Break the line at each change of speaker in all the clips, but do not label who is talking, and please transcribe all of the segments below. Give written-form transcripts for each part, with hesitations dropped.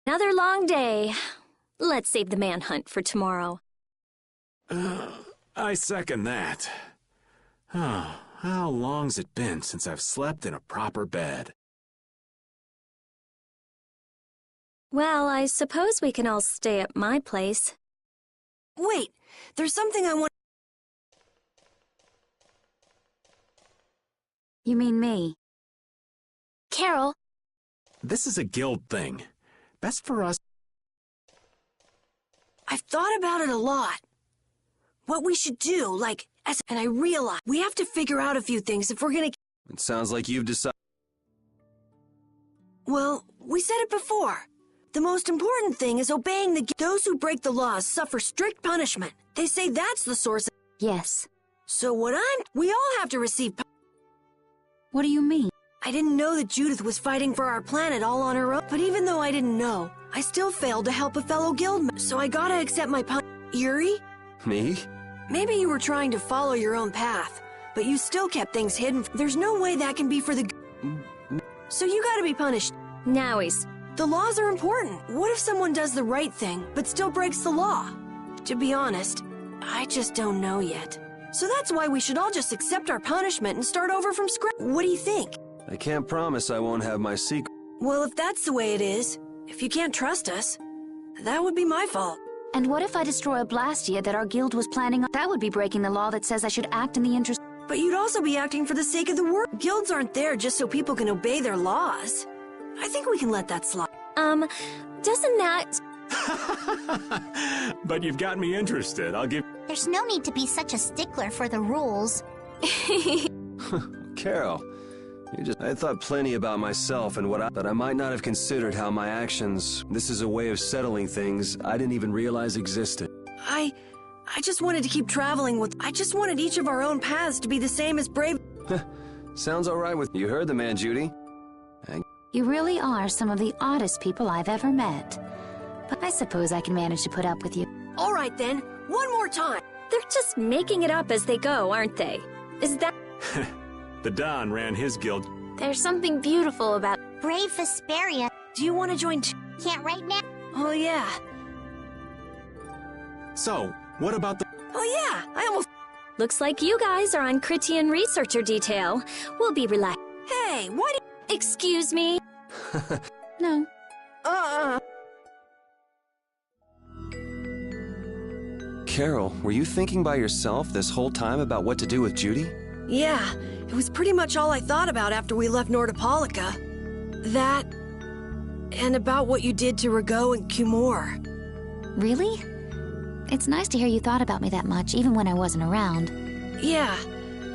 Another long day. Let's save the manhunt for tomorrow.
I second that. Oh, how long's it been since I've slept in a proper bed?
Well, I suppose we can all stay at my place.
Wait, there's something I want...
You mean me?
Carol.
This is a guild thing. Best for us.
I've thought about it a lot. What we should do, and I realize we have to figure out a few things if we're gonna...
It sounds like you've decided...
Well, we said it before. The most important thing is obeying the... Those who break the laws suffer strict punishment. They say that's the source...
Yes.
So we all have to receive...
What do you mean?
I didn't know that Judith was fighting for our planet all on her own. But even though I didn't know, I still failed to help a fellow guildman. So I gotta accept my Yuri?
Me?
Maybe you were trying to follow your own path, but you still kept things hidden. There's no way that can be for the... So you gotta be punished.
Now he's...
The laws are important. What if someone does the right thing, but still breaks the law? To be honest, I just don't know yet. So that's why we should all just accept our punishment and start over from scratch. What do you think?
I can't promise I won't have my secret.
Well, if that's the way it is, if you can't trust us, that would be my fault.
And what if I destroy a Blastia that our guild was planning on? That would be breaking the law that says I should act in the interest...
But you'd also be acting for the sake of the world. Guilds aren't there just so people can obey their laws. I think we can let that slide.
Doesn't that...
But you've got me interested. I'll give...
There's no need to be such a stickler for the rules.
Carol, I thought plenty about myself and but I might not have considered how my actions... This is a way of settling things I didn't even realize existed.
I just wanted to keep traveling with... I just wanted each of our own paths to be the same as Brave...
Sounds all right with... You heard the man, Judy.
You really are some of the oddest people I've ever met. But I suppose I can manage to put up with you.
All right, then. One more time.
They're just making it up as they go, aren't they? Is that...
The Don ran his guild.
There's something beautiful about...
Brave Vesperia.
Do you want to join
Can't right now.
Oh, yeah.
So, what about the...
Oh, yeah. I almost...
Looks like you guys are on Critian Researcher Detail. We'll be relaxed.
Hey, why do...
Excuse me?
No.
Carol, were you thinking by yourself this whole time about what to do with Judy?
Yeah, it was pretty much all I thought about after we left Nordopolica. That... and about what you did to Rago and Cumore.
Really? It's nice to hear you thought about me that much, even when I wasn't around.
Yeah,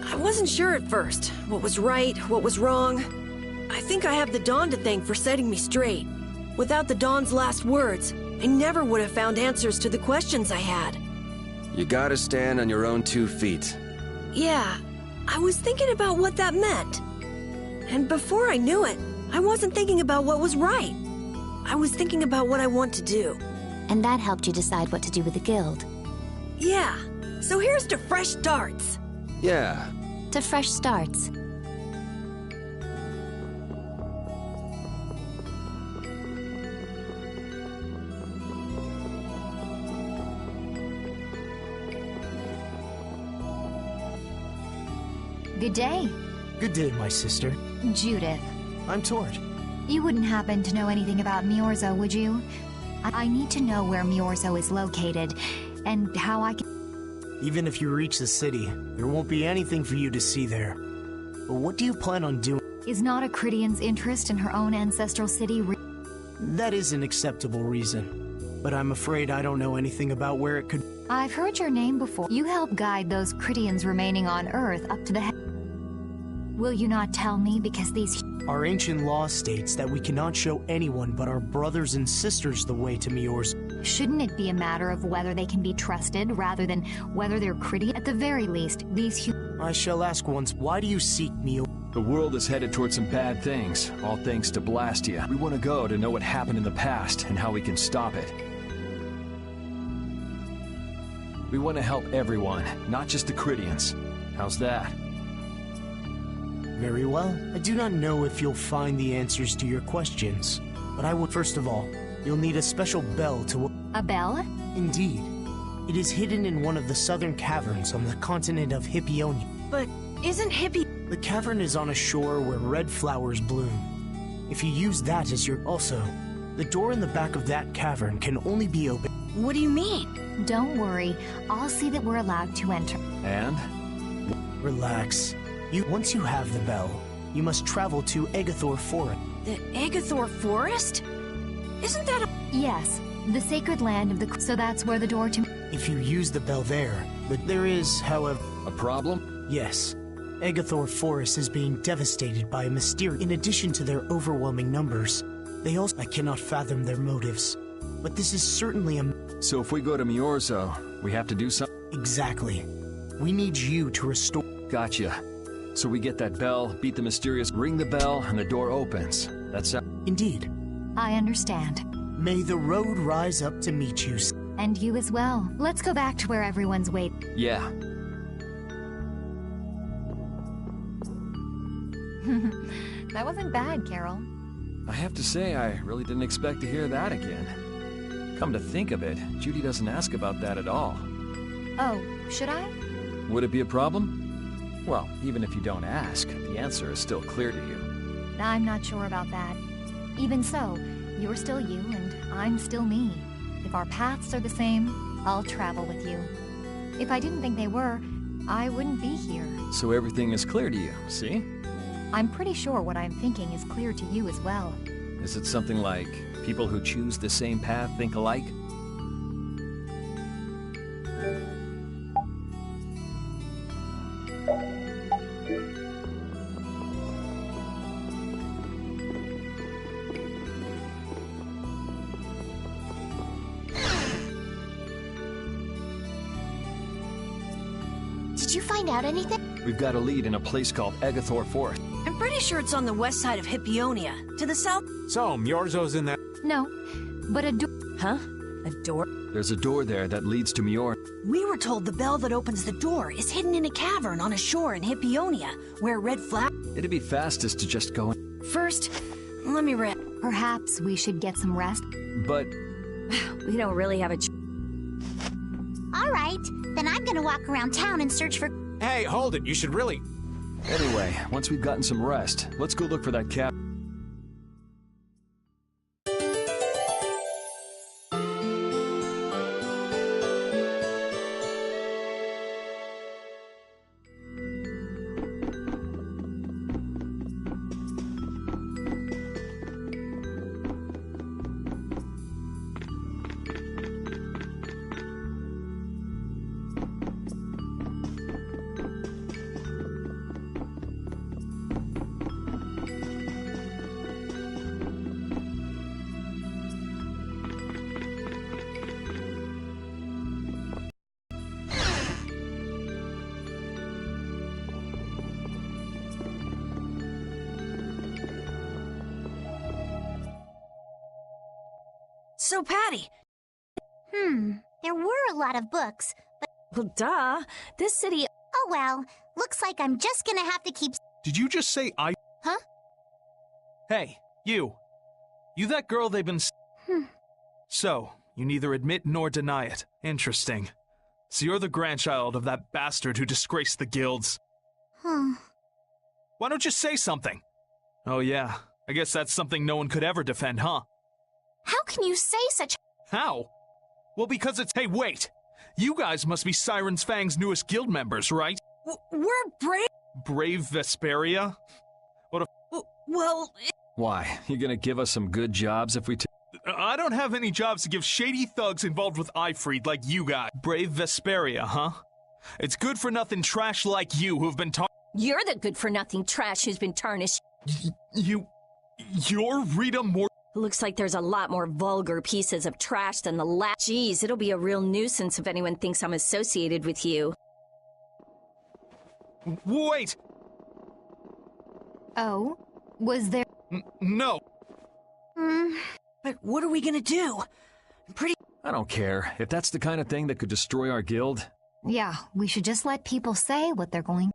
I wasn't sure at first. What was right, what was wrong. I think I have the Dawn to thank for setting me straight. Without the Dawn's last words, I never would have found answers to the questions I had.
You gotta stand on your own 2 feet.
Yeah, I was thinking about what that meant. And before I knew it, I wasn't thinking about what was right. I was thinking about what I want to do.
And that helped you decide what to do with the guild.
Yeah, so here's to fresh starts.
Yeah.
To fresh starts.
Good day.
Good day, my sister.
Judith.
I'm Tord.
You wouldn't happen to know anything about Miorzo, would you? I need to know where Miorzo is located, and how I can...
Even if you reach the city, there won't be anything for you to see there. But what do you plan on doing?
Is not a Critian's interest in her own ancestral city
That is an acceptable reason. But I'm afraid I don't know anything about where it could...
I've heard your name before. You help guide those Critians remaining on Earth up to the... Will you not tell me, because these...
Our ancient law states that we cannot show anyone but our brothers and sisters the way to Miorzo.
Shouldn't it be a matter of whether they can be trusted, rather than whether they're Critian? At the very least, these...
I shall ask once, why do you seek Miorzo?
The world is headed towards some bad things, all thanks to Blastia. We want to go to know what happened in the past, and how we can stop it. We want to help everyone, not just the Critians. How's that?
Very well. I do not know if you'll find the answers to your questions, but I would... First of all, You'll need a special bell to...
A bell?
Indeed. It is hidden in one of the southern caverns on the continent of Hippionia.
But isn't
The cavern is on a shore where red flowers bloom. If you use that as your... Also, the door in the back of that cavern can only be opened...
What do you mean?
Don't worry. I'll see that we're allowed to enter.
And?
Relax. Once you have the bell, you must travel to Agathor Forest.
The Agathor Forest? Isn't that a...
Yes, the sacred land of the... So that's where the door to...
If you use the bell there, but there is, however...
A problem?
Yes. Agathor Forest is being devastated by a mysterious... In addition to their overwhelming numbers, they also... I cannot fathom their motives. But this is certainly a...
So if we go to Miorzo, we have to do something?
Exactly. We need you to restore...
Gotcha. So we get that bell, beat the mysterious... Ring the bell, and the door opens. That's...
Indeed.
I understand.
May the road rise up to meet you.
And you as well. Let's go back to where everyone's waiting.
Yeah.
That wasn't bad, Carol.
I have to say, I really didn't expect to hear that again. Come to think of it, Judy doesn't ask about that at all.
Oh, should I?
Would it be a problem? Well, even if you don't ask, the answer is still clear to you.
I'm not sure about that. Even so, you're still you and I'm still me. If our paths are the same, I'll travel with you. If I didn't think they were, I wouldn't be here.
So everything is clear to you, see?
I'm pretty sure what I'm thinking is clear to you as well.
Is it something like people who choose the same path think alike?
Did you find out anything?
We've got a lead in a place called Agathor Forest.
I'm pretty sure it's on the west side of Hippionia, to the south.
So, Miorzo's in that...
No, but a door...
Huh? A door?
There's a door there that leads to Mior.
We were told the bell that opens the door is hidden in a cavern on a shore in Hippionia, where red flower...
It'd be fastest to just go in.
First, let me rest.
Perhaps we should get some rest.
But...
We don't really have a
All right, then I'm gonna walk around town and search for...
Hey, hold it. You should really...
Anyway, once we've gotten some rest, let's go look for that cat.
So, Patty...
There were a lot of books, but...
Well, duh. This city...
Oh well, looks like I'm just gonna have to keep...
Did you just say I...
Huh?
Hey, you. You that girl they've been... So, you neither admit nor deny it. Interesting. So you're the grandchild of that bastard who disgraced the guilds. Why don't you say something? Oh yeah, I guess that's something no one could ever defend, huh?
How can you say such...
How? Well, because it's... Hey, wait! You guys must be Siren's Fang's newest guild members, right?
We're brave...
Brave Vesperia? What a...
Well...
Why? You gonna give us some good jobs if we
I don't have any jobs to give shady thugs involved with Ifried like you guys. Brave Vesperia, huh? It's good-for-nothing trash like you who've been
You're the good-for-nothing trash who's been tarnished.
You're Rita Mor...
Looks like there's a lot more vulgar pieces of trash than the last. Geez, it'll be a real nuisance if anyone thinks I'm associated with you.
Wait!
Oh? Was there...
No!
But what are we gonna do?
I don't care. If that's the kind of thing that could destroy our guild...
Yeah, we should just let people say what they're going...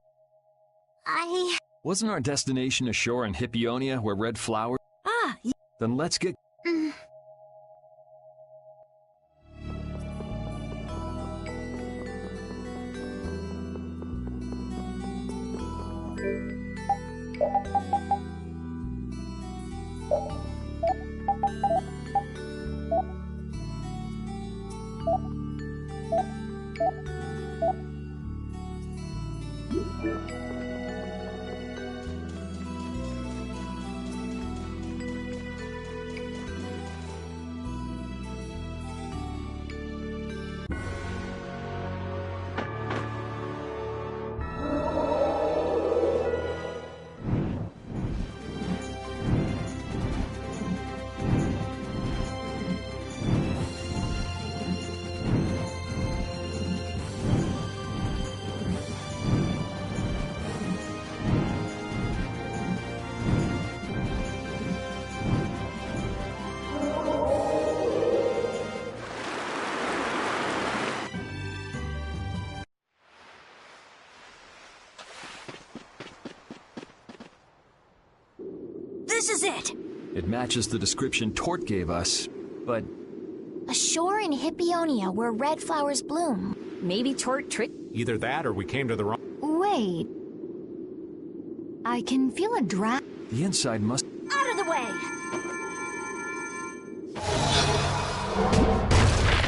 Wasn't our destination a shore in Hippionia where red flowers...
Ah,
Then let's get...
This is it!
It matches the description Tort gave us, but...
A shore in Hippionia where red flowers bloom.
Maybe Tort tricked...
Either that or we came to the wrong...
Wait. I can feel a draft.
The inside must...
Out of the way!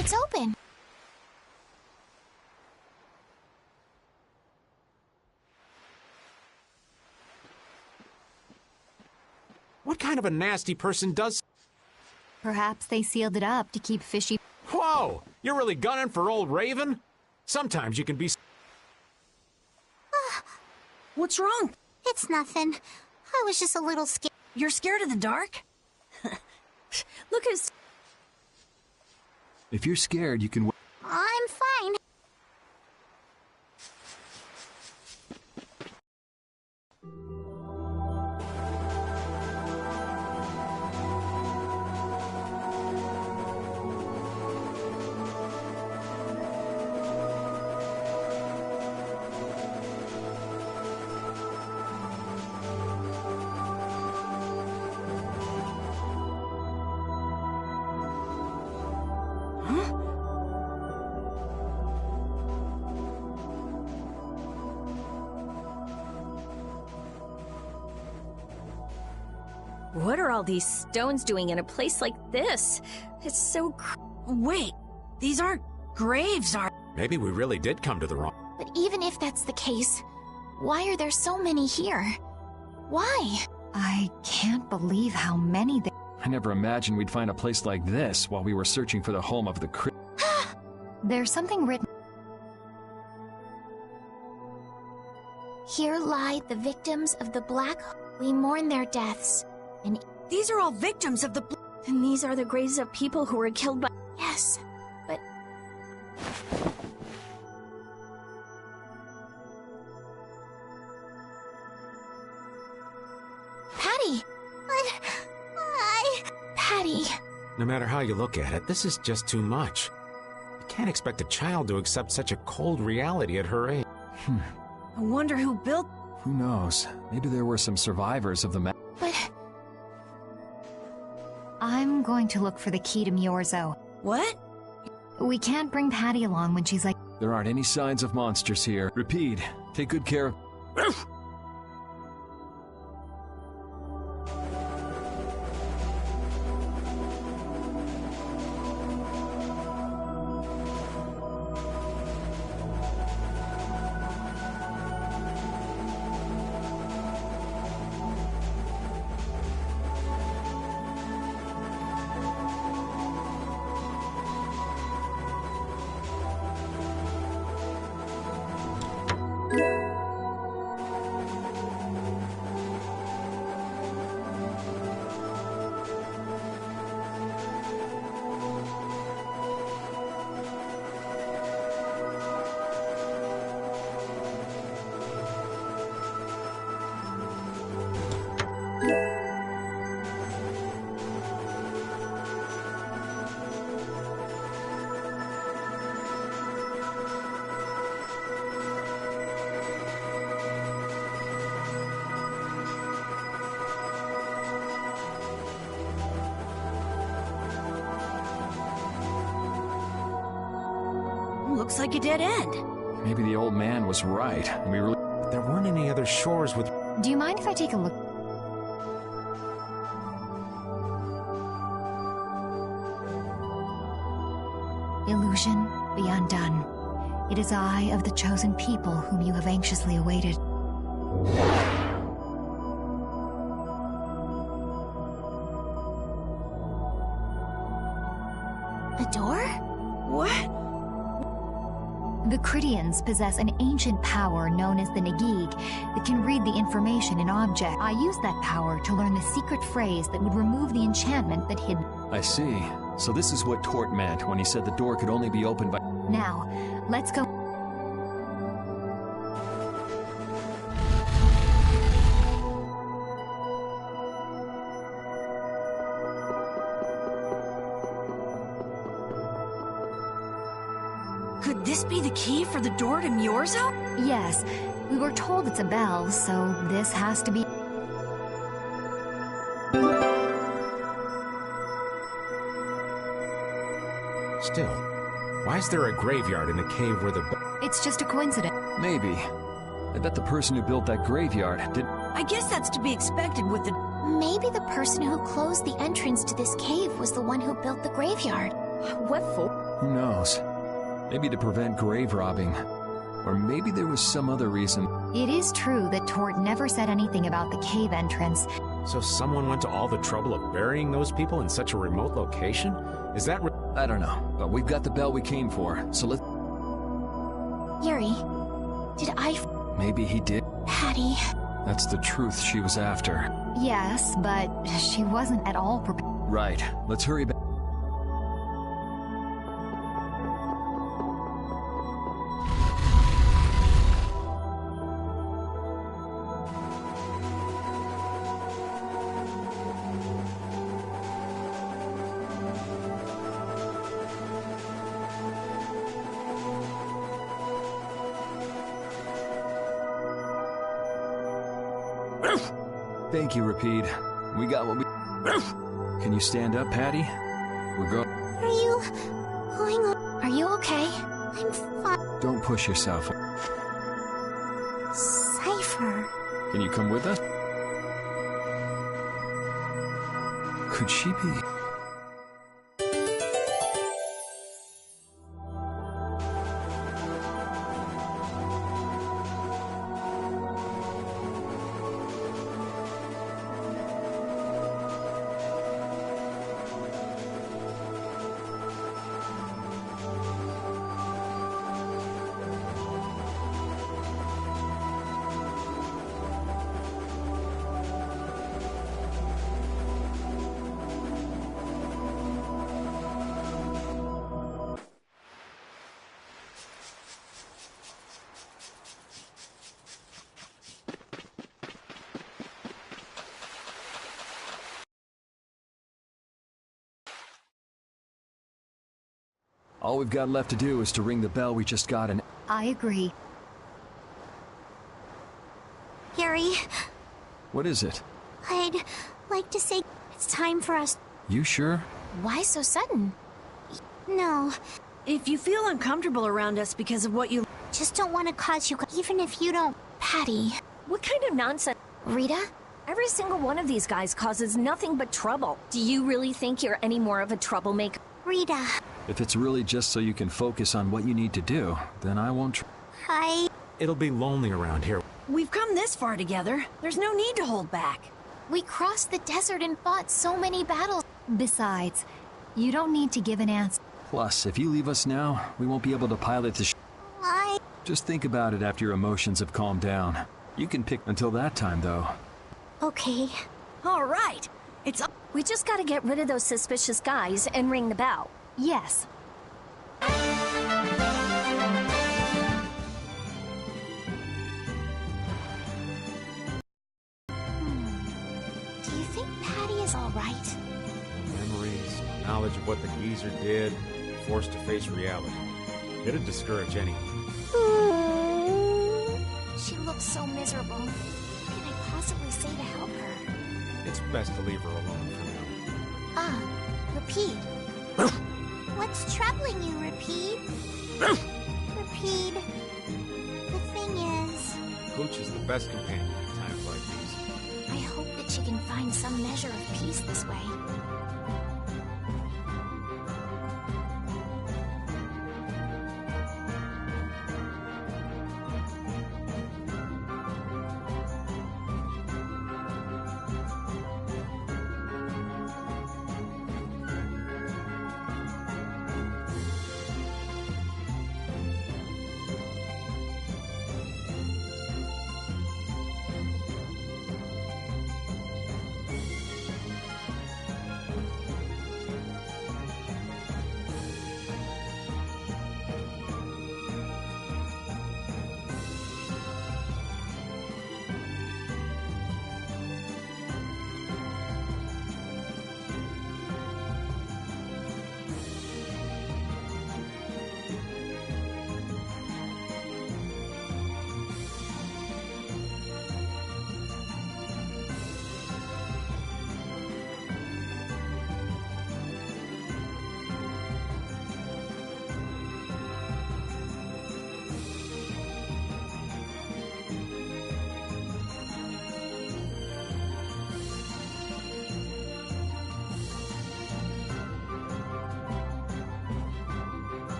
It's open.
What kind of a nasty person does...
Perhaps they sealed it up to keep fishy...
Whoa! You're really gunning for old Raven? Sometimes you can be...
What's wrong?
It's nothing. I was just a little scared.
You're scared of the dark?
Look who's...
If you're scared, you can...
I'm fine.
What are all these stones doing in a place like this? It's so
Wait, these aren't graves, are...
Maybe we really did come to the wrong...
But even if that's the case, why are there so many here? Why?
I can't believe how many there...
I never imagined we'd find a place like this while we were searching for the home of the
There's something written...
Here lie the victims of the Black... We mourn their deaths. And
these are all victims of the...
And these are the graves of people who were killed by...
yes, but... Patty! Patty!
No matter how you look at it, this is just too much. You can't expect a child to accept such a cold reality at her age.
I wonder who built...
Who knows? Maybe there were some survivors of the...
But...
I'm going to look for the key to Myorzo.
What?
We can't bring Patty along when she's like...
There aren't any signs of monsters here. Repeat, take good care of...
Looks like a dead end.
Maybe the old man was right, and we really...
there weren't any other shores with...
Do you mind if I take a look? Illusion, be undone. It is I of the chosen people whom you have anxiously awaited.
A door?
What?
The Cridians possess an ancient power known as the Negig that can read the information in objects. I used that power to learn the secret phrase that would remove the enchantment that hid.
I see. So this is what Tort meant when he said the door could only be opened by...
Now, let's go.
Could this be the key for the door to Muir's house?
Yes, we were told it's a bell, so this has to be...
Still, why is there a graveyard in a cave where the...
It's just a coincidence.
Maybe. I bet the person who built that graveyard did...
I guess that's to be expected with the...
Maybe the person who closed the entrance to this cave was the one who built the graveyard.
What for?
Who knows? Maybe to prevent grave robbing. Or maybe there was some other reason.
It is true that Tort never said anything about the cave entrance.
So someone went to all the trouble of burying those people in such a remote location? Is that...
I don't know, but we've got the bell we came for, so let's...
Yuri, did I...
Maybe he did.
Patty.
That's the truth she was after.
Yes, but she wasn't at all prepared.
Right. Let's hurry back. Thank you, Rapide. We got what we... Can you stand up, Patty? We're going...
Are you... going on? Are you okay? I'm fine.
Don't push yourself.
Cypher.
Can you come with us? Could she be... All we've got left to do is to ring the bell we just got and...
I agree.
Yuri,
What is it?
I'd like to say it's time for us...
You sure?
Why so sudden? No,
If you feel uncomfortable around us because of what you...
just don't want to cause you... even if you don't... Patty.
What kind of nonsense?
Rita?
Every single one of these guys causes nothing but trouble. Do you really think you're any more of a troublemaker?
Rita.
If it's really just so you can focus on what you need to do, then I won't...
It'll be lonely around here.
We've come this far together. There's no need to hold back.
We crossed the desert and fought so many battles.
Besides, you don't need to give an answer.
Plus, if you leave us now, we won't be able to pilot the Just think about it after your emotions have calmed down. You can pick until that time, though.
Okay.
All right. It's...
We just gotta get rid of those suspicious guys and ring the bell.
Yes.
Do you think Patty is all right?
Memories, knowledge of what the geezer did, forced to face reality. It'd discourage anyone.
She looks so miserable. What can I possibly say to help her?
It's best to leave her alone for
Ah, Rapide. What's troubling you, Rapide? Rapide, the thing is...
Pooch is the best companion in times like these.
I hope that she can find some measure of peace this way.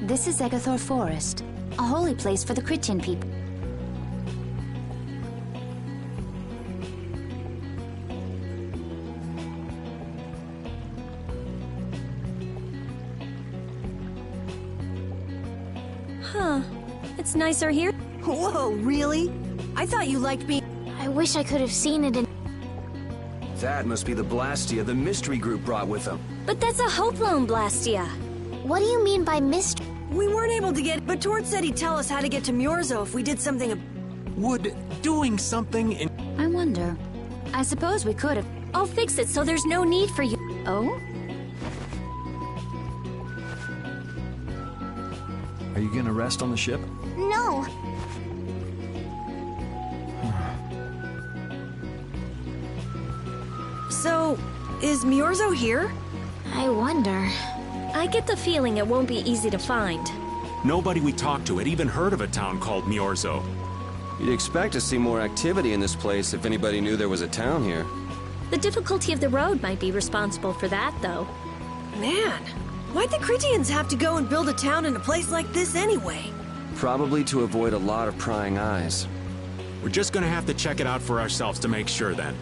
This is Egathor Forest, a holy place for the Christian people.
Huh. It's nicer here.
Whoa, really? I thought you liked me.
I wish I could have seen it in...
That must be the Blastia the mystery group brought with them.
But that's a Hope Loan Blastia.
What do you mean by mystery?
We weren't able to get... But Tord said he'd tell us how to get to Myorzo if we did something...
Would doing something in...
I wonder. I suppose we could have...
I'll fix it so there's no need for you.
Oh?
Are you gonna rest on the ship?
No.
So, is Myorzo here?
I wonder.
I get the feeling it won't be easy to find.
Nobody we talked to had even heard of a town called Myorzo.
You'd expect to see more activity in this place if anybody knew there was a town here.
The difficulty of the road might be responsible for that, though.
Man, why'd the Critians have to go and build a town in a place like this anyway?
Probably to avoid a lot of prying eyes.
We're just gonna have to check it out for ourselves to make sure then.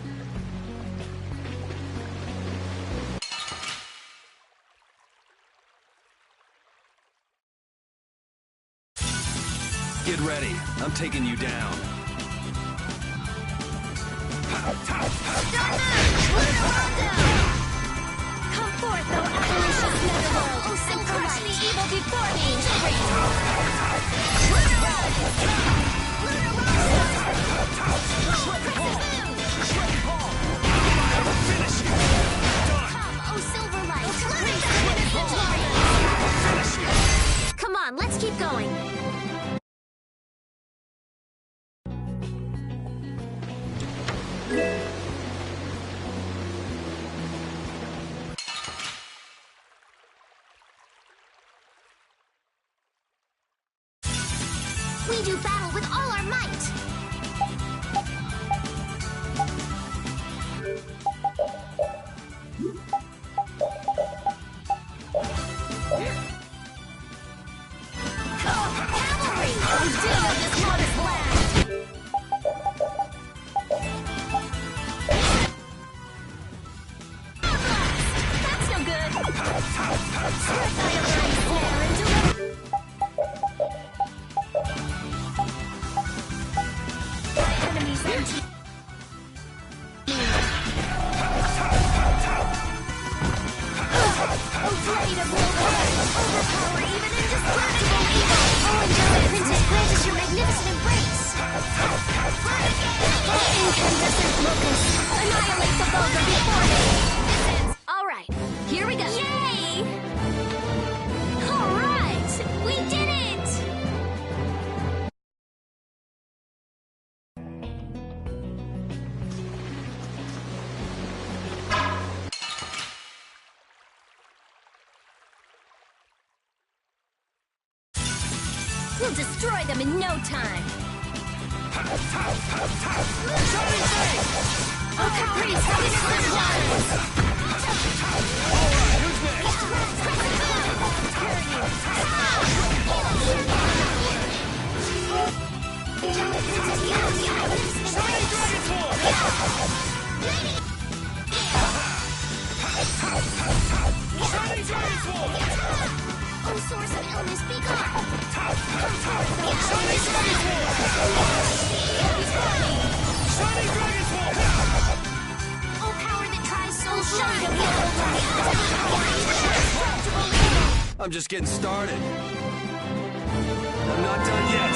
Get ready. I'm taking you down.
Come forth, O Appalachia Netherworld, and crush the evil before me!
Come, O Silverlight!
Come on, let's keep going.
We do battle with all our might!
Cavalry! We do know this We'll destroy them in no time. Oh, Caprice, how is Oh, source of illness, be gone! Oh, power that tries so shine!
I'm just getting started. I'm not done yet.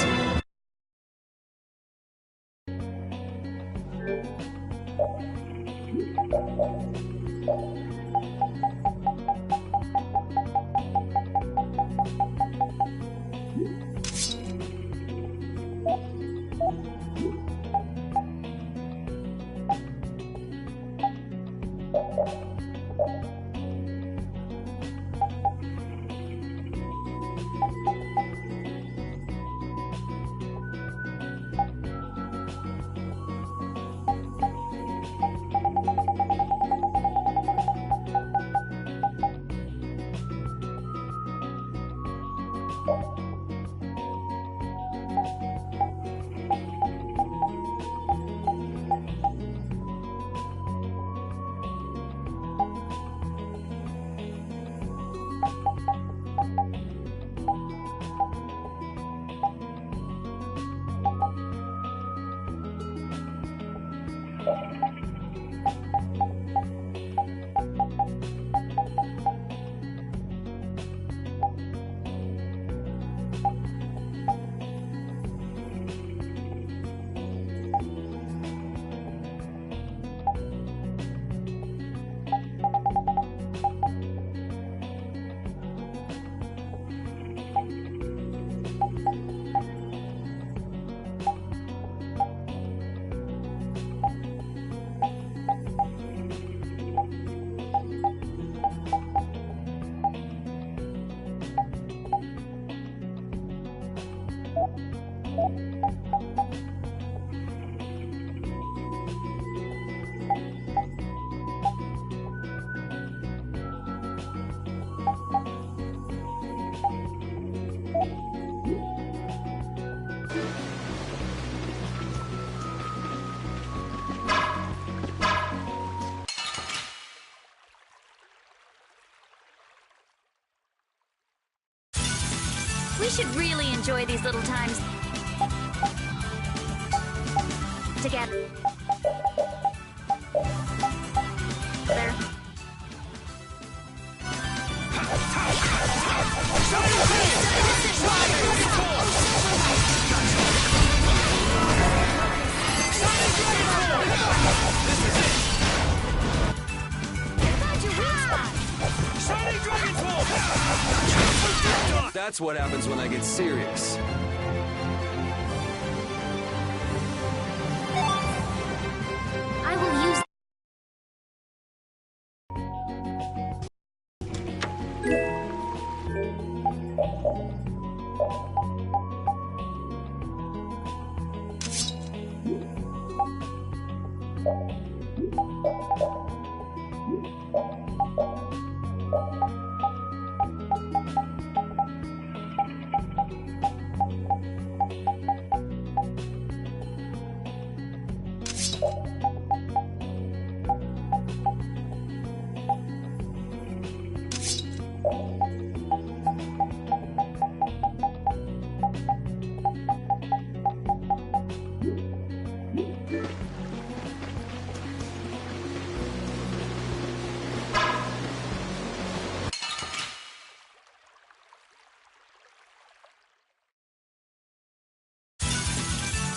We should really enjoy these little times together.
That's what happens when I get serious.
I will use...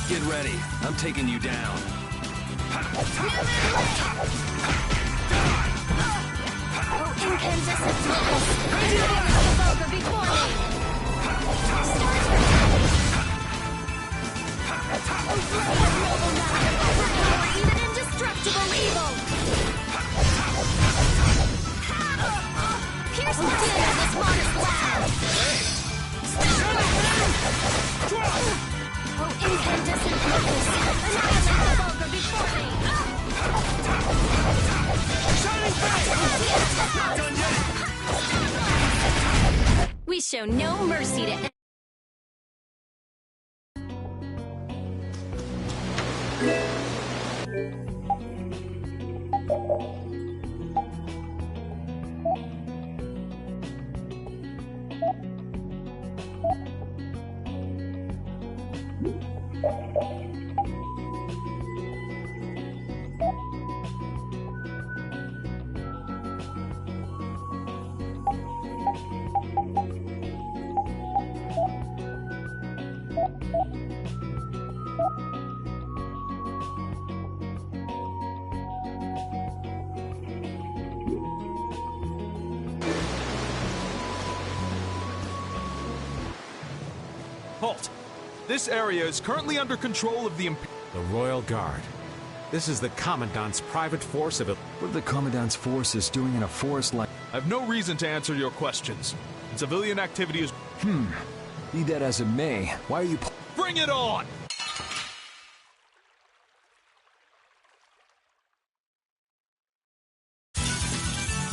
Get ready. I'm taking you down.
Pierce the skin of this modest lad! We show no mercy to...
Halt! This area is currently under control of the
The Royal Guard. This is the Commandant's private force of it.
What are the Commandant's forces doing in a forest like...
I have no reason to answer your questions. Civilian activity is...
Be that as it may, why are you...
Bring it on!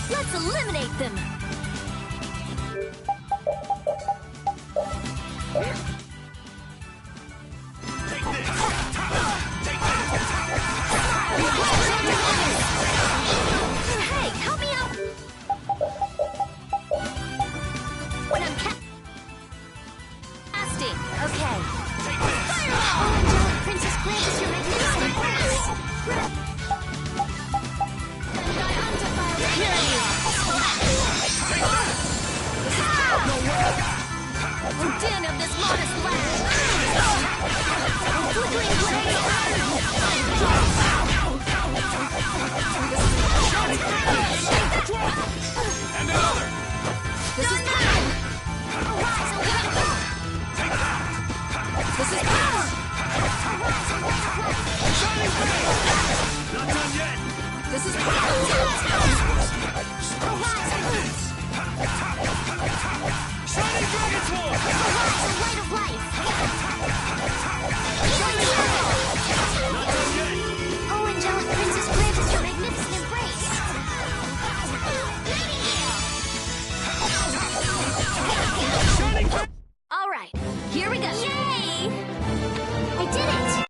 Let's eliminate them! Hey, help me out! When I'm casting, okay. Fireball! Angelic Princess Clantis, your magnificent grace! And I undefile the purity! Din of this modest land! Flickering blade!
And another!
This is power! Arise and give it a go! This is power!
Shining blade! Not done yet!
This is power! Arise and lose!
Shining dragon sword!
Arise and light of life! Shining arrow!
Not done yet!
Oh, Angelic Princess Clantis, your magnificent embrace!
Shining blade!
All right, here we go! Yay! I did it!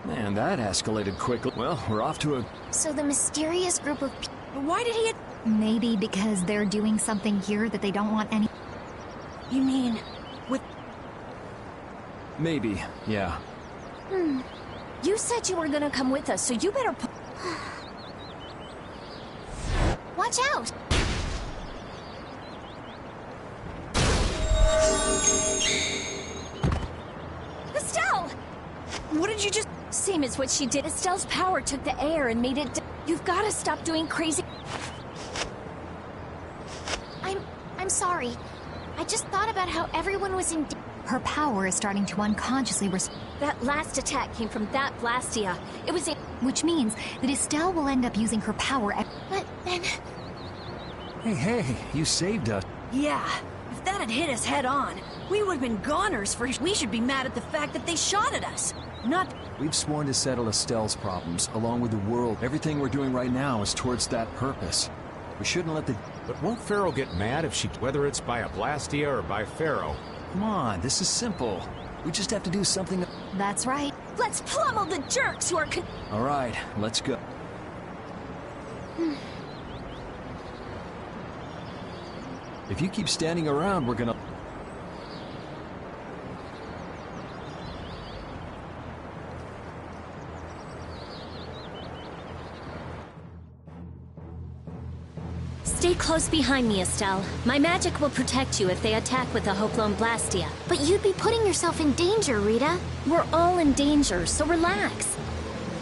Man, that escalated quickly. Well, we're off to a...
So the mysterious group of people...
Why did he...
Maybe because they're doing something here that they don't want any...
You mean... with...
Maybe, yeah.
You said you were gonna come with us, so you better...
Watch out!
Estelle!
What did you just...
Same as what she did. Estelle's power took the air and made it... You've gotta stop doing crazy...
I'm sorry. I just thought about how everyone was in...
Her power is starting to unconsciously
That last attack came from that Blastia. It was a...
which means that Estelle will end up using her power
But then...
Hey, you saved us.
Yeah, if that had hit us head on, we would have been goners for... We should be mad at the fact that they shot at us. Not...
We've sworn to settle Estelle's problems, along with the world. Everything we're doing right now is towards that purpose. We shouldn't let the...
But won't Pharaoh get mad if she... Whether it's by a Blastia or by Pharaoh?
Come on, this is simple. We just have to do something...
That's right.
Let's pummel the jerks who are...
All right, let's go. If you keep standing around, we're gonna...
Stay close behind me, Estelle. My magic will protect you if they attack with a Hoplon Blastia.
But you'd be putting yourself in danger, Rita.
We're all in danger, so relax.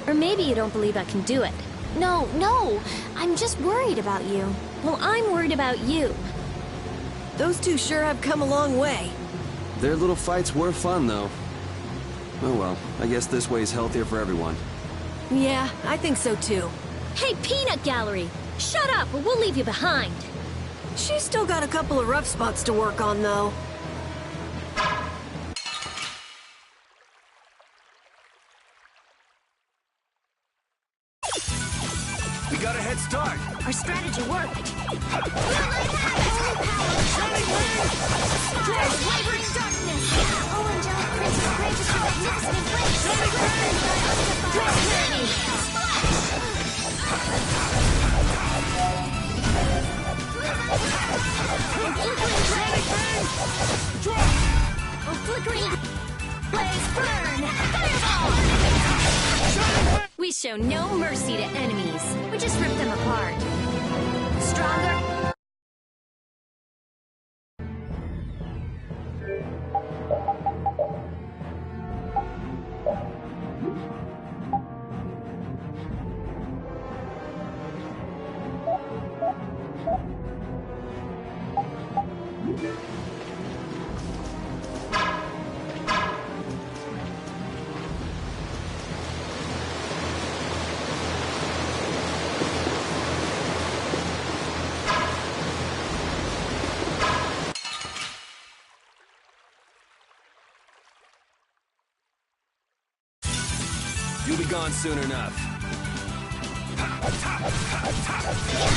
Or maybe you don't believe I can do it.
No, I'm just worried about you.
Well, I'm worried about you.
Those two sure have come a long way.
Their little fights were fun, though. Oh well, I guess this way's healthier for everyone.
Yeah, I think so too.
Hey, Peanut Gallery! Shut up, or we'll leave you behind.
She's still got a couple of rough spots to work on, though.
We gotta head head start.
Our strategy worked.
Wavering darkness! Oh, angelic princess, grant us your magnificent embrace!
Oh, flickering blaze burn! Fireball! We show no mercy to enemies. We just rip them apart. Stronger.
You'll be gone soon enough.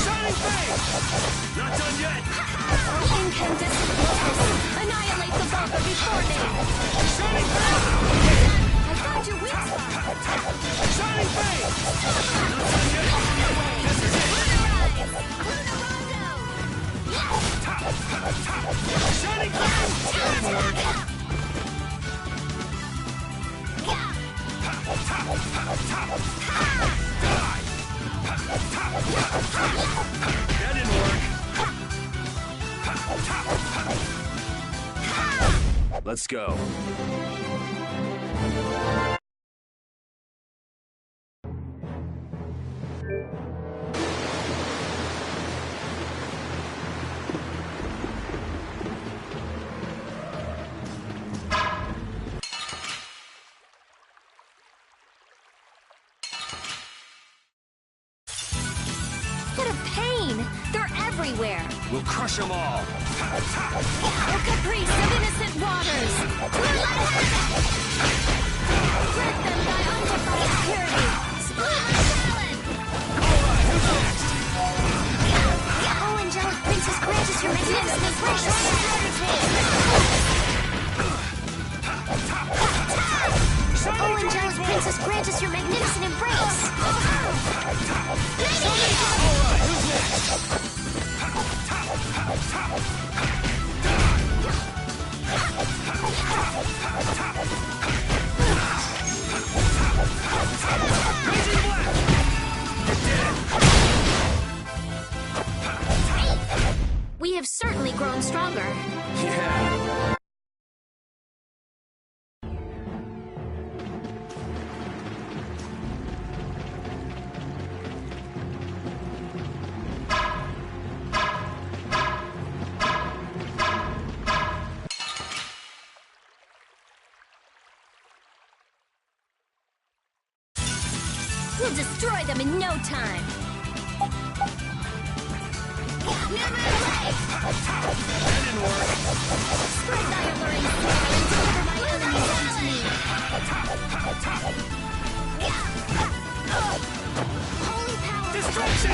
Shining Flame! Not done yet!
Incandescent blows! Annihilate the Vulgar before me!
Shining Flame!
I found your weak spot!
Shining Flame! Not done yet! This is it! Shining Flame!
That didn't work. Let's go.
What a pain! They're everywhere!
We'll crush them all.
Oh, caprice of innocent waters! Grant them thy undefiled purity! Split my talon!
Oh, angelic princess, grant us your magnificent embrace! Oh, angelic princess, grant us your magnificent embrace!
We have certainly grown stronger.
Yeah.
We'll destroy them in no time. Never away!
That didn't work.
Spread thy alluring sail and deliver my enemies unto me. Holy power!
Destruction!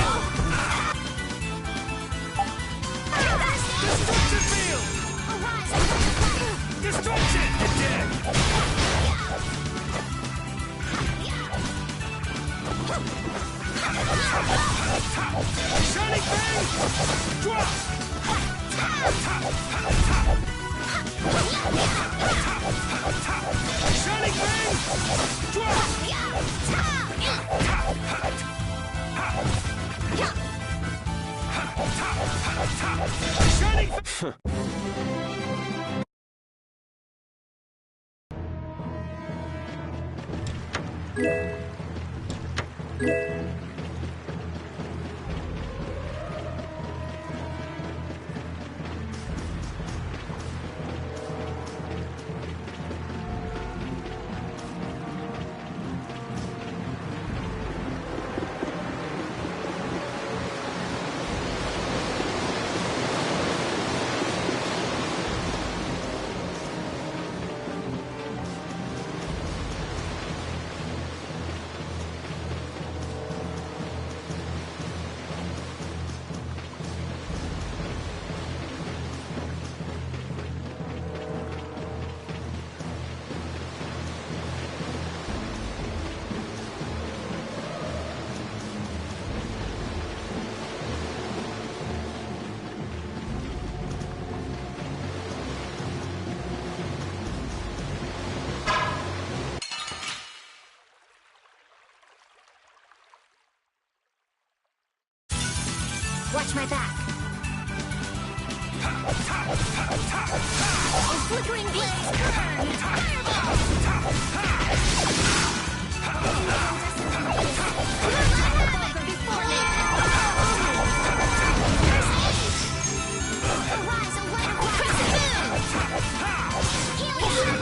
Destruction field!
Arise and conquer!
Destruction! You're dead! Shining Flame! Drop! Shining Flame! Drop! Shining Flame!
my back. A flickering blaze burn! Fireball! Arise, a light of crescent moon! Healing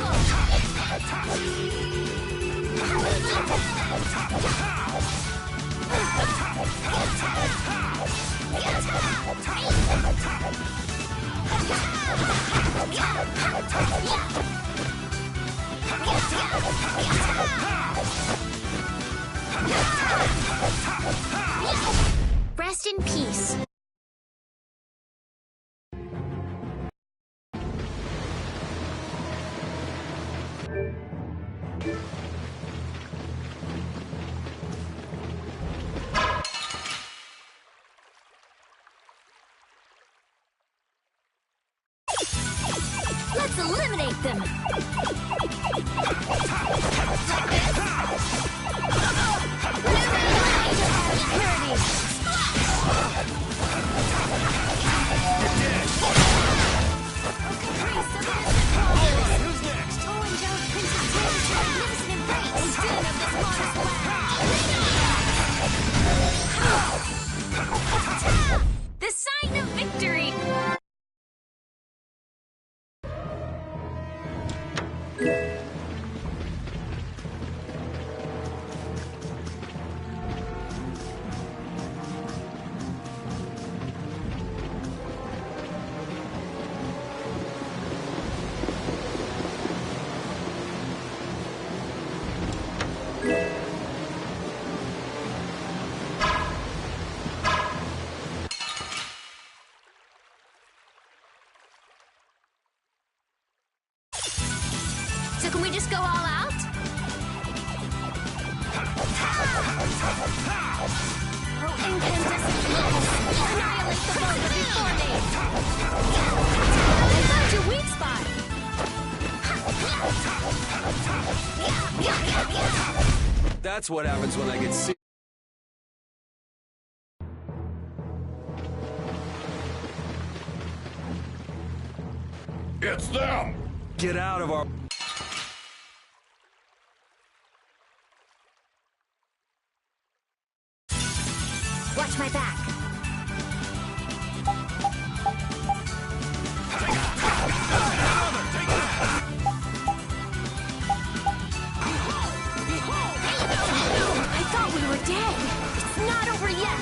Rest in peace. Let's eliminate them!
Who's next?
The sign of victory! So can we just go all out? Oh, incandescent locust! Annihilate the foe before me! I found your weak spot!
That's what happens when I get sick.
It's them!
Get out of our...
Watch my back. I thought we were dead. It's not over yet.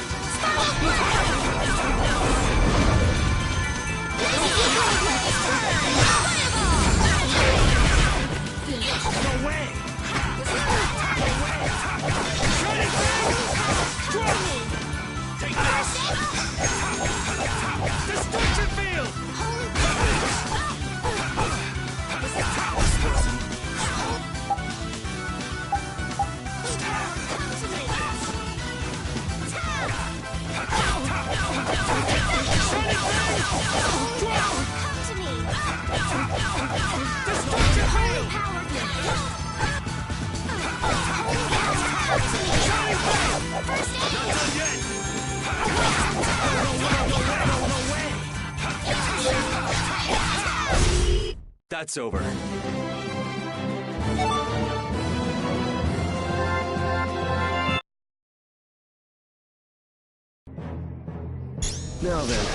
No way! Take this! Destruction field!
That's over. Now then,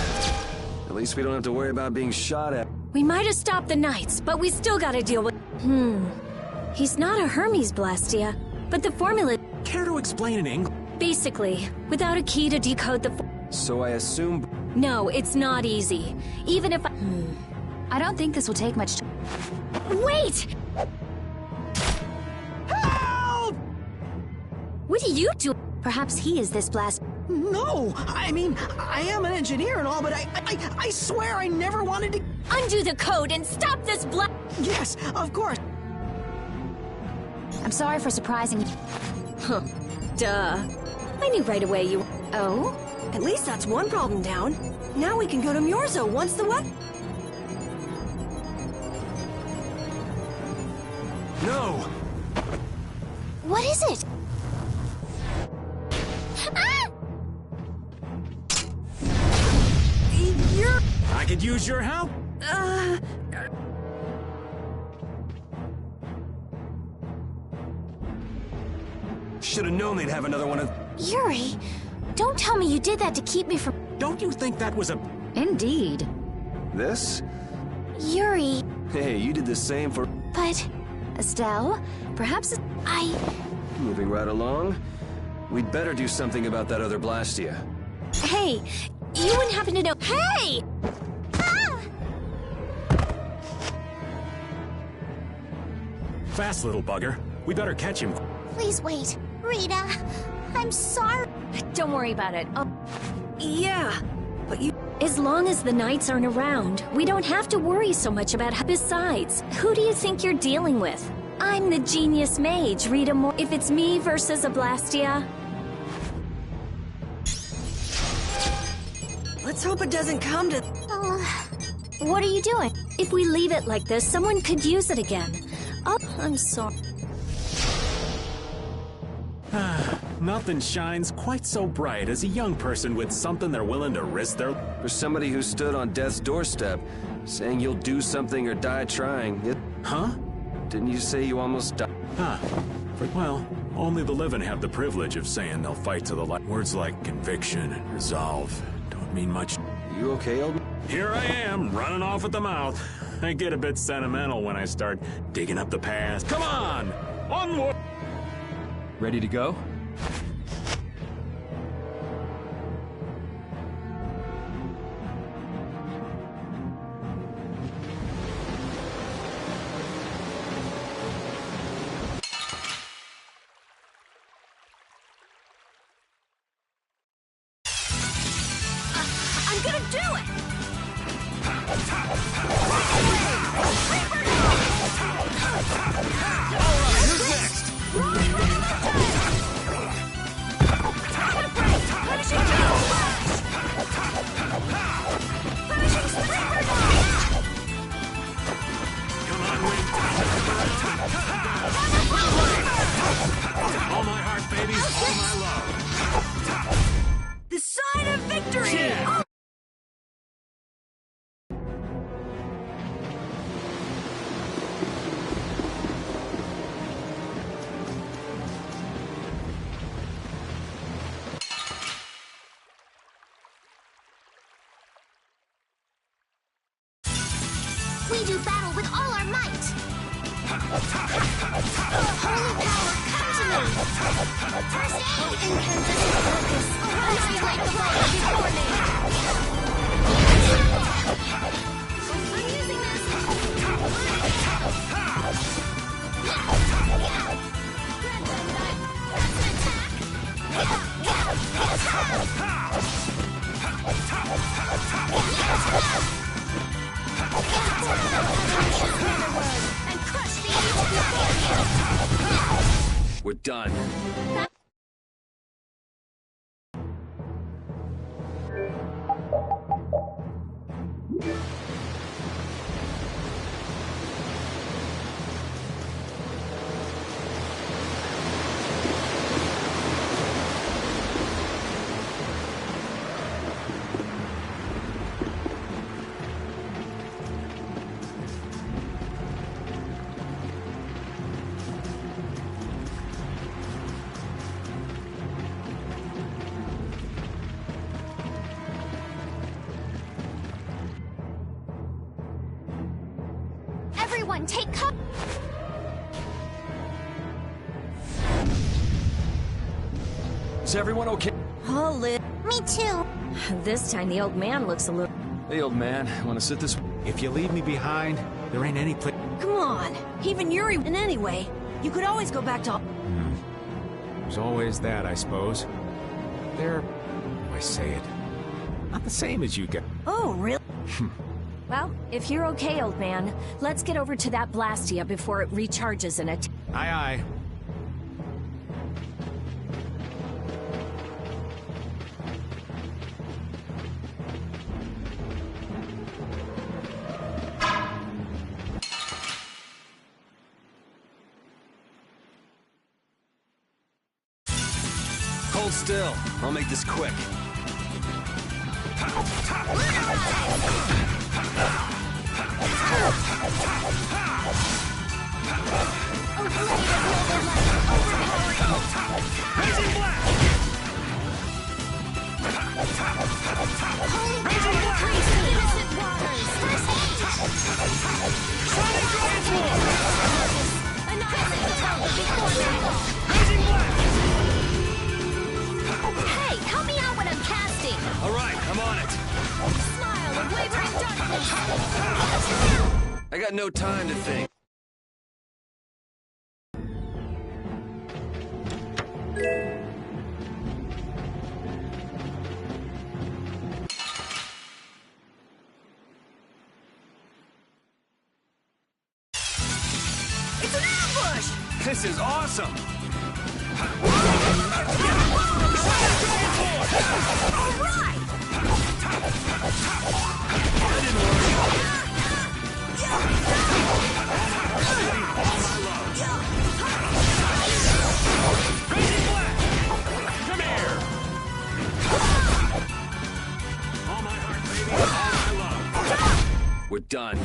at least we don't have to worry about being shot at.
We might have stopped the Knights, but we still gotta deal with... He's not a Hermes Blastia, but the formula...
Care to explain in English?
Basically, without a key to decode the...
So I assume...
No, it's not easy. Even if I...
I don't think this will take much time.
Wait!
Help!
What are you doing?
Perhaps he is this blast.
No! I mean, I am an engineer and all, but I swear I never wanted to...
Undo the code and stop this
Yes, of course.
I'm sorry for surprising you.
Huh. Duh. I knew right away you...
Oh?
At least that's one problem down. Now we can go to Myorzo once the what?
No!
What is it? Ah!
could use your help.
Should have known they'd have another one of...
Yuri, don't tell me you did that to keep me from...
Don't you think that was a...
Indeed.
This?
Yuri,
Hey, you did the same for...
but...
Estelle, perhaps
Moving right along. We'd better do something about that other Blastia.
Hey, you wouldn't happen to know... Hey!
Fast, little bugger. We better catch him.
Please wait. Rita, I'm sorry.
Don't worry about it.
Yeah, but you...
As long as the knights aren't around, we don't have to worry so much about... Besides, who do you think you're dealing with? I'm the genius mage, Rita Moore. If it's me versus a Blastia...
Let's hope it doesn't come to...
What are you doing? If we leave it like this, someone could use it again. Oh, I'm sorry.
Nothing shines quite so bright as a young person with something they're willing to risk their...
For somebody who stood on death's doorstep, saying you'll do something or die trying, it...
Huh?
Didn't you say you almost died?
Huh. Well, only the living have the privilege of saying they'll fight to the light. Words like conviction and resolve don't mean much.
You okay, old man?
Here I am, running off at the mouth. I get a bit sentimental when I start digging up the past. Come on! Onward!
Ready to go?
I'm gonna do it!
Who's next?
All my heart, baby, all my love.
The sign of victory!
Yeah.
Oh.
We do battle with all our might. Holy power, come to me. First aid, incandescent focus. Annihilate the rock before me. I'm using this. Grab that knife. That's an attack. And crush the evil before you.
We're done.
Everyone, take cover.
Is everyone okay?
All lit.
Me too.
This time the old man looks a little...
Hey, old man, wanna sit this...
If you leave me behind, there ain't any place...
Come on. Even Yuri... And anyway, you could always go back to...
There's always that, I suppose. They're... how do I say it? Not the same as you get.
Oh, really?
Well, if you're okay, old man, let's get over to that Blastia before it recharges in it.
Aye, aye.
Hold still. I'll make this quick.
Raising blast! Raising blast!
Innocent waters! First aid!
Sonic transform!
Annihilate the tower before battle!
Raising blast!
Hey, help me out when I'm casting!
All right, I'm on it.
Smile of wavering darkness!
I got no time to think.
It's an ambush!
This is awesome!
All right!
Raising blast! Come here!
All my heart, baby, all my love.
We're done.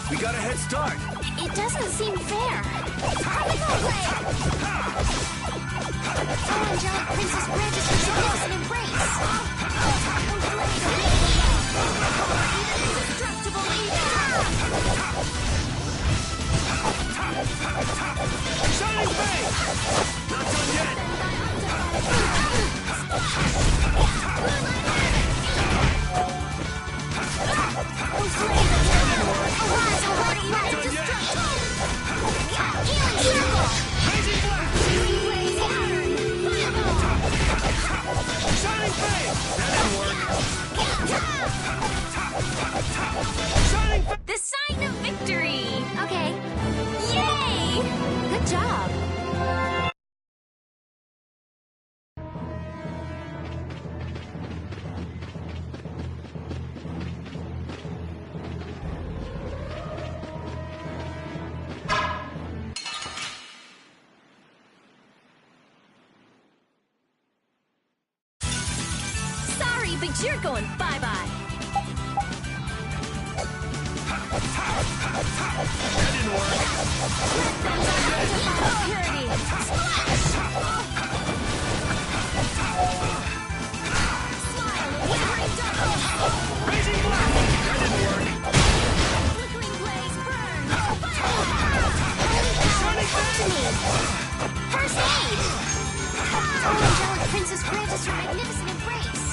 We got a head start.
It doesn't seem fair.
Oh, angelic princess granted her magnificent embrace! Indestructible evil!
Shining face!
Not done yet.
Raising blast! Shining face!
That didn't work.
Shining face!
The sign of victory! Okay. Yay! Good job. Sorry, but you're going bye-bye.
That didn't work.
Purity. Smile, wavering darkness.
Raising blast!
That didn't work.
Flickering blaze, burn.
Shining face!
First aid! Oh, angelic princess granted her magnificent embrace!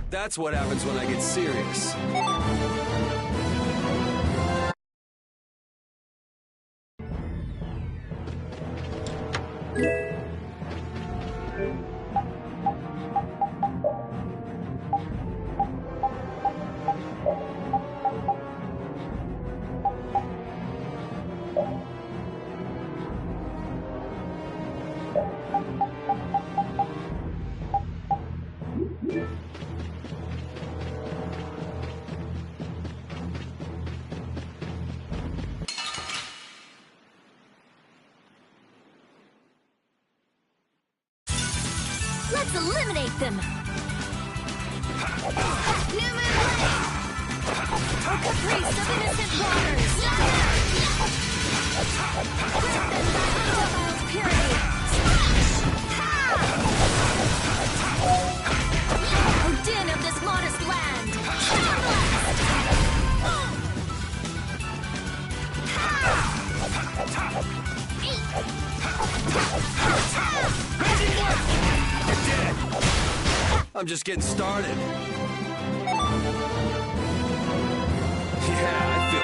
That's what happens when I get serious.
Let's eliminate them.
New moon blade!
Oh, caprice of innocent waters. Grip them by undefiled purity. Oh, din of this modest land.
I'm just getting started. Yeah, I feel...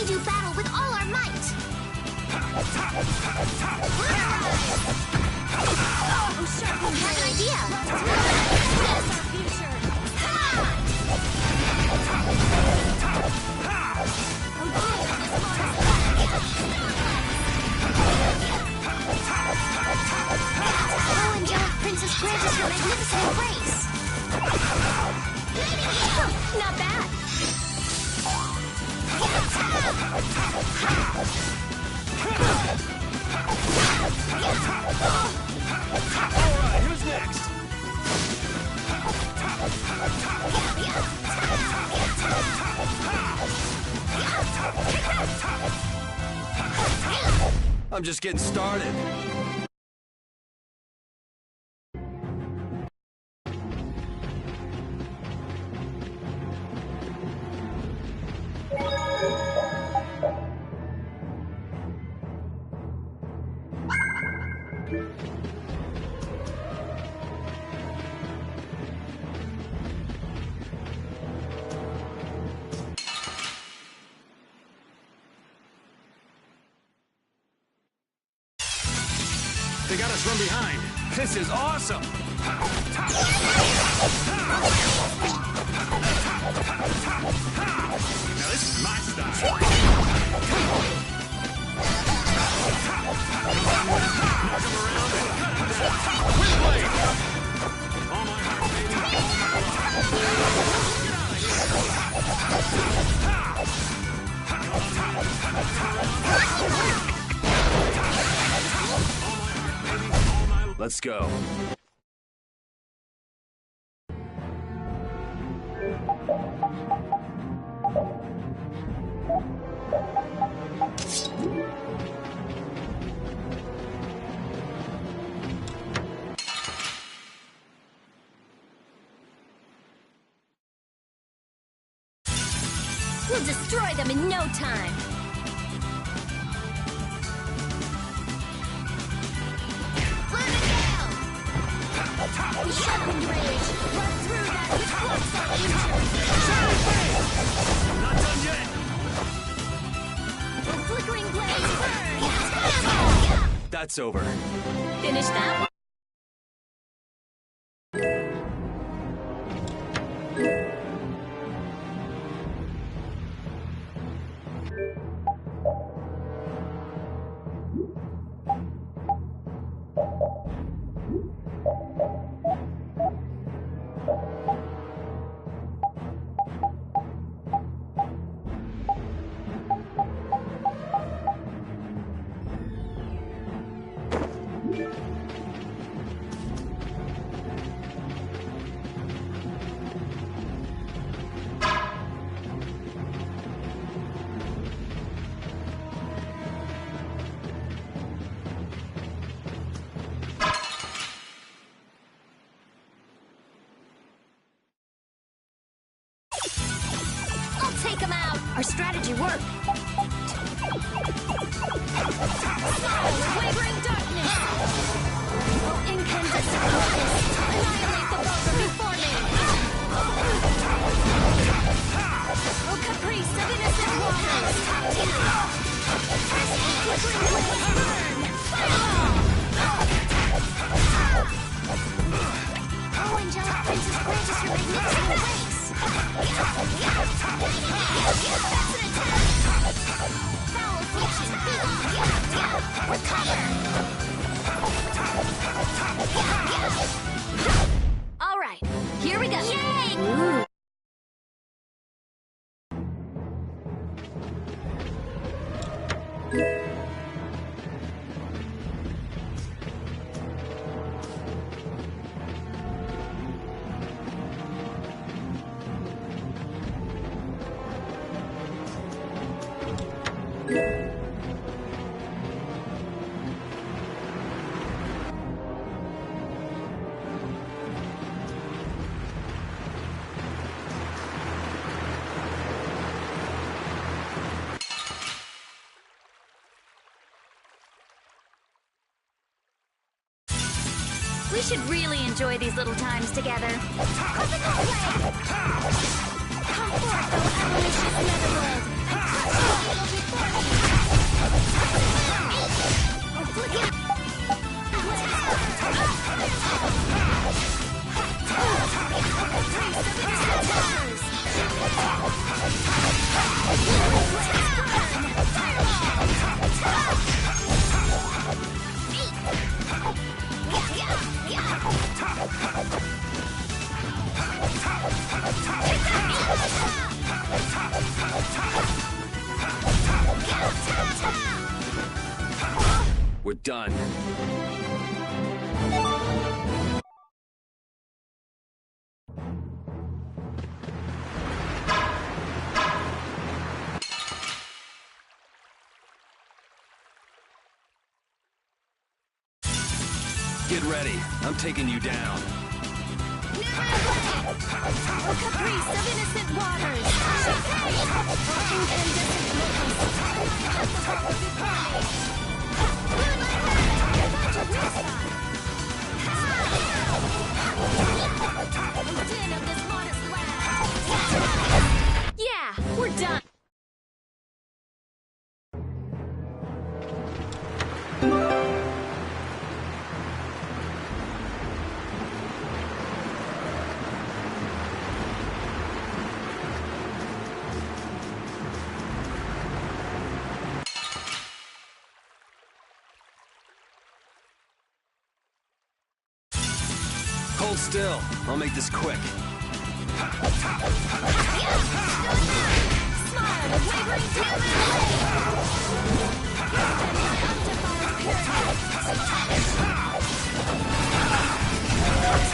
We do battle with all our might! Oh, sure, we have an idea! That's our future! Oh, angelic princess grant us her magnificent embrace!
Not bad.
Alright, who's next?
I'm just getting started.
They got us from behind.
This is awesome!
Now this is my style. Knock 'em around and cut 'em down. With blade. All my heart, baby. All my life.
Let's go.
We'll destroy them in no time.
Sharpened rage! Run through that which blocks our future!
Not done yet.
The flickering blades burn!
That's over.
Finish that one. Take them out. Our strategy worked. Wavering darkness. Oh, incandescent focus. Annihilate the broker before me. Oh, caprice of innocent waters. Flickering blades burn.
Oh, angelic princess grant us your magnificent embrace! Foul affliction! Recover!
All right, here we go.
Yay!
Ooh. We should really enjoy these little times together.
Come forth, O Avaricious Netherworld, and touch
We're done. Get ready. I'm taking you down.
A caprice of innocent waters. Incandescent
Yeah, we're done.
Hold still. I'll make this quick.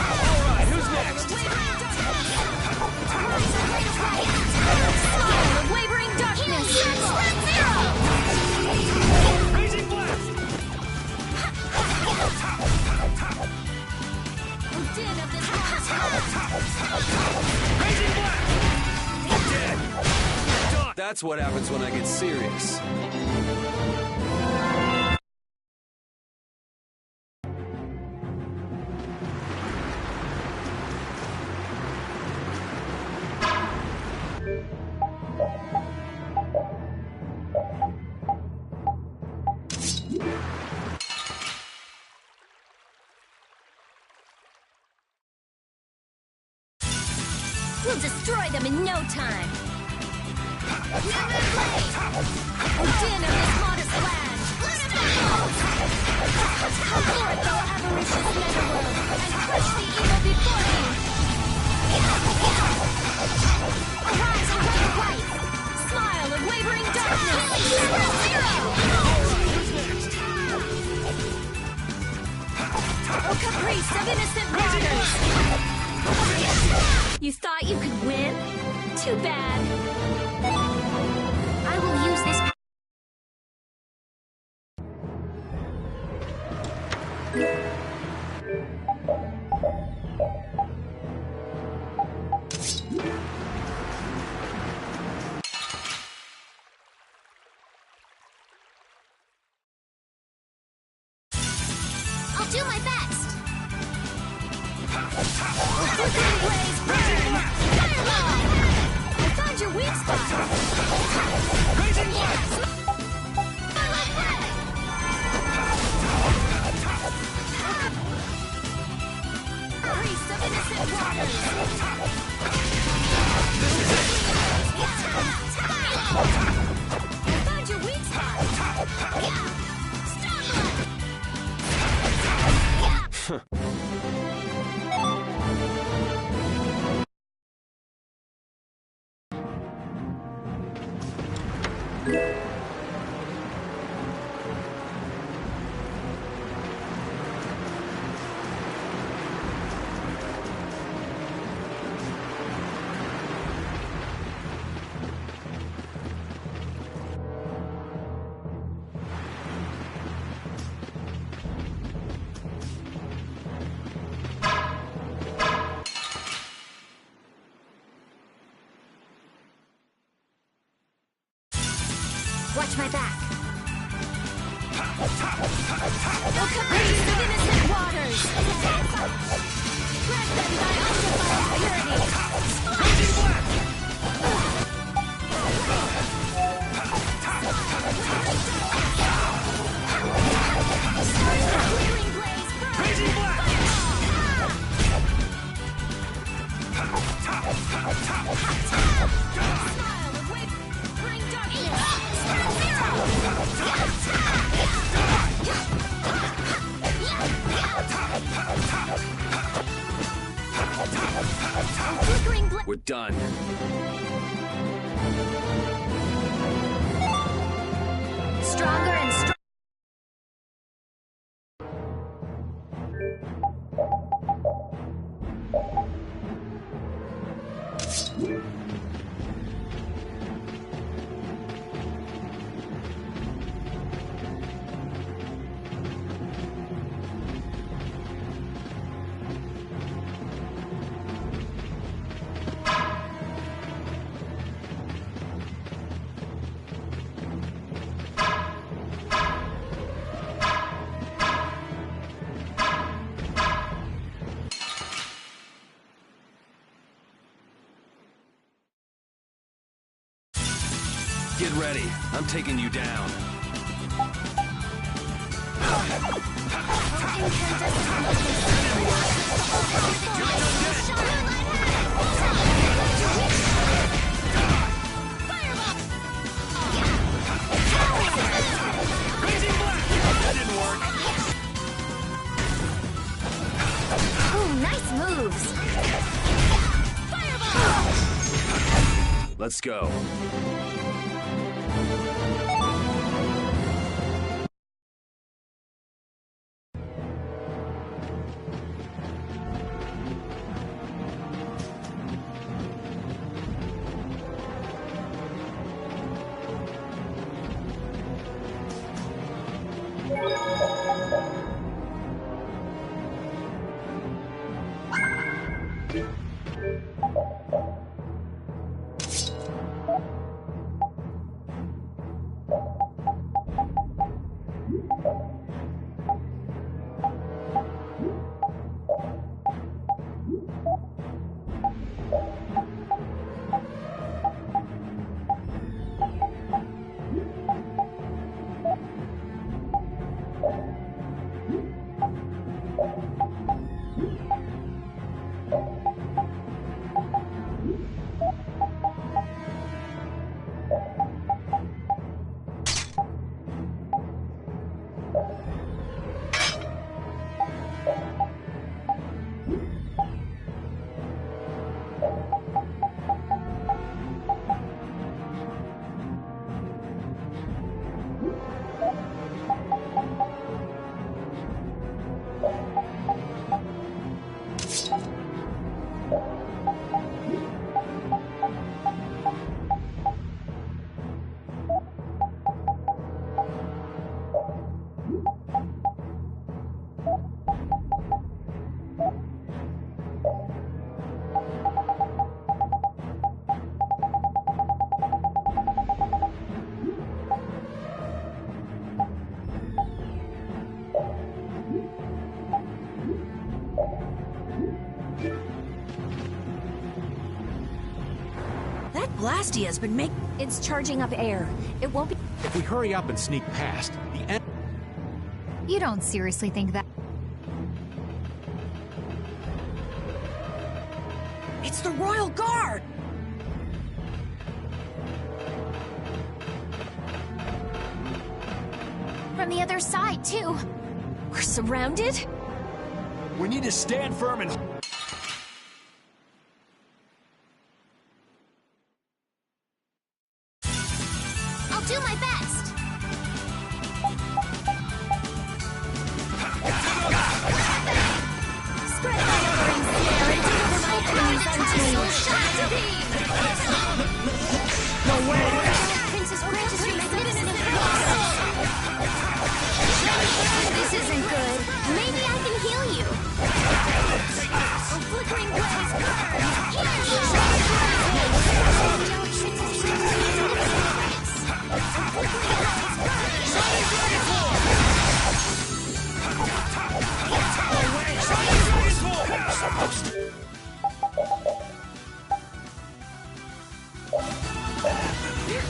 Alright, who's next?
Wavering darkness.
Raising blast! Raising blast! Dead! Done!
That's what happens when I get serious.
We'll destroy them in no time. A din of this modest land. Come forth, O avaricious netherworld, and crush the evil before you. Arise, heroic light. Smile of wavering darkness. O caprice of innocent waters. You thought you could win? Too bad. I will use this. I'll do my best. Fireball! I found your weak spot.
Raising blast!
Priest of innocent waters. I found your weak spot.
Watch my back. No caprice of innocent waters. Grant them thy undefiled purity. Flickering
We're done.
stronger and stronger.
Get ready. I'm taking you down.
Ooh, nice moves.
Let's go.
Blastia's been making...
It's charging up air. It won't be...
If we hurry up and sneak past, the end...
You don't seriously think that...
It's the Royal Guard!
From the other side, too. We're surrounded?
We need to stand firm and...
I'll do my best.
Spread my alluring snare and deliver my enemies unto me.
No way! Princess Princess, your magnificent applause!
This isn't good. Maybe I can heal you.
A flickering blaze burn!
Here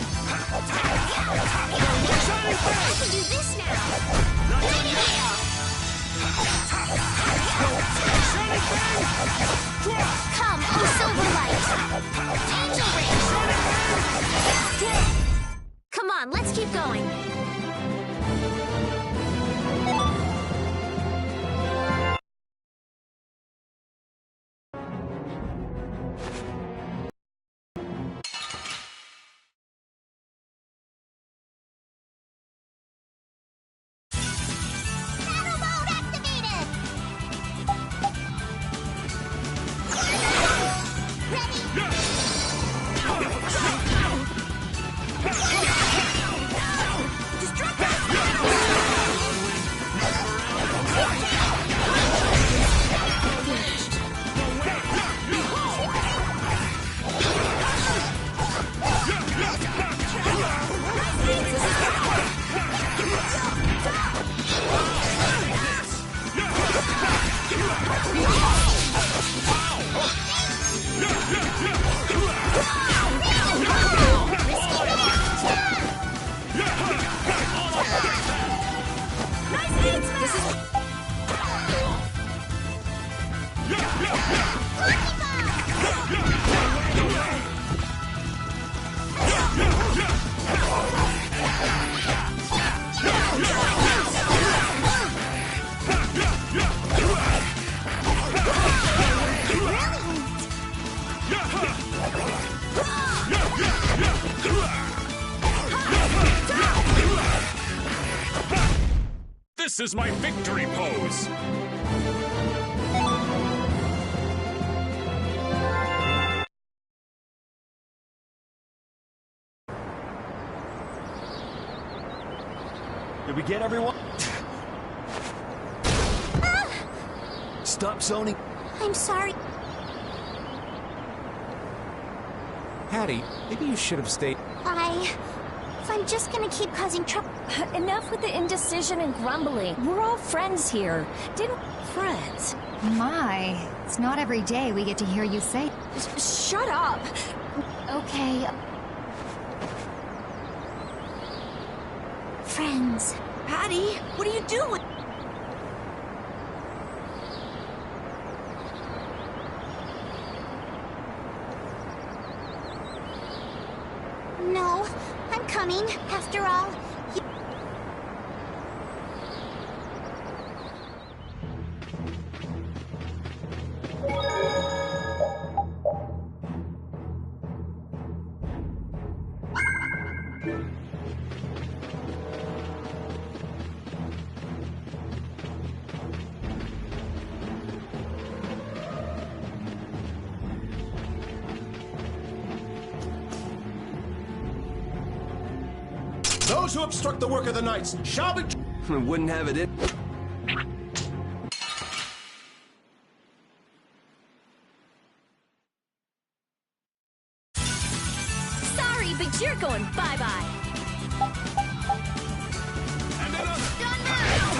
This is my victory pose!
Did we get everyone? Stop zoning.
I'm sorry.
Hattie, maybe you should have stayed.
If I'm just gonna keep causing trouble.
Enough with the indecision and grumbling. We're all friends here. Friends?
My, it's not every day we get to hear you say.
Shut up!
Okay.
Friends.
Patty, what are you doing?
No, I'm coming. After all,
Those who obstruct the work of the knights shall be...
Wouldn't have it in.
Sorry, but you're going bye-bye.
And another!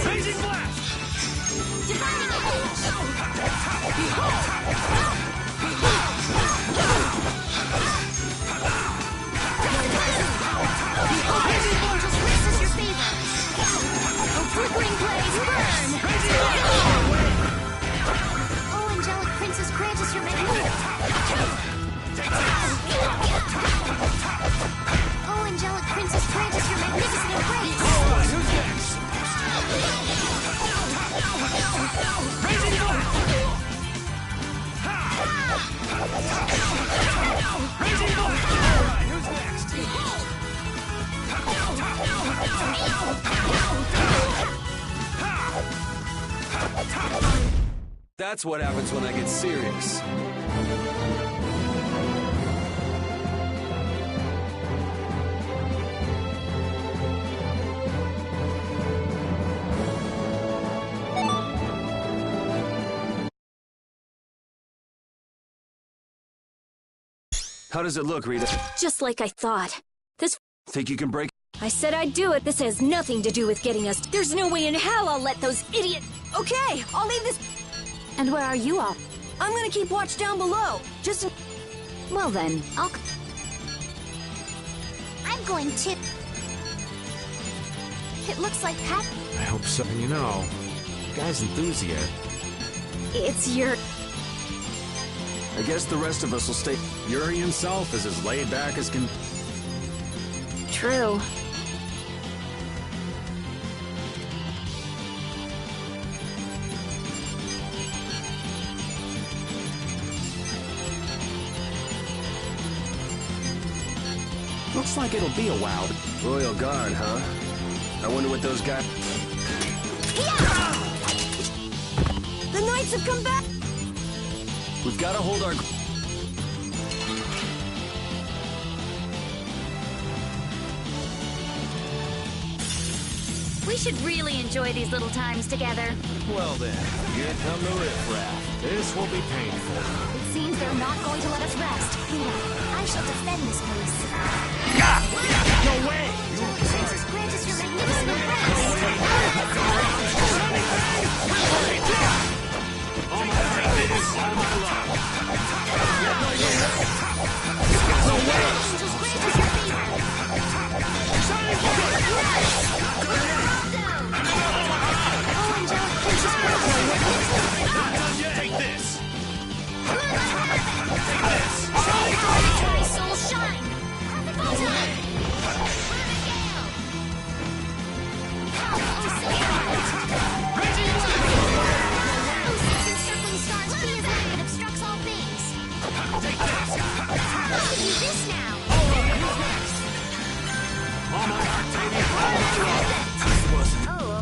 Raging blast!
flickering blaze, burn! Oh, angelic princess, grant us your Oh, angelic princess, grant us your magnificent embrace!
Alright, who's next? Raging blast! Raging blast! Alright, who's next?
That's what happens when I get serious. How does it look, Rita?
Just like I thought. This...
Think you can break?
I said I'd do it. This has nothing to do with getting us... There's no way in hell I'll let those idiot...
Okay, I'll leave this...
And where are you all?
I'm gonna keep watch down below. Just...
Well then, I'll...
I'm going to... It looks like Pat...
I hope so. You know, guy's enthusiast.
It's your...
I guess the rest of us will stay.
Yuri himself is as laid back as can...
True.
Looks like it'll be a while.
Royal Guard, huh? I wonder what those guys...
The knights have come back!
We've got to hold our...
We should really enjoy these little times together.
Well then, here come the riffraff. This will be painful.
It seems they're not going to let us rest. I shall defend this place.
No way!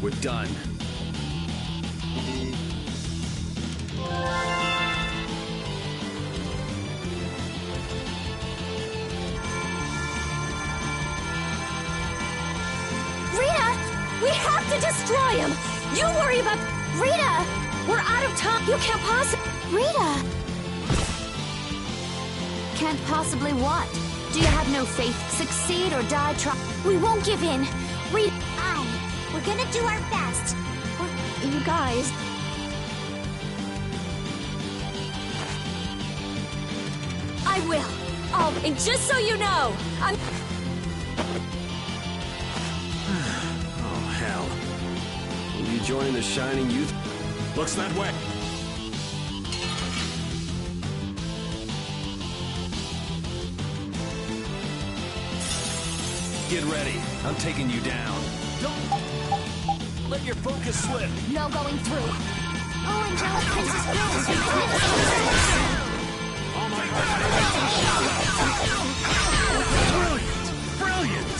We're done.
Rita! We have to destroy him! You worry about... Rita! We're out of time! You can't possibly...
Rita! Can't possibly what? Do you have no faith? Succeed or die try...
We won't give in! Rita...
We're gonna do our best.
You guys... I will! Oh, and just so you know, I'm...
Oh, hell.
Will you join the Shining Youth?
Looks that way.
Get ready. I'm taking you down.
Don't let your focus slip.
No going through. Oh, Angelic Princess Rose, you
Oh my God. Brilliant!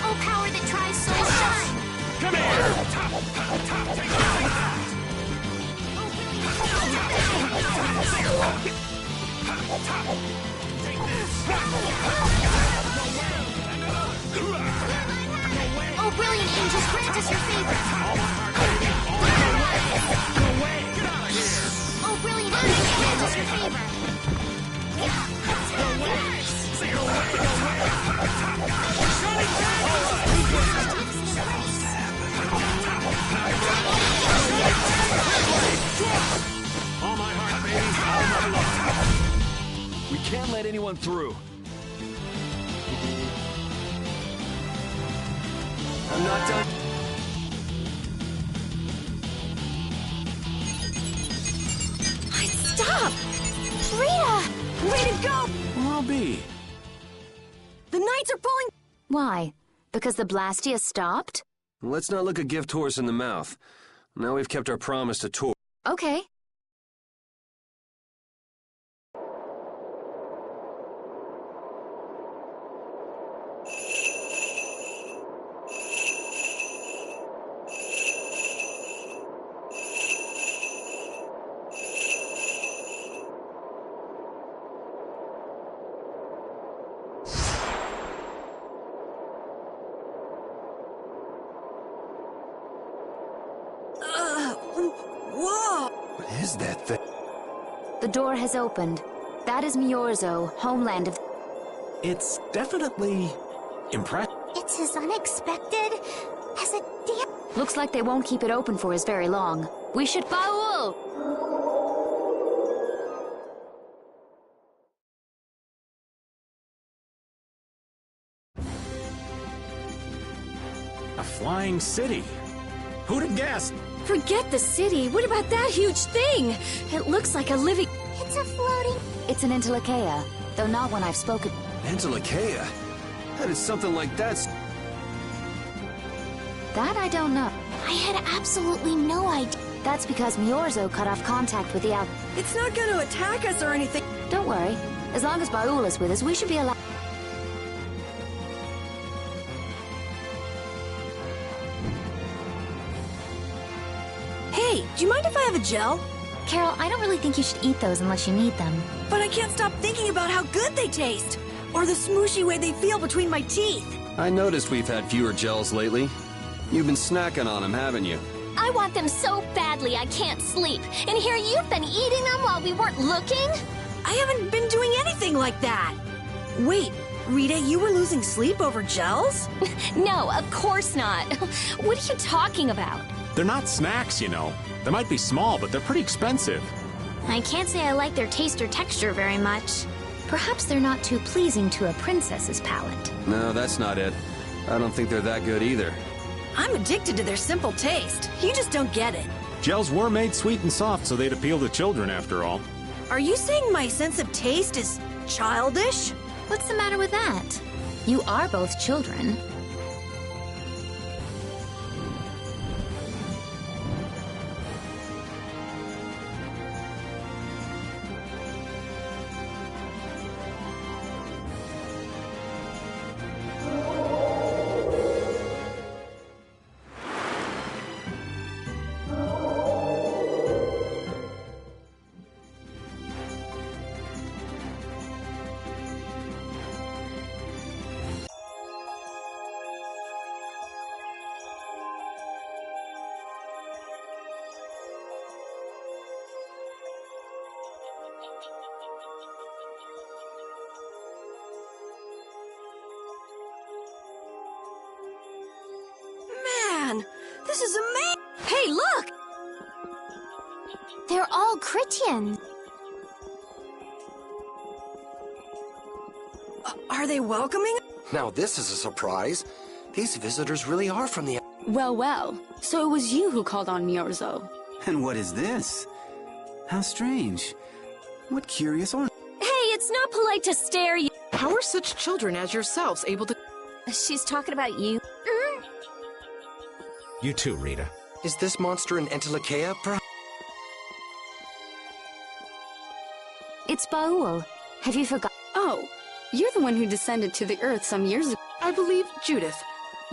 Oh, power that tries so shine.
Come here! Take
Oh, brilliant angels, grant us your favor. Oh, brilliant angels, grant us your favor.
All my heart, baby. All my love.
We can't let anyone through.
I'm not done.
Stop! Rita! Way to go!
I'll be.
The Knights are pulling...
Why? Because the Blastia stopped?
Let's not look a gift horse in the mouth. Now we've kept our promise to Tor.
Okay.
Whoa!
What is that thing?
The door has opened. That is Miorzo, homeland of...
It's definitely impressive.
It's as unexpected as a damn...
Looks like they won't keep it open for us very long. We should... Baul!
A flying city. Who'd have guessed?
Forget the city. What about that huge thing? It looks like a living...
It's a floating...
It's an Intellicaea, though not one I've spoken...
Antilochaea? How did something like that...
That I don't know.
I had absolutely no idea.
That's because Miorzo cut off contact with the out...
It's not gonna attack us or anything.
Don't worry. As long as Baul is with us, we should be allowed...
Hey, do you mind if I have a gel?
Carol, I don't really think you should eat those unless you need them.
But I can't stop thinking about how good they taste. Or the smooshy way they feel between my teeth.
I noticed we've had fewer gels lately. You've been snacking on them, haven't you?
I want them so badly I can't sleep. And here you've been eating them while we weren't looking?
I haven't been doing anything like that. Wait, Rita, you were losing sleep over gels?
No, of course not. What are you talking about?
They're not snacks, you know. They might be small, but they're pretty expensive.
I can't say I like their taste or texture very much.
Perhaps they're not too pleasing to a princess's palate.
No, that's not it. I don't think they're that good either.
I'm addicted to their simple taste. You just don't get it.
Gels were made sweet and soft, so they'd appeal to children after all.
Are you saying my sense of taste is childish?
What's the matter with that? You are both children.
This is amazing!
Hey, look!
They're all Critians.
Are they welcoming?
Now this is a surprise. These visitors really are from the...
Well, well. So it was you who called on Miorzo.
And what is this? How strange. What curious or...
Hey, it's not polite to stare you.
How are such children as yourselves able to...
She's talking about you.
You too, Rita.
Is this monster an Entelekea, perhaps?
It's Baul. Have you forgotten?
Oh, you're the one who descended to the earth some years ago.
I believe Judith.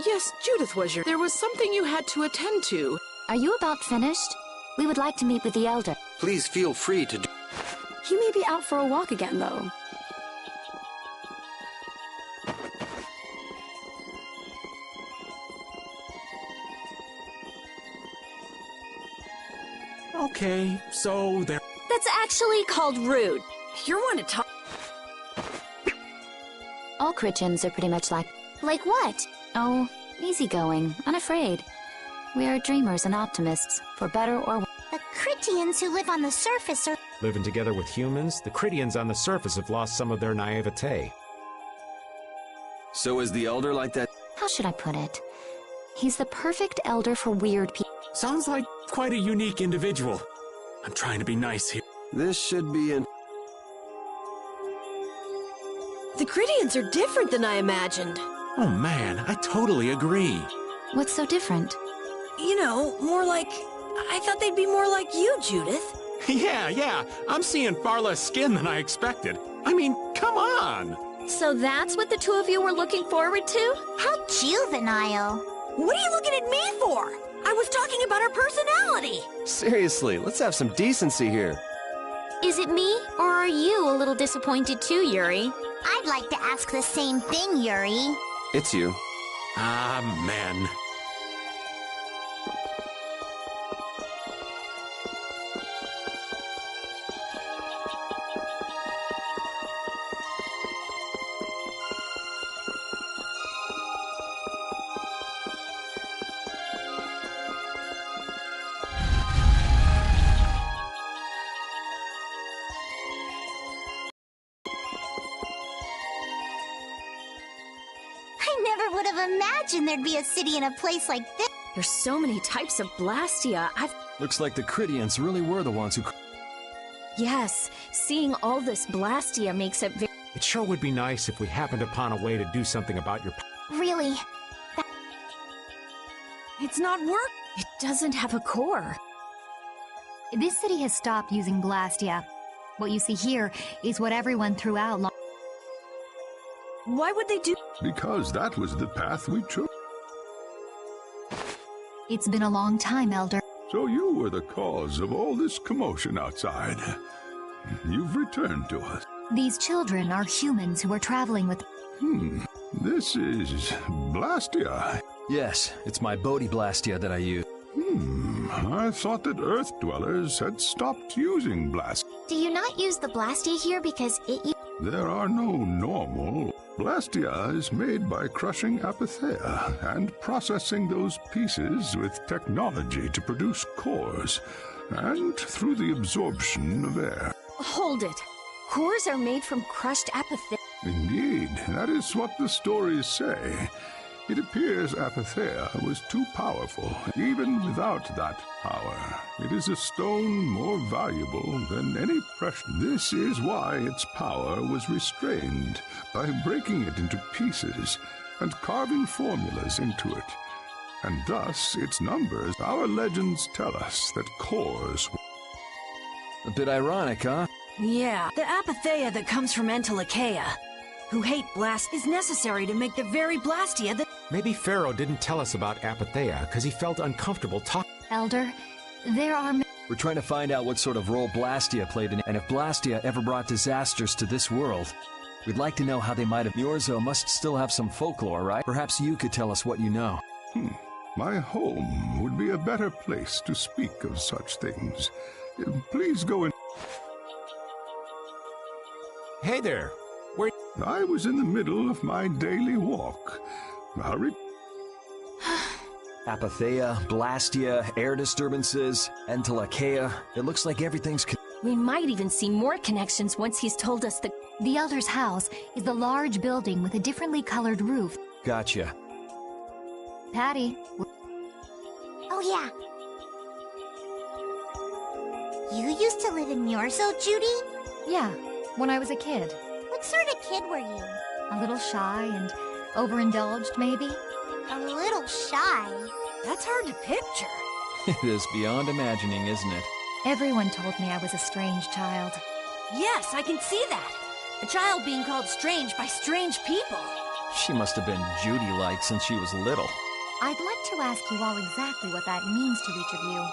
Yes, Judith was your... There was something you had to attend to.
Are you about finished? We would like to meet with the Elder.
Please feel free to do...
He may be out for a walk again, though.
Okay, so there...
That's actually called rude.
You're one to talk...
All Critians are pretty much like...
Like what?
Oh, easygoing, unafraid. We are dreamers and optimists, for better or worse.
The Critians who live on the surface are...
Living together with humans, the Critians on the surface have lost some of their naivete.
So is the Elder like that?
How should I put it? He's the perfect elder for weird people.
Sounds like quite a unique individual. I'm trying to be nice here.
This should be in...
The Critians are different than I imagined.
Oh man, I totally agree.
What's so different?
You know, more like... I thought they'd be more like you, Judith.
Yeah, I'm seeing far less skin than I expected. I mean, come on!
So that's what the two of you were looking forward to?
How juvenile.
What are you looking at me for? I was talking about her personality.
Seriously, let's have some decency here.
Is it me, or are you a little disappointed too, Yuri?
I'd like to ask the same thing, Yuri.
It's you.
Ah, man.
I never would have imagined there'd be a city in a place like this.
There's so many types of Blastia.
Looks like the Critians really were the ones who...
Yes, seeing all this Blastia makes it very...
It sure would be nice if we happened upon a way to do something about your...
Really?
It's not work.
It doesn't have a core.
This city has stopped using Blastia. What you see here is what everyone throughout...
Why would they do...
Because that was the path we chose.
It's been a long time, Elder.
So you were the cause of all this commotion outside. You've returned to us.
These children are humans who are traveling with...
This is Blastia.
Yes, it's my Bodhi Blastia that I use.
I thought that Earth dwellers had stopped using Blastia.
Do you not use the Blastia here because it...
There are no normal. Blastia is made by crushing Apatheia and processing those pieces with technology to produce cores, and through the absorption of air.
Hold it. Cores are made from crushed Apatheia.
Indeed, that is what the stories say. It appears Apatheia was too powerful, even without that power. It is a stone more valuable than any precious. This is why its power was restrained, by breaking it into pieces and carving formulas into it. And thus its numbers. Our legends tell us that cores...
A bit ironic, huh?
Yeah, the Apatheia that comes from Entelekea, who hate Blast, is necessary to make the very Blastia that...
Maybe Pharaoh didn't tell us about Apatheia because he felt uncomfortable talking.
Elder, there are...
We're trying to find out what sort of role Blastia played in it, and if Blastia ever brought disasters to this world. We'd like to know how they might have... Miorzo must still have some folklore, right? Perhaps you could tell us what you know.
My home would be a better place to speak of such things. Please go in...
Hey there. Where...
I was in the middle of my daily walk. Hurry.
Apatheia, Blastia, air disturbances, Entelachea. It looks like everything's...
We might even see more connections once he's told us the...
The Elder's house is the large building with a differently colored roof.
Gotcha.
Patty.
Oh, yeah. You used to live in Yorzo, Judy?
Yeah, when I was a kid.
What sort of kid were you?
A little shy and overindulged, maybe?
A little shy.
That's hard to picture.
It is beyond imagining, isn't it?
Everyone told me I was a strange child.
Yes, I can see that. A child being called strange by strange people.
She must have been Judy-like since she was little.
I'd like to ask you all exactly what that means to each of you.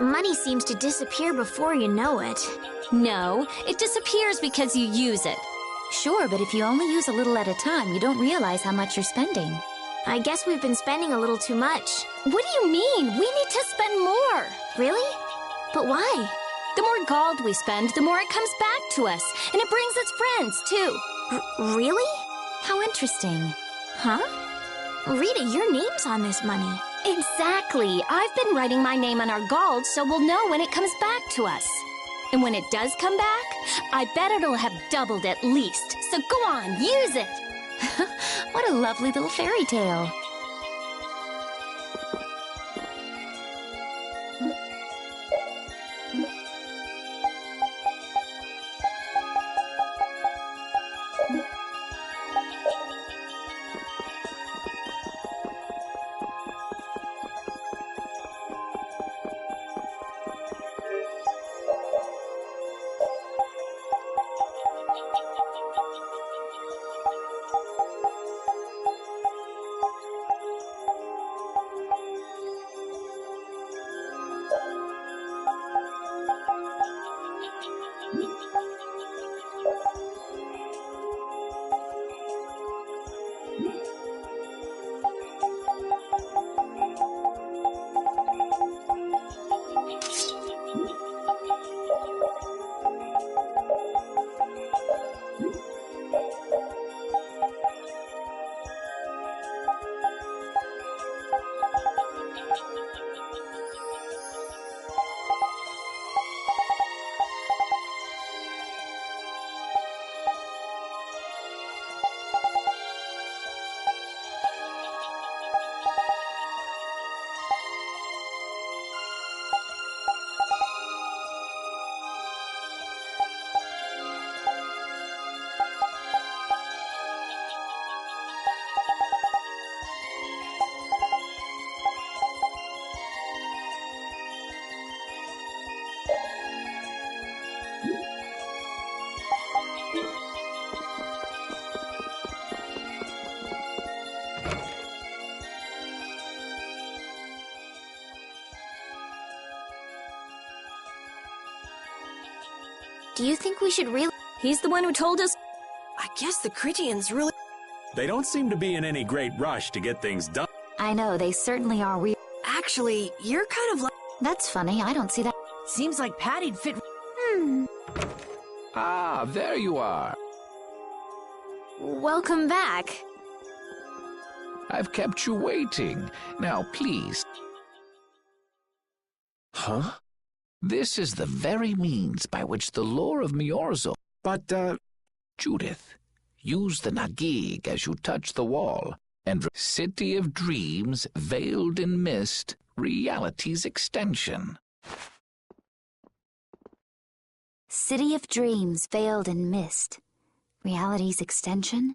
Money seems to disappear before you know it.
No, it disappears because you use it.
Sure, but if you only use a little at a time, you don't realize how much you're spending.
I guess we've been spending a little too much.
What do you mean? We need to spend more.
Really? But why?
The more gold we spend, the more it comes back to us. And it brings its friends, too.
Really?
How interesting.
Huh? Rita, your name's on this money.
Exactly. I've been writing my name on our gold so we'll know when it comes back to us. And when it does come back, I bet it'll have doubled at least. So go on, use it.
What a lovely little fairy tale.
Do you think we should really...
He's the one who told us...
I guess the Critians really...
They don't seem to be in any great rush to get things done.
I know, they certainly are weird.
Actually, you're kind of like...
That's funny, I don't see that.
Seems like Patty'd fit...
Ah, there you are.
Welcome back.
I've kept you waiting. Now, please.
Huh?
This is the very means by which the lore of Miorzo...
But,
Judith, use the Nagig as you touch the wall, and City of Dreams, veiled in mist, reality's extension.
City of Dreams, veiled in mist. Reality's extension?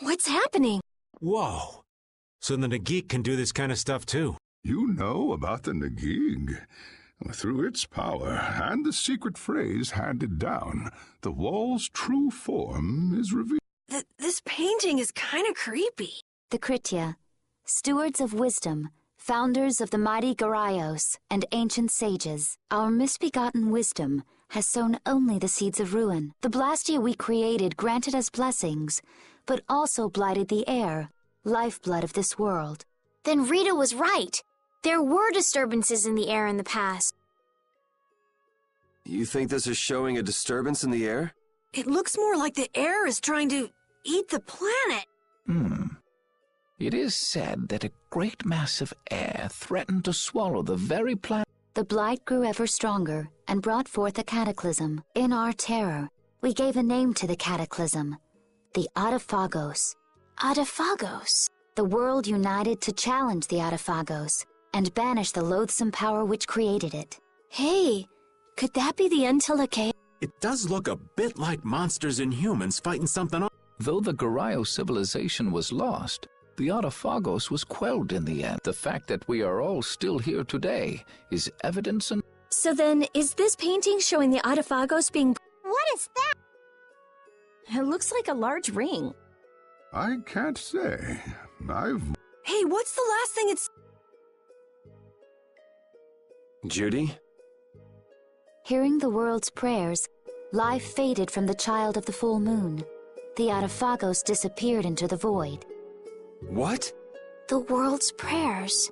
What's happening?
Whoa. So the Nagik can do this kind of stuff too.
You know about the Nagig. Through its power and the secret phrase handed down, the wall's true form is revealed.
This painting is kind of creepy.
The Kritya, stewards of wisdom, founders of the mighty Garayos and ancient sages, our misbegotten wisdom has sown only the seeds of ruin. The Blastia we created granted us blessings, but also blighted the air, lifeblood of this world.
Then Rita was right. There were disturbances in the air in the past.
You think this is showing a disturbance in the air?
It looks more like the air is trying to eat the planet.
It is said that a great mass of air threatened to swallow the very planet.
The blight grew ever stronger and brought forth a cataclysm. In our terror, we gave a name to the cataclysm, the Adaphagos.
Adaphagos?
The world united to challenge the Adaphagos and banish the loathsome power which created it.
Hey, could that be the Untilake?
It does look a bit like monsters and humans fighting something off.
Though the Garayo civilization was lost, The Autophagos was quelled in the end. The fact that we are all still here today is evidence and...
So then, is this painting showing the Autophagos being...
What is that?
It looks like a large ring.
I can't say.
Hey, what's the last thing it's...
Judy?
Hearing the world's prayers, life faded from the child of the full moon. The Autophagos disappeared into the void.
What?
The world's prayers.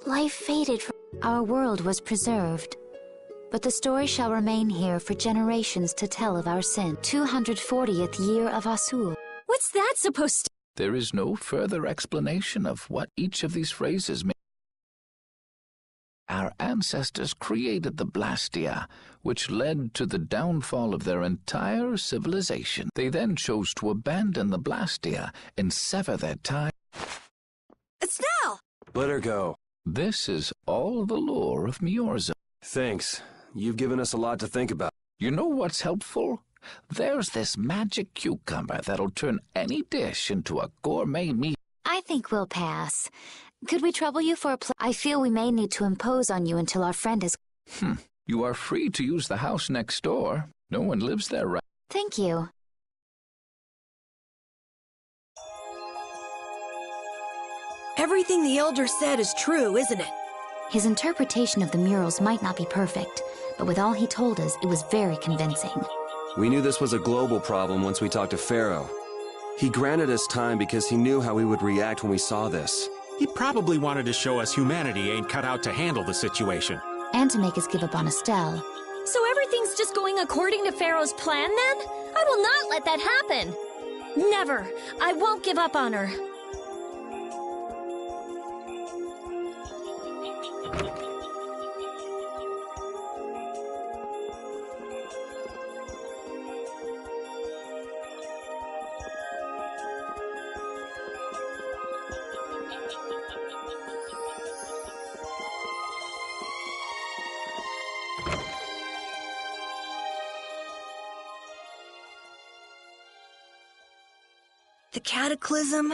Life faded from... Our world was preserved. But the story shall remain here for generations to tell of our sin. 240th year of Asul.
What's that supposed to...
There is no further explanation of what each of these phrases mean. Our ancestors created the Blastia, which led to the downfall of their entire civilization. They then chose to abandon the Blastia and sever their ties.
Estelle!
Let her go.
This is all the lore of Miorza.
Thanks. You've given us a lot to think about.
You know what's helpful? There's this magic cucumber that'll turn any dish into a gourmet meal.
I think we'll pass. Could we trouble you for a I feel we may need to impose on you until our friend is...
You are free to use the house next door. No one lives there right...
Thank you.
Everything the Elder said is true, isn't it?
His interpretation of the murals might not be perfect, but with all he told us, it was very convincing.
We knew this was a global problem once we talked to Pharaoh. He granted us time because he knew how we would react when we saw this.
He probably wanted to show us humanity ain't cut out to handle the situation.
And to make us give up on Estelle.
So everything's just going according to Pharaoh's plan, then? I will not let that happen! Never! I won't give up on her.
The Cataclysm?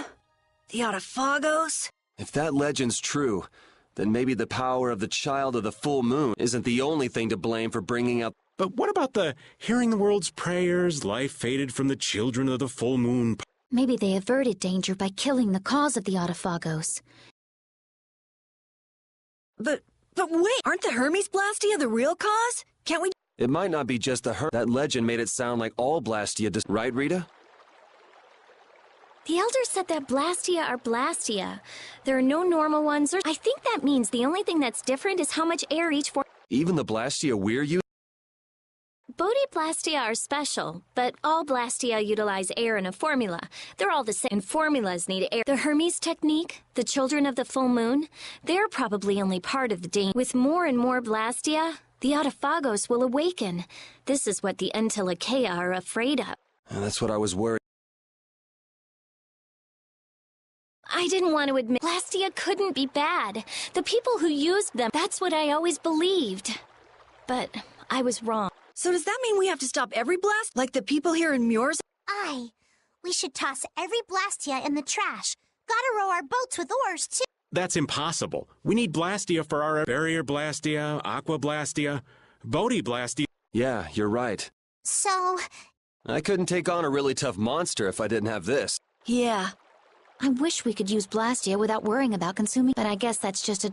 The Autophagos?
If that legend's true, then maybe the power of the child of the full moon isn't the only thing to blame for bringing out...
But what about the hearing the world's prayers, life faded from the children of the full moon?
Maybe they averted danger by killing the cause of the Autophagos.
But wait, aren't the Hermes Blastia the real cause? Can't we...
It might not be just the That legend made it sound like all Blastia right, Rita?
The Elder said that Blastia are Blastia. There are no normal ones, or... I think that means the only thing that's different is how much air each form...
Even the Blastia we're using?
Bodhi-Blastia are special, but all Blastia utilize air in a formula. They're all the same, and formulas need air. The Hermes technique, the children of the full moon, they're probably only part of the danger. With more and more Blastia, the Autophagos will awaken. This is what the Entelekea are afraid of.
That's what I was worried.
I didn't want to admit Blastia couldn't be bad. The people who used them, that's what I always believed. But I was wrong.
So does that mean we have to stop every blast? Like the people here in Muir's?
Aye. We should toss every Blastia in the trash. Gotta row our boats with oars, too.
That's impossible. We need Blastia for our Barrier Blastia, Aqua Blastia, Bodhi Blastia.
Yeah, you're right.
So...
I couldn't take on a really tough monster if I didn't have this.
Yeah.
I wish we could use Blastia without worrying about consuming, but I guess that's just a...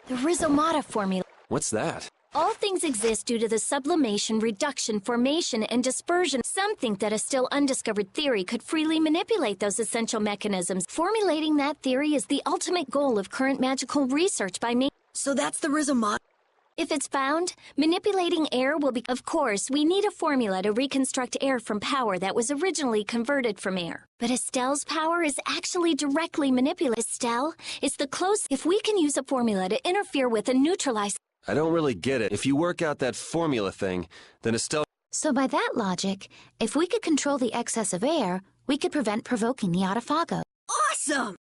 The Rhizomata formula.
What's that?
All things exist due to the sublimation, reduction, formation, and dispersion. Some think that a still undiscovered theory could freely manipulate those essential mechanisms. Formulating that theory is the ultimate goal of current magical research by me.
So that's the Rhizomata?
If it's found, manipulating air will be... Of course, we need a formula to reconstruct air from power that was originally converted from air. But Estelle's power is actually directly manipulated. Estelle is the close... If we can use a formula to interfere with and neutralize...
I don't really get it. If you work out that formula thing, then Estelle...
So by that logic, if we could control the excess of air, we could prevent provoking the Autophago.
Awesome!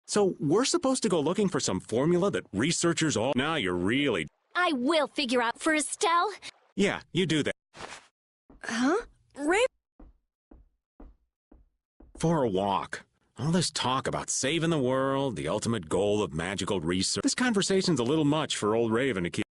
So we're supposed to go looking for some formula that researchers all... Now you're really...
I will figure out for Estelle.
Yeah, you do that.
Huh? Ray...
For a walk. All this talk about saving the world, the ultimate goal of magical research. This conversation's a little much for old Raven to keep.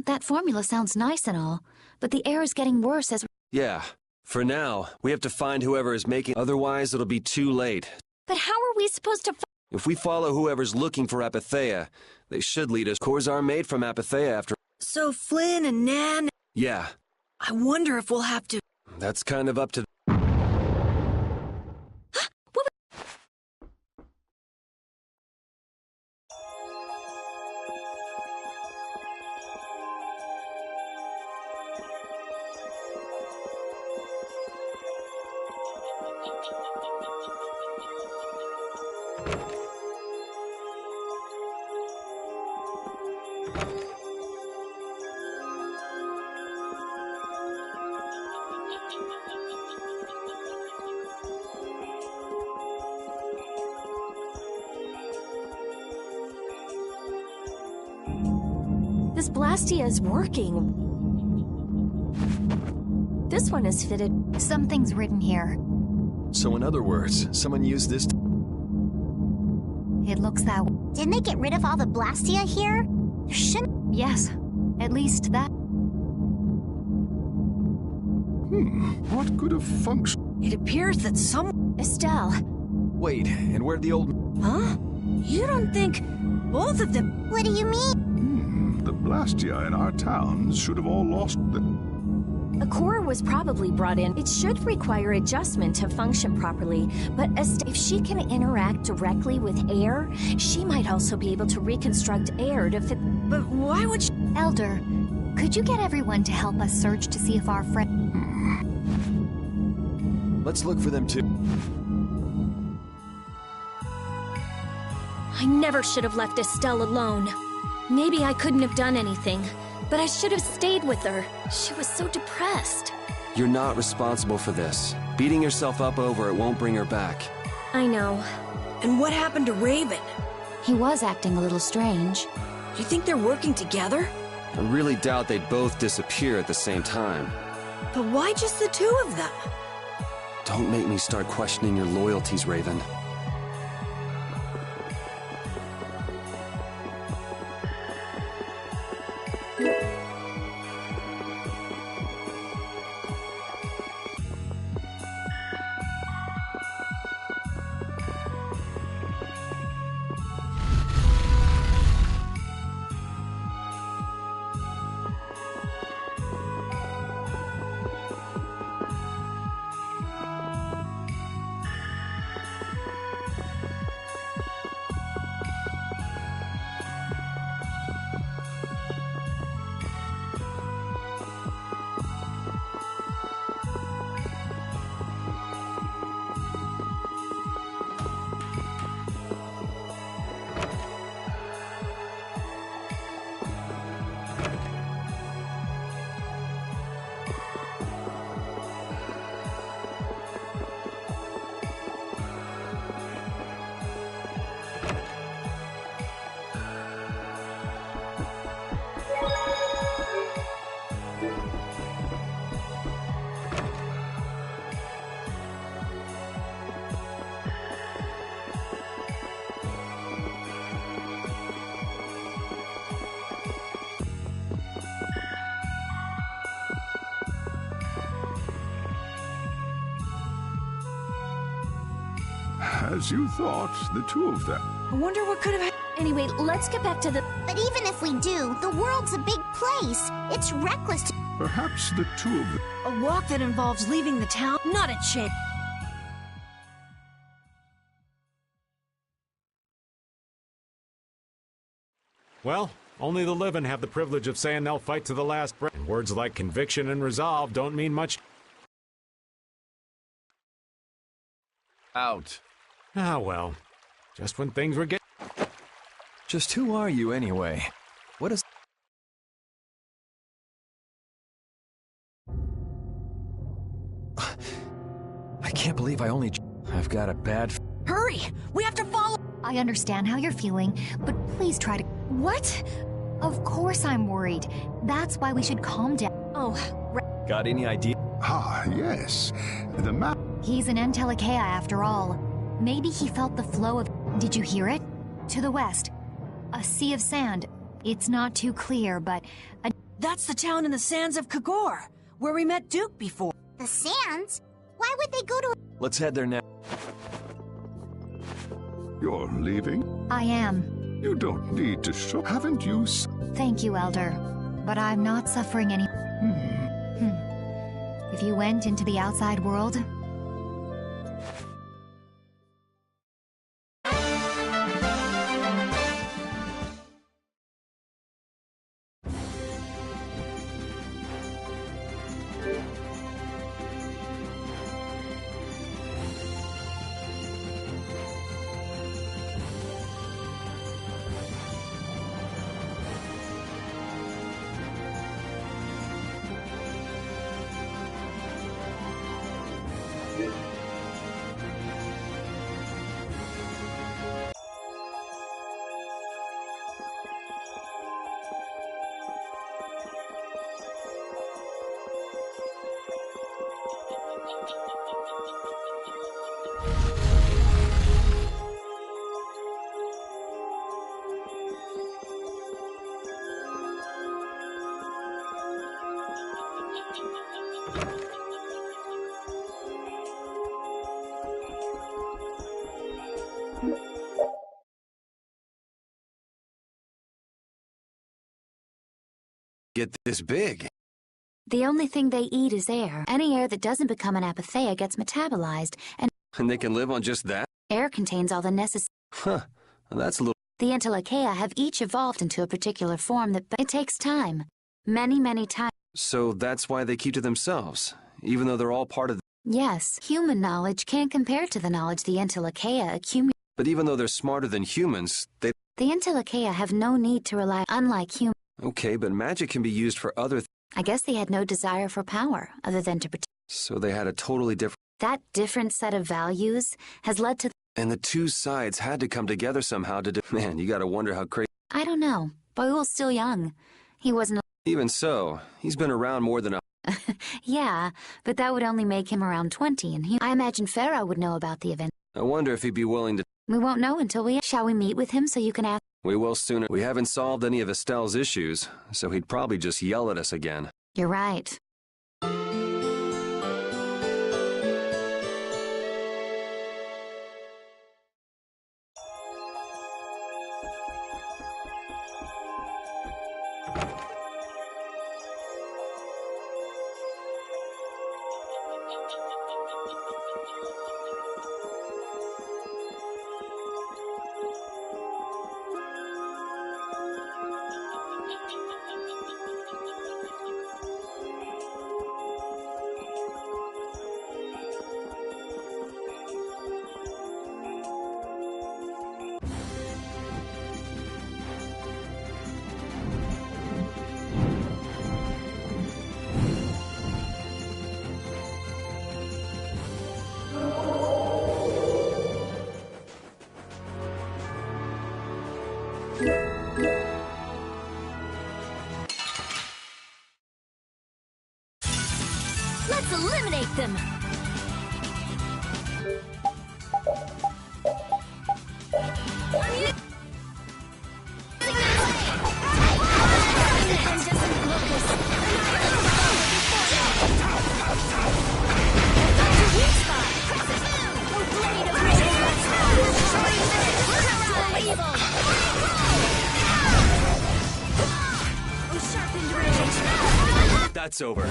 That formula sounds nice and all, but the air is getting worse as...
Yeah. For now, we have to find whoever is making... Otherwise, it'll be too late.
But how are we supposed to...
If we follow whoever's looking for Apatheia, they should lead us. Cores are made from Apatheia after...
So Flynn and Nan...
Yeah.
I wonder if we'll have to...
That's kind of up to...
This Blastia is working. This one is fitted.
Something's written here.
So in other words, someone used this to...
It looks that way.
Didn't they get rid of all the Blastia here? There shouldn't...
Yes. At least that...
What could have functioned?
It appears that some...
Estelle.
Wait, and where'd the old...
Huh? You don't think... both of them...
What do you mean?
The Blastia in our towns should have all lost
A core was probably brought in. It should require adjustment to function properly, but if she can interact directly with air, she might also be able to reconstruct air to fit...
But why would she...
Elder, could you get everyone to help us search to see if our friend...
Let's look for them too.
I never should have left Estelle alone. Maybe I couldn't have done anything, but I should have stayed with her. She was so depressed.
You're not responsible for this. Beating yourself up over it won't bring her back.
I know.
And what happened to Raven?
He was acting a little strange.
You think they're working together?
I really doubt they'd both disappear at the same time.
But why just the two of them?
Don't make me start questioning your loyalties, Raven.
As you thought, the two of them.
I wonder what could have happened.
Anyway, let's get back to the...
But even if we do, the world's a big place. It's reckless to...
Perhaps the two of them.
A walk that involves leaving the town? Not a chance.
Well, only the living have the privilege of saying they'll fight to the last breath. And words like conviction and resolve don't mean much.
Out.
Ah, well. Just when things were getting...
Just who are you, anyway? What is... I can't believe I only... I've got a bad...
Hurry! We have to follow...
I understand how you're feeling, but please try to...
What?
Of course I'm worried. That's why we should calm down.
Oh,
Got any idea?
Ah, yes. The map.
He's an Entelekea after all. Maybe he felt the flow of... Did you hear it? To the west. A sea of sand. It's not too clear, but...
That's the town in the sands of Kagor, where we met Duke before.
The sands? Why would they go to...
Let's head there now.
You're leaving?
I am.
You don't need to show. Haven't you?
Thank you, Elder. But I'm not suffering any... If you went into the outside world...
Get this big.
The only thing they eat is air. Any air that doesn't become an apatheia gets metabolized, and
And they can live on just that?
air contains all the necessary...
Huh. Well, that's a little...
The Entelekea have each evolved into a particular form that... It takes time. Many times.
So that's why they keep to themselves, even though they're all part of the...
Yes, human knowledge can't compare to the knowledge the Entelekea accumulate.
But even though they're smarter than humans, they...
The Entelekea have no need to rely... Unlike humans.
Okay, but magic can be used for other...
I guess they had no desire for power, other than to protect...
So they had a totally different...
That different set of values has led to...
And the two sides had to come together somehow to... Man, you gotta wonder how crazy...
I don't know. Boyle's still young. He wasn't...
Even so, he's been around more than a...
Yeah, but that would only make him around 20, and I imagine Pharaoh would know about the event.
I wonder if he'd be willing to...
We won't know until we... Shall we meet with him so you can ask...
We will sooner. We haven't solved any of Estelle's issues, so he'd probably just yell at us again.
You're right.
Let's eliminate them!
That's over.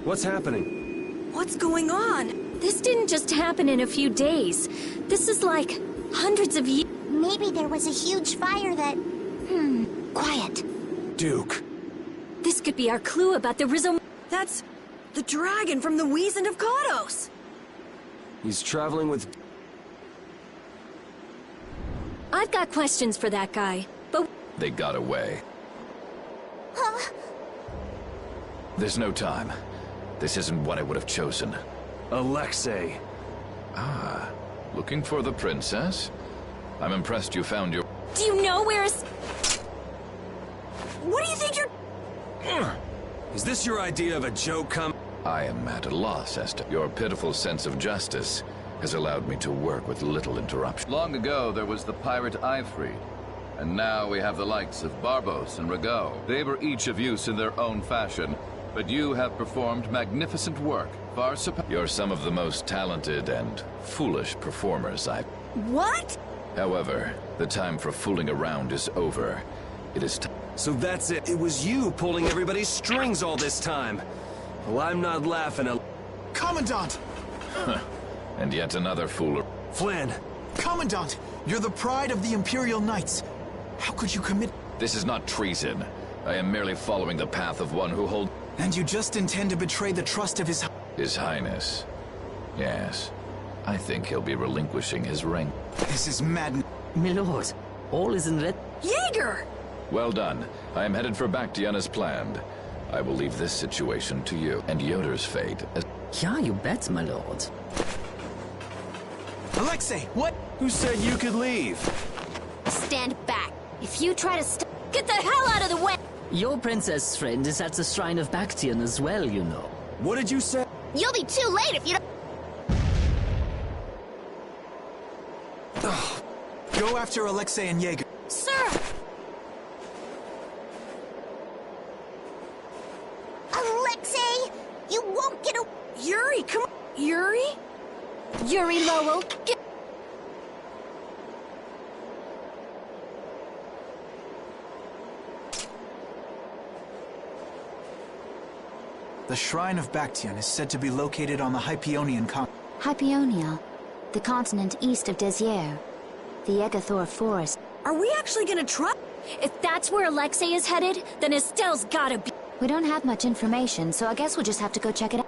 What's happening?
What's going on?
This didn't just happen in a few days. This is like hundreds of years.
Maybe there was a huge fire that...
Quiet.
Duke.
This could be our clue about the Rizzo...
That's the dragon from the Wizened of Kados.
He's traveling with...
I've got questions for that guy, but...
They got away. There's no time. This isn't what I would have chosen.
Alexei.
Ah, looking for the princess? I'm impressed you found your...
Do you know where's...
What do you think you're...
Is this your idea of a joke,
I am at a loss as to... Your pitiful sense of justice has allowed me to work with little interruption.
Long ago, there was the pirate Ifrid. And now we have the likes of Barbos and Rago. They were each of use in their own fashion, but you have performed magnificent work, far superior.
You're some of the most talented and foolish performers I've...
What?
However, the time for fooling around is over. It is time.
So that's it. It was you pulling everybody's strings all this time. Well, I'm not laughing at...
Commandant!
And yet another fool...
Flynn!
Commandant! You're the pride of the Imperial Knights. How could you commit...
This is not treason. I am merely following the path of one who holds...
And you just intend to betray the trust of
His Highness. Yes. I think he'll be relinquishing his rank.
This is madness.
Milord, all is in red...
Jaeger!
Well done. I am headed for Bactian as planned. I will leave this situation to you, and Yoder's fate as...
Yeah, you bet, my lord.
Alexei, what?
Who said you could leave?
Stand back.
If you try to get the hell out of the way!
Your princess friend is at the Shrine of Bactian as well, you know.
What did you say?
You'll be too late if you don't...
Go after Alexei and Jaeger.
Sir! Alexei! You won't get a...
Yuri, come on! Yuri?
Yuri Lowell, get...
The Shrine of Bactian is said to be located on the Hypionian continent.
Hypionia, the continent east of Desier, the Egathor Forest.
Are we actually gonna try?
If that's where Alexei is headed, then Estelle's gotta be...
We don't have much information, so I guess we'll just have to go check it out.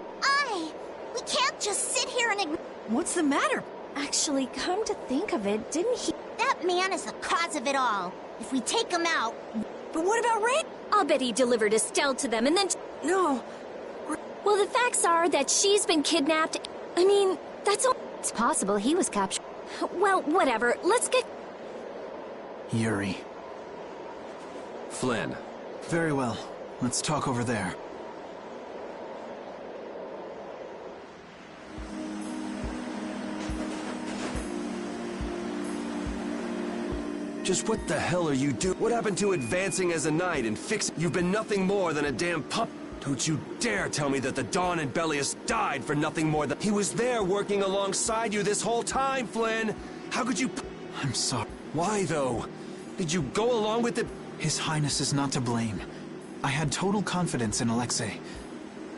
We can't just sit here and ignore...
What's the matter?
Actually, come to think of it, didn't he...
That man is the cause of it all. If we take him out...
But what about Ray?
I'll bet he delivered Estelle to them and then...
No.
Well, the facts are that she's been kidnapped. I mean, that's all...
It's possible he was captured.
Well, whatever. Let's get...
Yuri.
Flynn.
Very well. Let's talk over there.
Just what the hell are you doing? What happened to advancing as a knight and fixing... You've been nothing more than a damn pup. Don't you dare tell me that the Dawn and Bellius died for nothing more than... He was there working alongside you this whole time, Flynn! How could you...
I'm sorry.
Why, though? Did you go along with it?
His Highness is not to blame. I had total confidence in Alexei.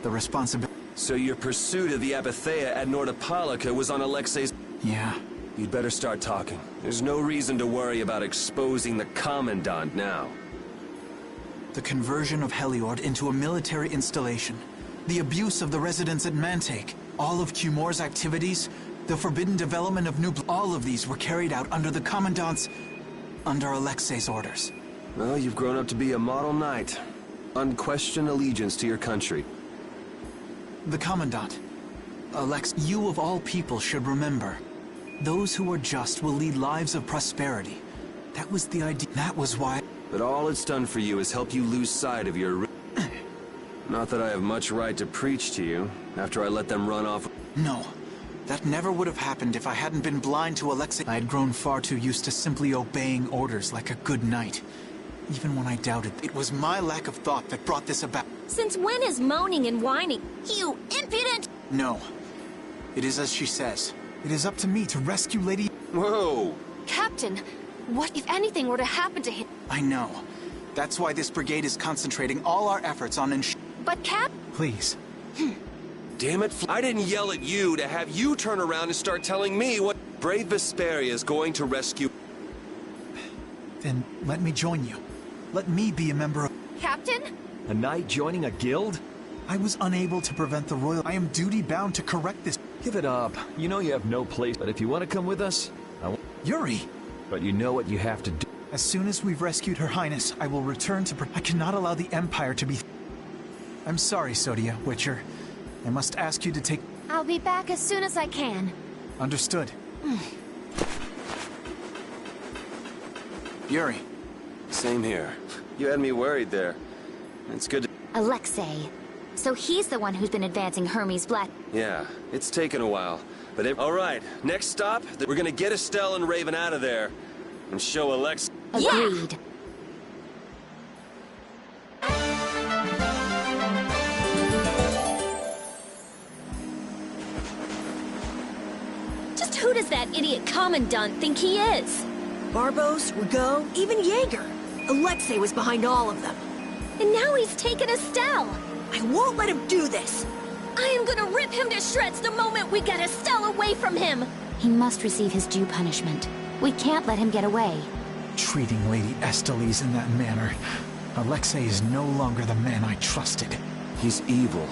The responsibility...
So your pursuit of the Apatheia at Nordopolica was on Alexei's...
Yeah.
You'd better start talking. There's no reason to worry about exposing the Commandant now.
The conversion of Heliord into a military installation, the abuse of the residents at Mantake, all of Cumor's activities, the forbidden development of new... All of these were carried out under the Commandant's... under Alexei's orders.
Well, you've grown up to be a model knight. Unquestioned allegiance to your country.
The Commandant. Alex, you of all people should remember. Those who are just will lead lives of prosperity. That was the idea. That was why...
But all it's done for you is help you lose sight of your... Not that I have much right to preach to you, after I let them run off...
No. That never would have happened if I hadn't been blind to Alexei. I had grown far too used to simply obeying orders like a good knight. Even when I doubted, it was my lack of thought that brought this about.
Since when is moaning and whining?
You impudent...
No. It is as she says. It is up to me to rescue Lady...
Whoa!
Captain, what if anything were to happen to him?
I know. That's why this brigade is concentrating all our efforts on
But Cap...
Please.
damn it. I didn't yell at you to have you turn around and start telling me what... Brave Vesperia is going to rescue...
Then let me join you. Let me be a member of...
Captain?
A knight joining a guild?
I was unable to prevent the royal... I am duty-bound to correct this.
Give it up. You know you have no place, but if you want to come with us,
Yuri!
But you know what you have to do.
As soon as we've rescued Her Highness, I will return to... I cannot allow the Empire to be... I'm sorry, Sodia, Witcher. I must ask you to take...
I'll be back as soon as I can.
Understood. Yuri.
Same here. You had me worried there. It's good to...
Alexei. So he's the one who's been advancing Hermes Black.
Yeah, it's taken a while. But all right, next stop, we're gonna get Estelle and Raven out of there. And show Alex...
Agreed.
Just who does that idiot commandant think he is?
Barbos, Rigaud, even Jaeger. Alexei was behind all of them.
And now he's taken Estelle.
I won't let him do this.
I am gonna rip him to shreds the moment we get Estelle away from him.
He must receive his due punishment. We can't let him get away.
Treating Lady Estellise in that manner. Alexei is no longer the man I trusted.
He's evil.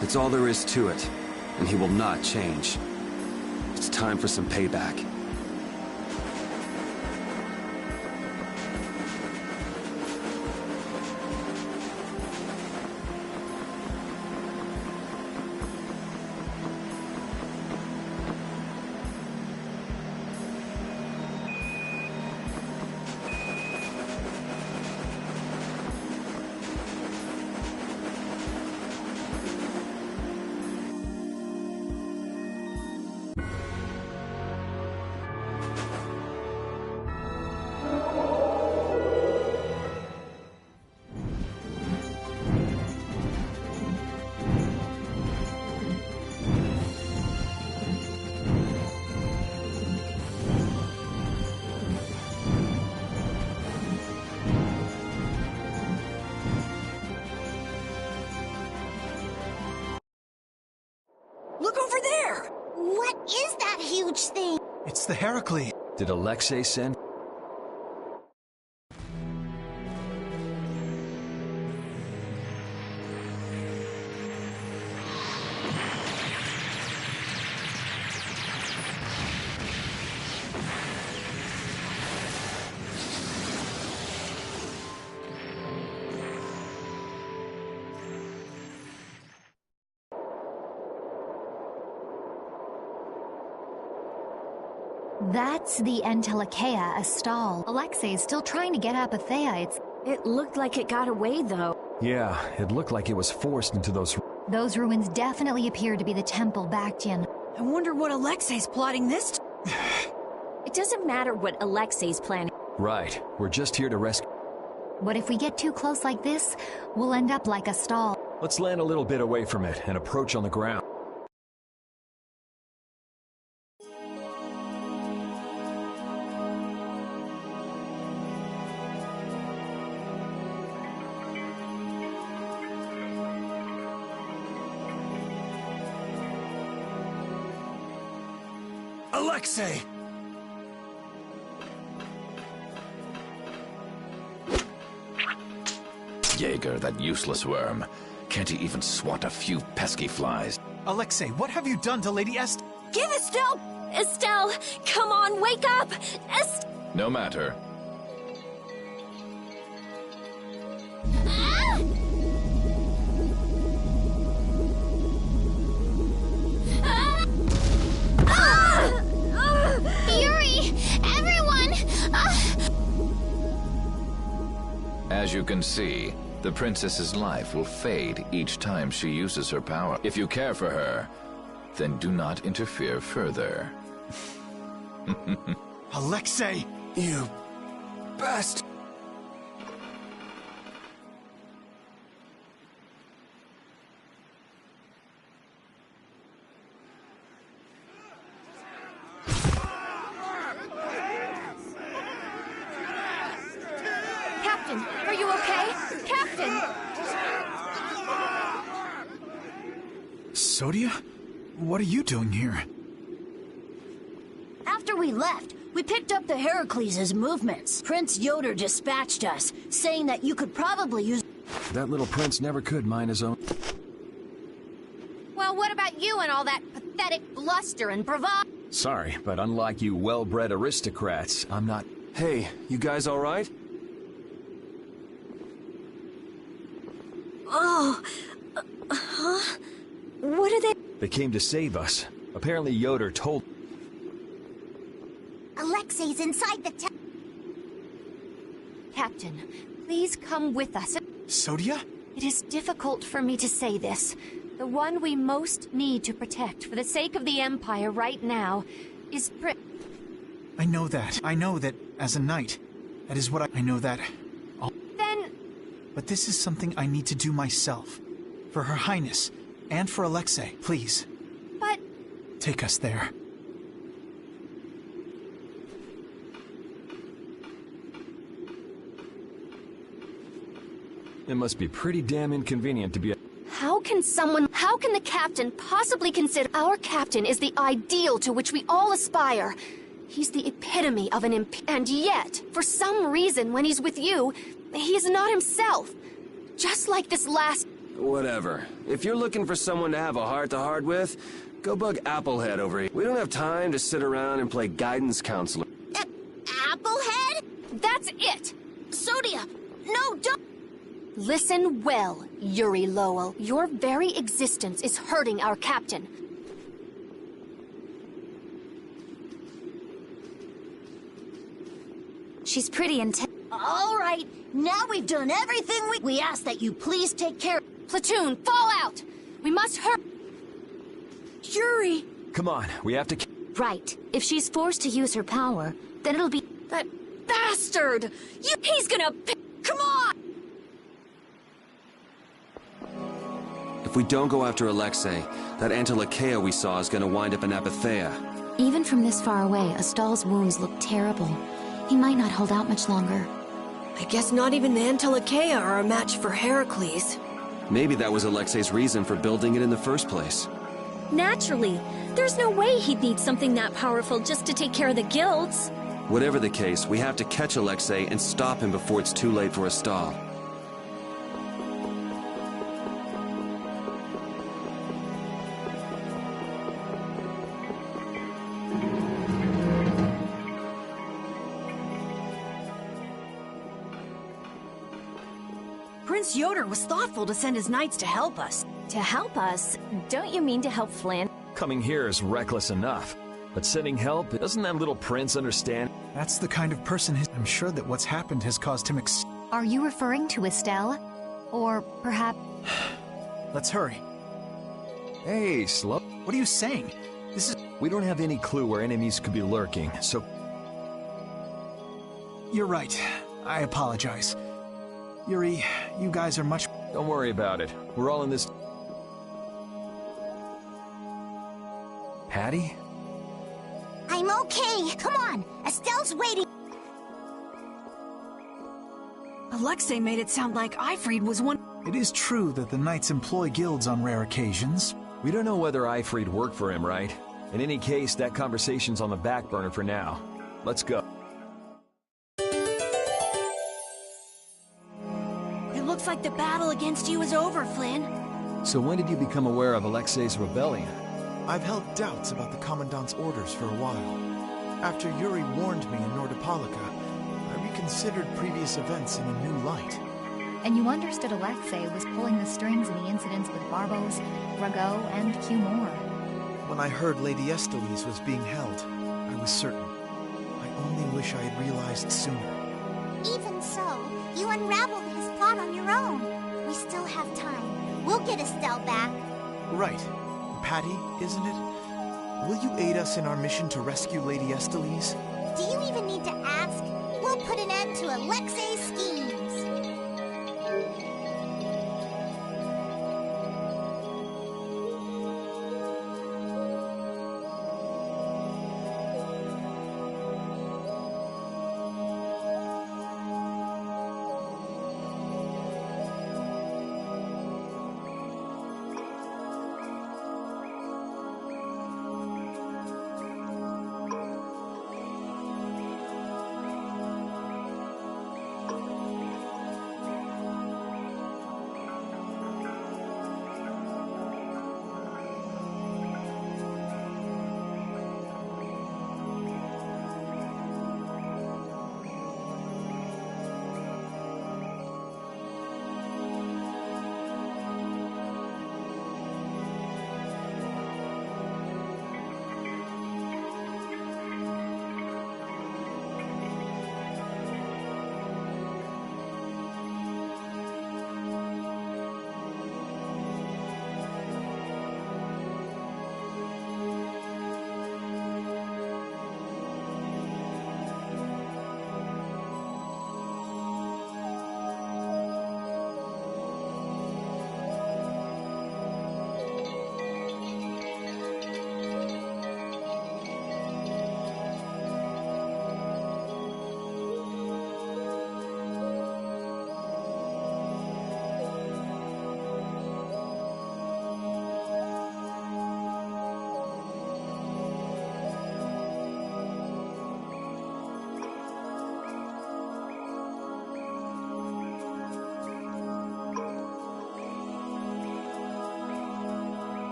That's all there is to it. And he will not change. It's time for some payback.
Look over there!
What is that huge thing?
It's the Heracles.
Did Alexei send?
That's the Entelikeia Astal. Alexei's still trying to get Apatheia.
It looked like it got away, though.
Yeah, it looked like it was forced into those...
Those ruins definitely appear to be the Temple Bactian.
I wonder what Alexei's plotting this
It doesn't matter what Alexei's planning.
Right, we're just here to rescue...
But if we get too close like this, we'll end up like Astal.
Let's land a little bit away from it and approach on the ground.
Alexei!
Jaeger, that useless worm. Can't he even swat a few pesky flies?
Alexei, what have you done to Lady Est...
Give Estelle!
Estelle, come on, wake up!
No matter.
Yuri! Everyone!
As you can see, the princess's life will fade each time she uses her power. If you care for her, then do not interfere further.
Alexei!
You bastard!
Captain, are you okay? Captain!
Sodia? What are you doing here?
After we left, we picked up the Heracles' movements. Prince Yoder dispatched us, saying that you could probably use...
That little prince never could mind his own.
Well, what about you and all that pathetic bluster and bravado?
Sorry, but unlike you well-bred aristocrats, I'm not...
Hey, you guys all right?
Oh... huh? What are they...
They came to save us. Apparently Yoder told...
Alexei's inside the Captain, please come with us.
Sodia?
It is difficult for me to say this. The one we most need to protect for the sake of the Empire right now is
I know that. I know that as a knight. That is what I know that...
Then...
But this is something I need to do myself. For Her Highness. And for Alexei, please.
But...
Take us there.
It must be pretty damn inconvenient to be a...
How can the captain possibly consider... Our captain is the ideal to which we all aspire. He's the epitome of an and yet, for some reason, when he's with you, he is not himself. Just like this last...
Whatever. If you're looking for someone to have a heart-to-heart with, go bug Applehead over here. We don't have time to sit around and play guidance counselor.
Applehead?
That's it!
Sodia! No, don't...
Listen well, Yuri Lowell. Your very existence is hurting our captain.
She's pretty intense.
All right, now we've done everything we ask that you please take care...
Platoon, fall out! We must hurry!
Yuri!
Come on, we have to...
Right. If she's forced to use her power, then it'll be...
That bastard! He's gonna... Come on!
If we don't go after Alexei, that Antilocheia we saw is gonna wind up in Apatheia.
Even from this far away, Astal's wounds look terrible. He might not hold out much longer.
I guess not even the Antilocheia are a match for Heracles.
Maybe that was Alexei's reason for building it in the first place.
Naturally. There's no way he'd need something that powerful just to take care of the guilds.
Whatever the case, we have to catch Alexei and stop him before it's too late for Astal.
Prince Yoder was thoughtful to send his knights to help us.
To help us? Don't you mean to help Flynn?
Coming here is reckless enough. But sending help, doesn't that little prince understand?
That's the kind of person I'm sure that what's happened has caused him
Are you referring to Estelle? Or perhaps...
Let's hurry.
Hey, slow.
What are you saying? This is...
We don't have any clue where enemies could be lurking, so...
You're right. I apologize. Yuri, you guys are much...
Don't worry about it. We're all in this... Patty?
I'm okay. Come on. Estelle's waiting.
Alexei made it sound like Ifrid was one...
It is true that the knights employ guilds on rare occasions.
We don't know whether Ifrid worked for him, right? In any case, that conversation's on the back burner for now. Let's go.
It looks like the battle against you is over, Flynn.
So when did you become aware of Alexei's rebellion?
I've held doubts about the Commandant's orders for a while. After Yuri warned me in Nordopolica, I reconsidered previous events in a new light.
And you understood Alexei was pulling the strings in the incidents with Barbos, Rago, and Cumor.
When I heard Lady Estellise was being held, I was certain. I only wish I had realized sooner.
Even so, you unraveled his plot on your own. We still have time. We'll get Estelle back.
Right. Patty, isn't it? Will you aid us in our mission to rescue Lady Estellise?
Do you even need to ask? We'll put an end to Alexei's schemes.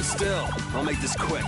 Hold still. I'll make this quick.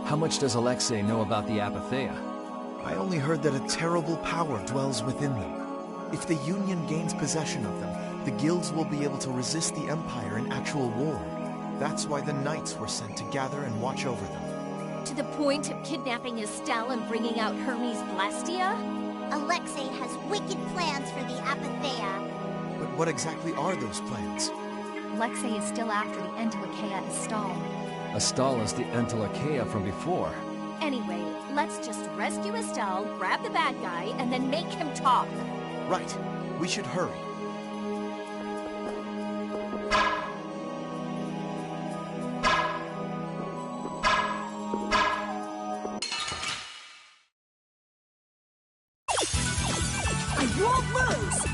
How much does Alexei know about the Apatheia?
I only heard that a terrible power dwells within them. If the Union gains possession of them, the guilds will be able to resist the Empire in actual war. That's why the Knights were sent to gather and watch over them.
To the point of kidnapping Estelle and bringing out Hermes Blastia?
Alexei has wicked plans for the Apatheia.
But what exactly are those plans?
Alexei is still after the Entelecheia Estelle.
Estelle is the Entelecheia from before.
Anyway, let's just rescue Estelle, grab the bad guy, and then make him talk.
Right. We should hurry.
I won't lose!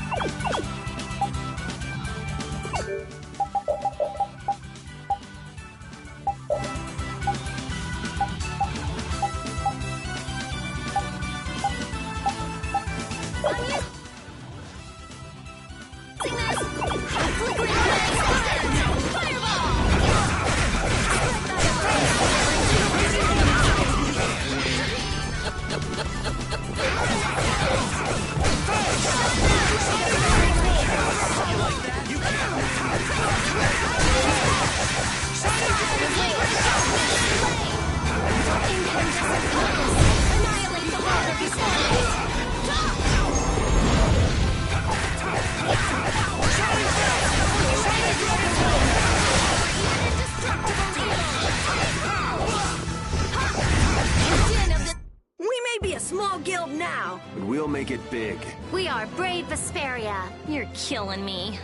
But we'll make it big.
We are brave Vesperia. You're killing me.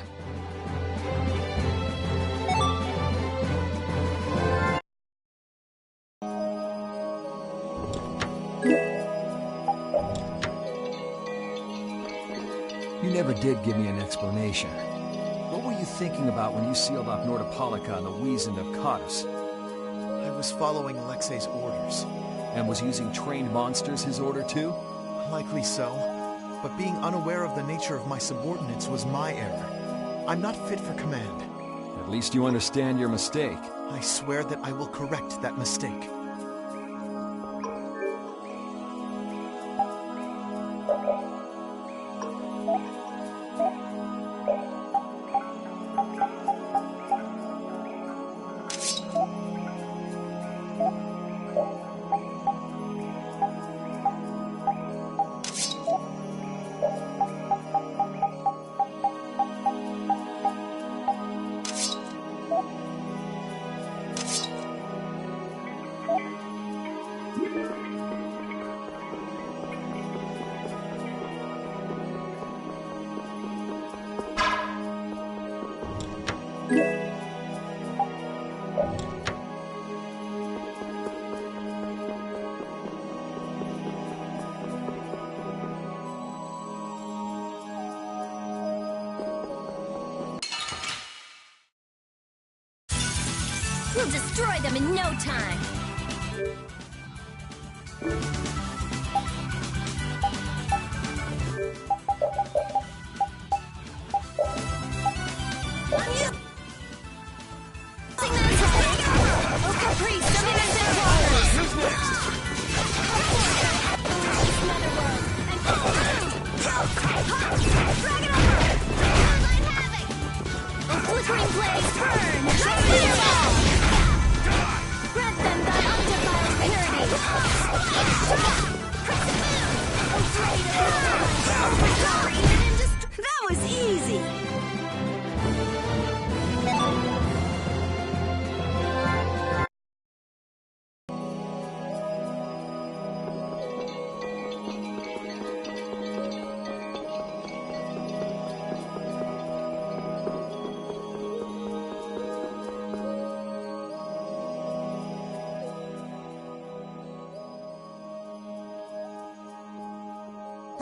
You never did give me an explanation. What were you thinking about when you sealed off Nordopolica and the Wiesent of Cottus?
I was following Alexei's orders.
And was using trained monsters his order too?
Likely so. But being unaware of the nature of my subordinates was my error. I'm not fit for command.
At least you understand your mistake.
I swear that I will correct that mistake.
We'll destroy them in no time.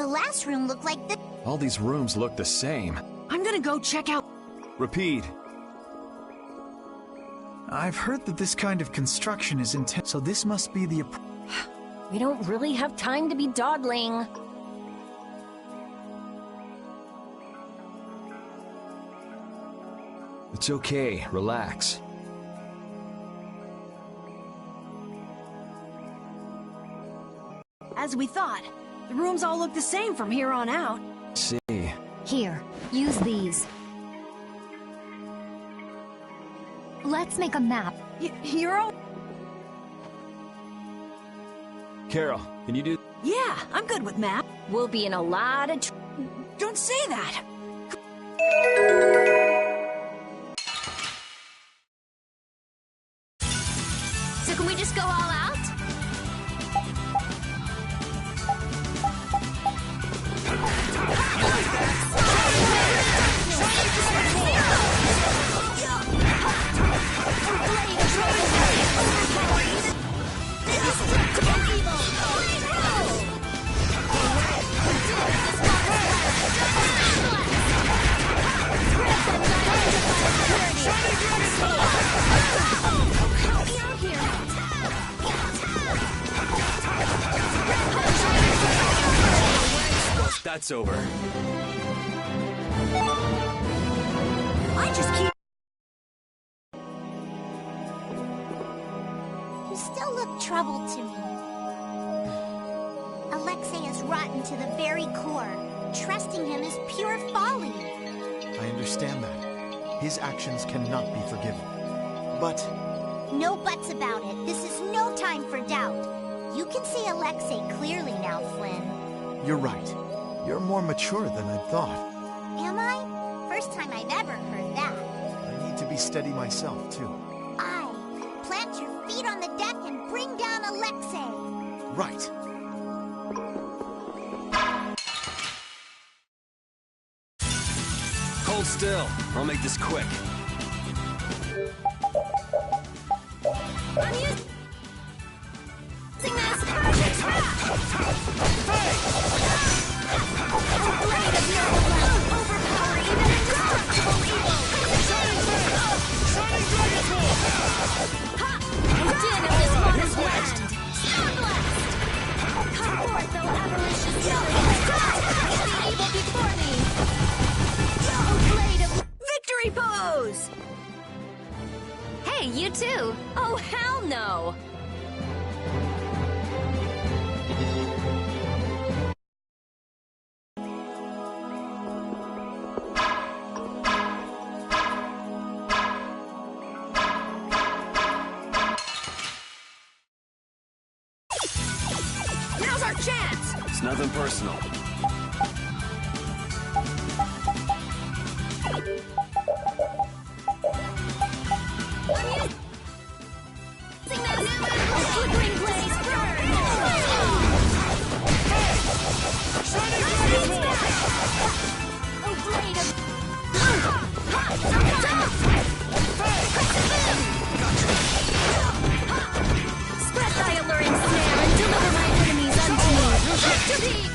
The last room looked like this.
All these rooms look the same.
I'm gonna go check out.
Repeat.
I've heard that this kind of construction is intense, so this must be the...
We don't really have time to be dawdling.
It's okay. Relax.
As we thought, the rooms all look the same from here on out.
See.
Here, use these. Let's make a map.
Hero?
Carol, can you do...
Yeah, I'm good with map.
We'll be in a lot of
Don't say that!
So can we just go all out?
That's over.
I just keep...
You still look troubled to me. Alexei is rotten to the very core. Trusting him is pure folly.
I understand that. His actions cannot be forgiven. But...
No buts about it. This is no time for doubt. You can see Alexei clearly now, Flynn.
you're right. You're more mature than I'd thought.
Am I? First time I've ever heard that.
I need to be steady myself, too.
Plant your feet on the deck and bring down Alexei.
Right.
Hold still. I'll make this quick.
I'm using this. Blade of noble love. Overpower even indestructible evil.
Shining Dragon Ball!
Din of this modest land. Star Blast! Come forth, O avaricious belly. Crush the evil before me. O blade of
victory pose!
Hey, you too. Oh, hell no.
Now's our chance!
It's nothing personal.
flickering blaze burn! Oh, blade of... Spread thy alluring snare and deliver my enemies unto me! To thee!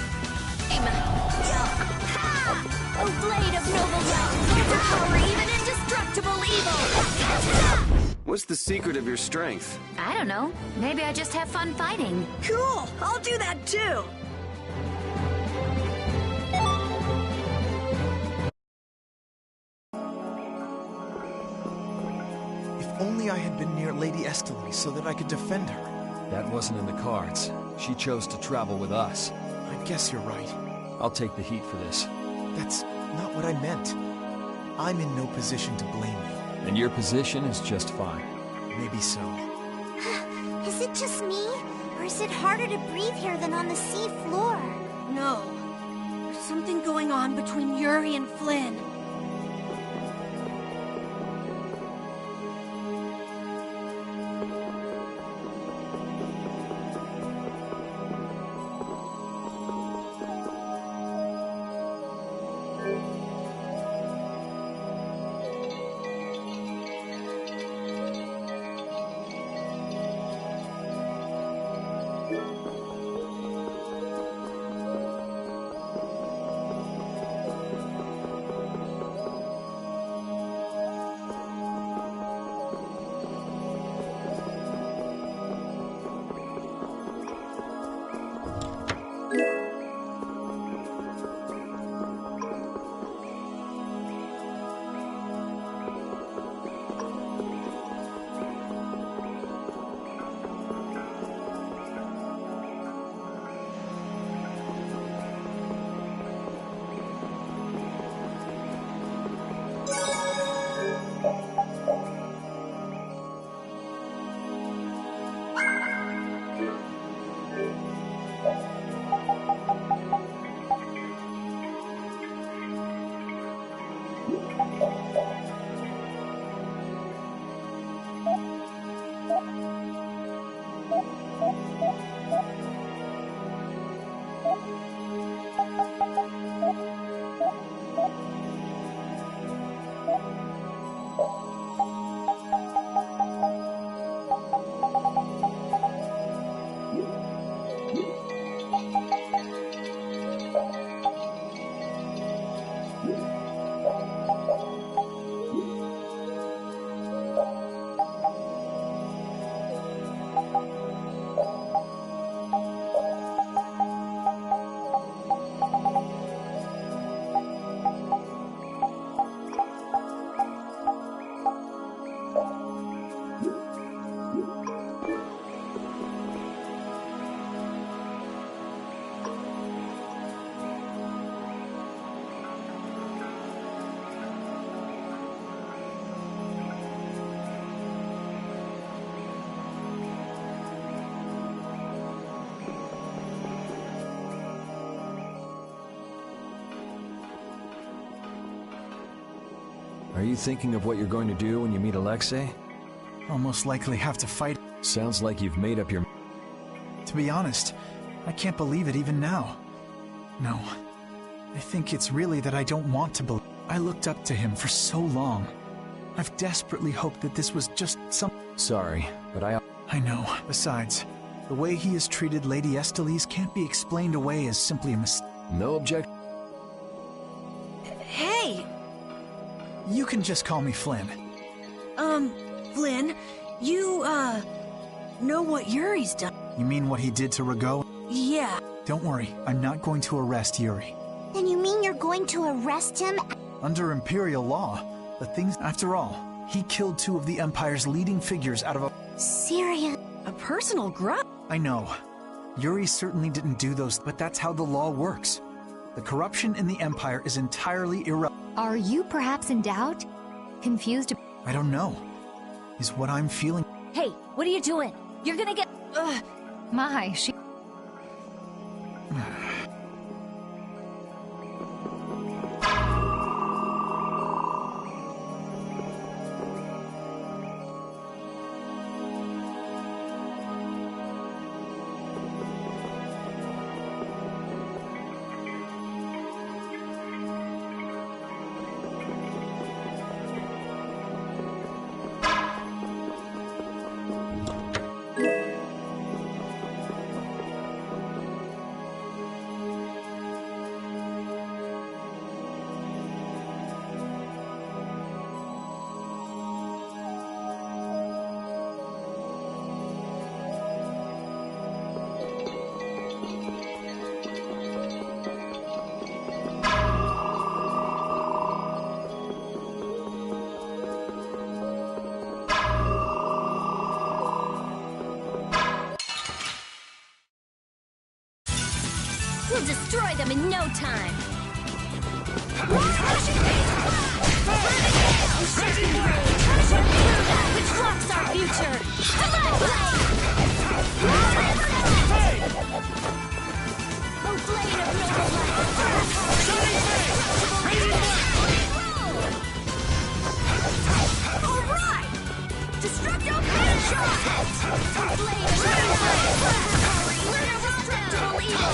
Oh, blade of noble realm, overpower even indestructible evil!
What's the secret of your strength?
I don't know. Maybe I just have fun fighting.
Cool! I'll do that too!
If only I had been near Lady Estelle so that I could defend her.
That wasn't in the cards. She chose to travel with us.
I guess you're right.
I'll take the heat for this.
That's not what I meant. I'm in no position to blame you.
And your position is just fine.
Maybe so.
Is it just me? Or is it harder to breathe here than on the sea floor?
No. There's something going on between Yuri and Flynn.
you thinking of what you're going to do when you meet Alexei?
I'll most likely have to fight.
Sounds like you've made up your...
To be honest, I can't believe it even now. No. I think it's really that I don't want to believe. I looked up to him for so long. I've desperately hoped that this was just some...
Sorry, but
I know. Besides, the way he has treated Lady Estellise can't be explained away as simply a mistake.
No objection.
Hey!
You can just call me Flynn.
Flynn, you, know what Yuri's done?
You mean what he did to Rago?
Yeah.
Don't worry, I'm not going to arrest Yuri.
Then you mean you're going to arrest him?
Under Imperial law, the things... After all, he killed 2 of the Empire's leading figures out of a...
Serious?
A personal grudge?
I know. Yuri certainly didn't do those, but that's how the law works. The corruption in the Empire is entirely irrelevant.
Are you perhaps in doubt? Confused?
I don't know. Is what I'm feeling...
Hey, what are you doing? You're gonna get...
My, she...
We'll destroy them in no time. Which blocks our future. Oh, blade of noble light. All right. Destructo headshot. Blade of noble light. Indestructible evil.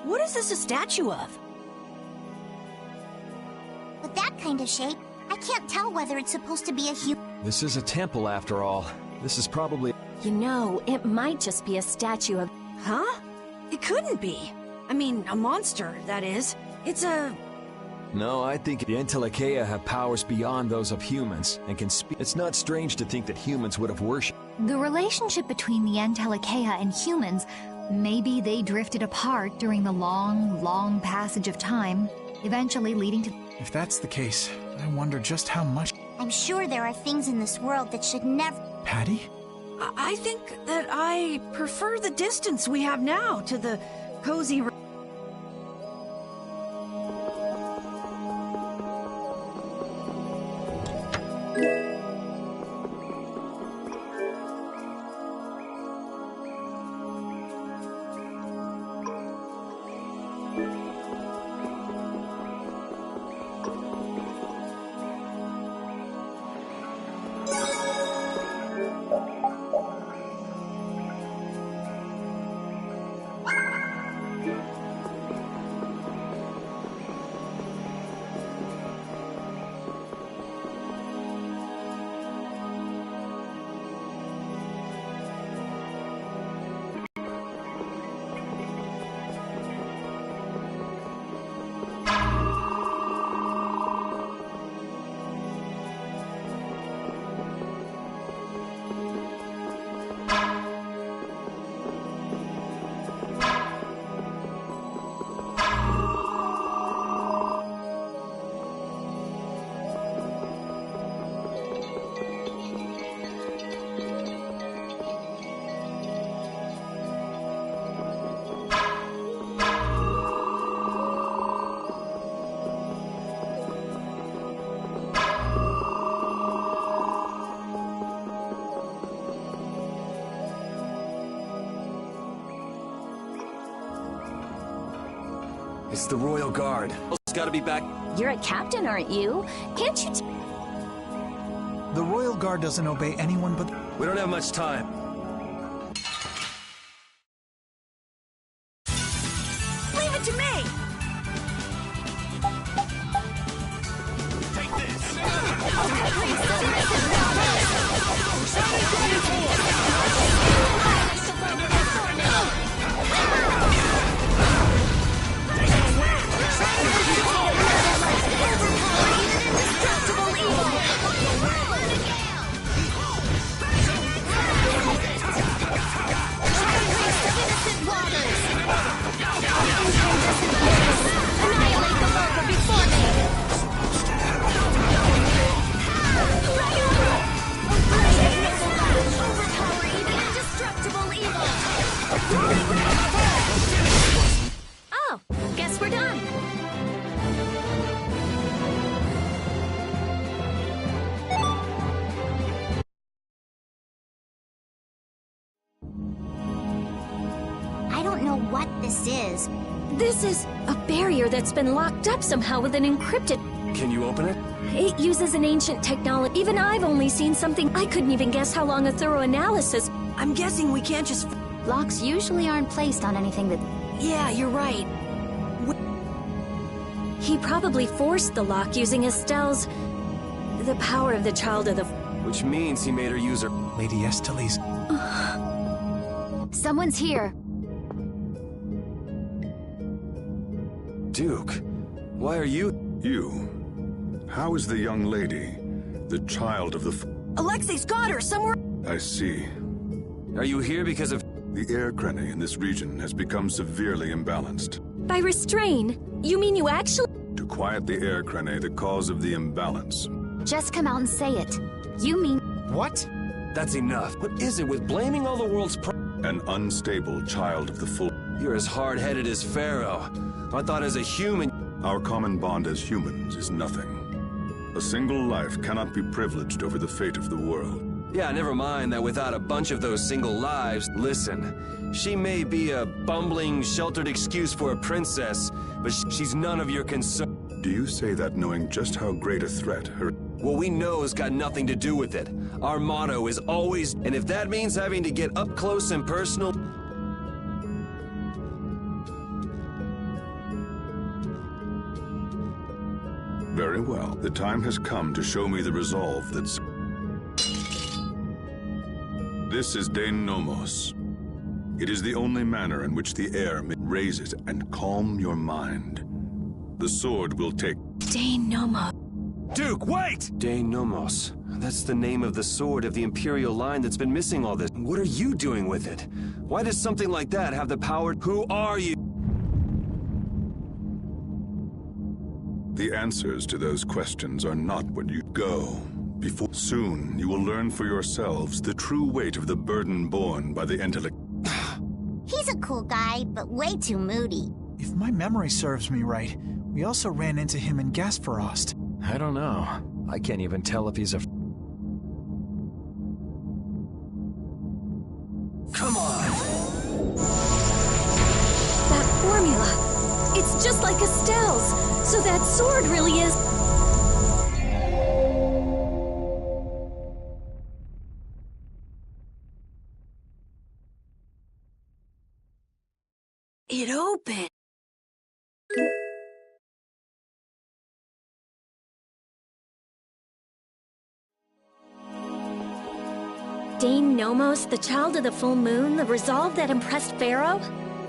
What is this a statue of?
With that kind of shape, I can't tell whether it's supposed to be a human.
This is a temple, after all. This is probably...
You know, it might just be a statue of...
Huh? It couldn't be. I mean, a monster, that is. It's a...
No, I think the Entelekea have powers beyond those of humans, and can speak. It's not strange to think that humans would have worshipped.
The relationship between the Entelekea and humans, maybe they drifted apart during the long passage of time, eventually leading to...
If that's the case, I wonder just how much...
I'm sure there are things in this world that should never...
Patty?
I think that I prefer the distance we have now to the cozy...
It's the Royal Guard. It's gotta be back.
You're a captain, aren't you? Can't you
The Royal Guard doesn't obey anyone but...
We don't have much time.
Leave it to me!
Take this!
Oh, guess we're done.
I don't know what this is.
This is a barrier that's been locked up somehow with an encrypted...
Can you open it?
It uses an ancient technology. Even I've only seen something. I couldn't even guess how long a thorough analysis...
I'm guessing we can't just...
Locks usually aren't placed on anything that...
Yeah, you're right.
He probably forced the lock using Estelle's... the power of the child of the...
Which means he made her use her...
Lady Estelle's...
Someone's here.
Duke, why are you...
You? How is the young lady? The child of the...
Alexei's got her somewhere...
I see.
Are you here because of...
The air crenny in this region has become severely imbalanced.
By restrain? You mean you actually...
To quiet the air crenny, the cause of the imbalance.
Just come out and say it. You mean...
What?
That's enough. What is it with blaming all the world's
An unstable child of the full...
You're as hard-headed as Pharaoh. I thought as a human...
Our common bond as humans is nothing. A single life cannot be privileged over the fate of the world.
Yeah, never mind that without a bunch of those single lives... Listen, she may be a bumbling, sheltered excuse for a princess, but she's none of your concern.
Do you say that knowing just how great a threat her...
What we know has got nothing to do with it. Our motto is always... And if that means having to get up close and personal...
Very well. The time has come to show me the resolve that's... This is Dane Nomos. It is the only manner in which the air may raise it and calm your mind. The sword will take...
Dane Nomos.
Duke, wait! Dane Nomos. That's the name of the sword of the Imperial line that's been missing all this. What are you doing with it? Why does something like that have the power? Who are you?
The answers to those questions are not when you go. Before soon, you will learn for yourselves the true weight of the burden borne by the intellect.
He's a cool guy, but way too moody.
If my memory serves me right, we also ran into him in Gasparost.
I don't know. I can't even tell if he's a...
Come on!
That formula! It's just like Estelle's! So that sword really is...
It opened.
Dane Nomos, the child of the full moon, the resolve that impressed Pharaoh?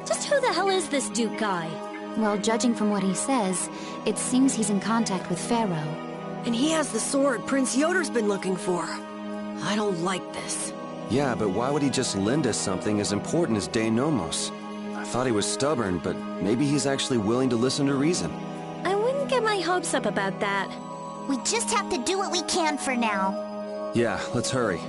Just who the hell is this Duke guy?
Well, judging from what he says, it seems he's in contact with Pharaoh.
And he has the sword Prince Yoder's been looking for. I don't like this.
Yeah, but why would he just lend us something as important as Dane Nomos? I thought he was stubborn, but maybe he's actually willing to listen to reason.
I wouldn't get my hopes up about that.
We just have to do what we can for now.
Yeah, let's hurry.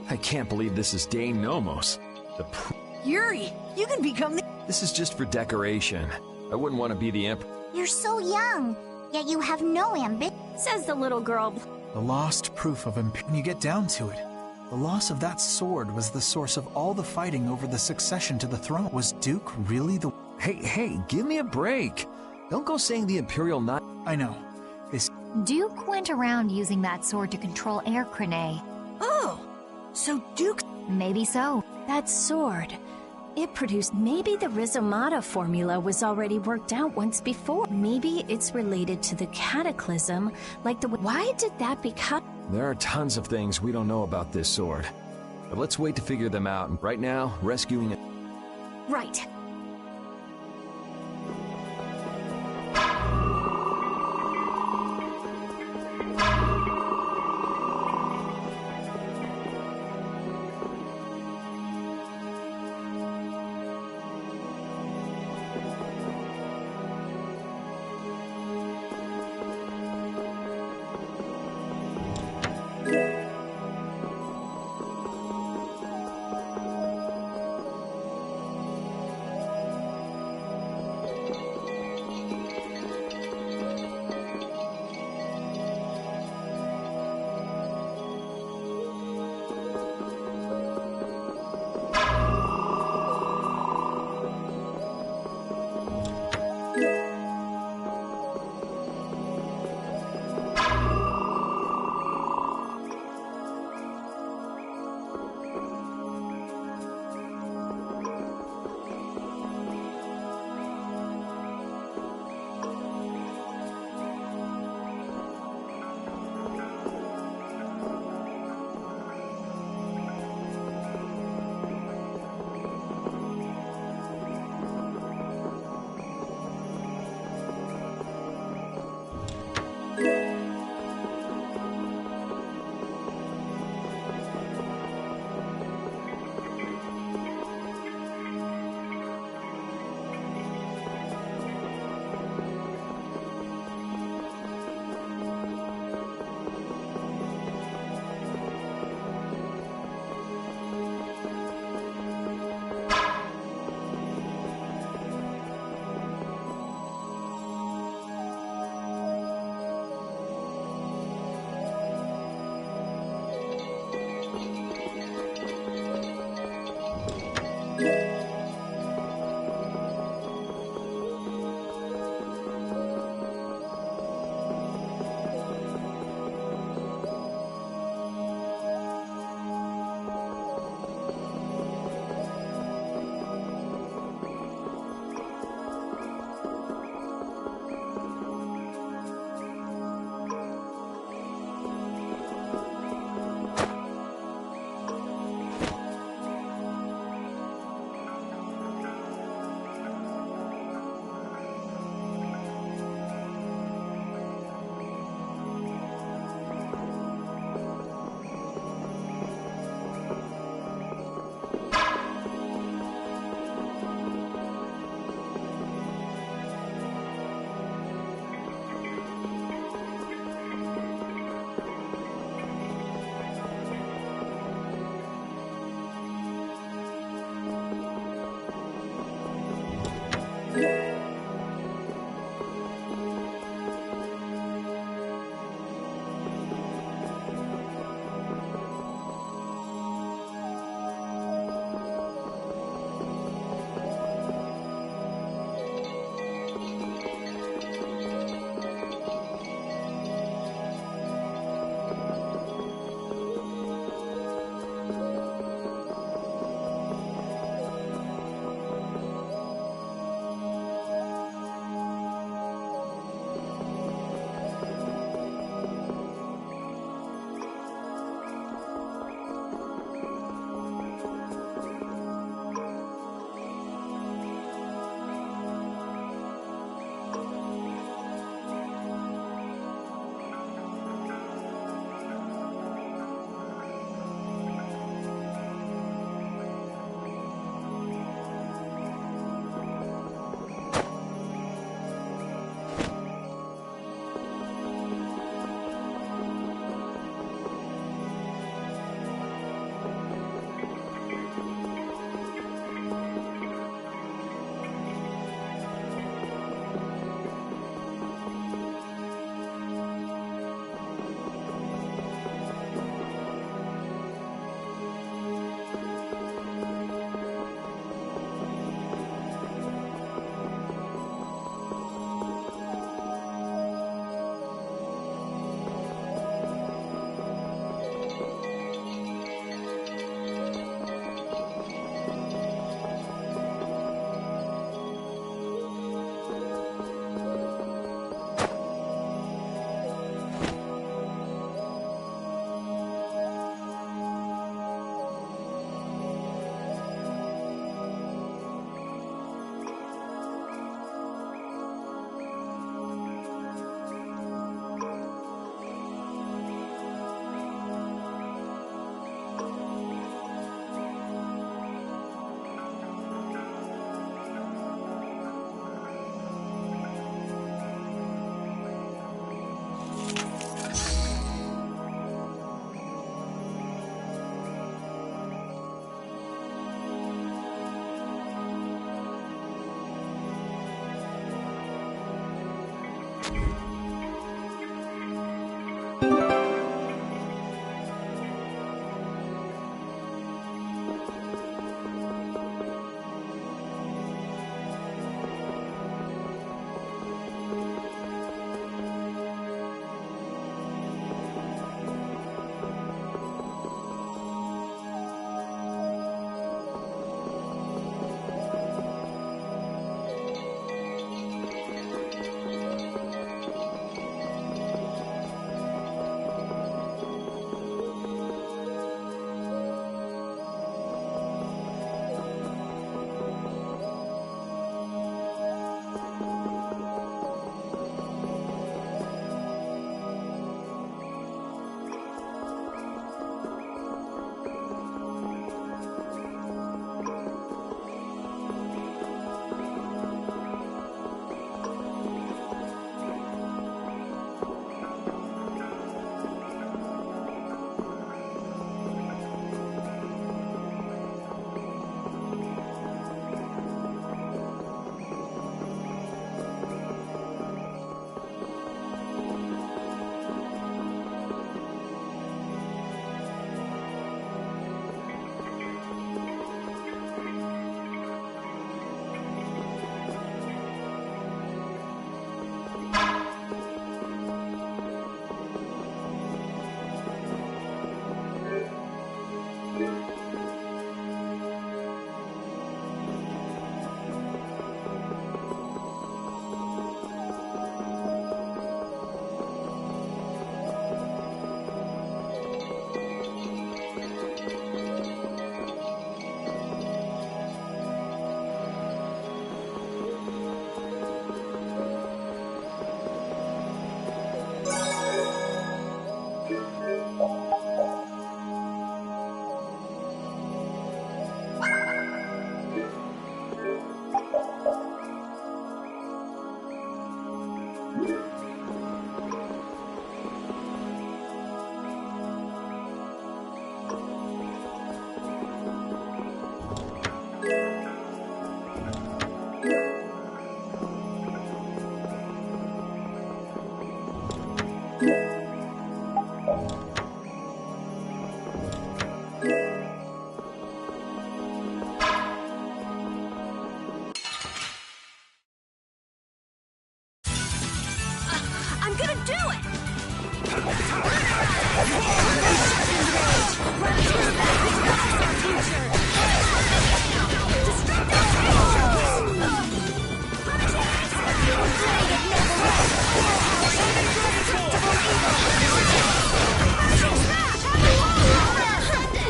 I can't believe this is Dane Nomos.
Yuri, you can become the...
This is just for decoration. I wouldn't want to be the emperor.
You're so young, yet you have no ambition,
says the little girl.
The lost proof of when you get down to it, the loss of that sword was the source of all the fighting over the succession to the throne. Was Duke really the...
Hey, give me a break. Don't go saying the Imperial Knight.
I know. This...
Duke went around using that sword to control Air Crane.
Oh, so Duke...
Maybe so.
That sword, it produced... Maybe the Rizomata formula was already worked out once before. Maybe it's related to the Cataclysm, like the... Why did that become...
There are tons of things we don't know about this sword. But let's wait to figure them out. Right now, rescuing it...
Right.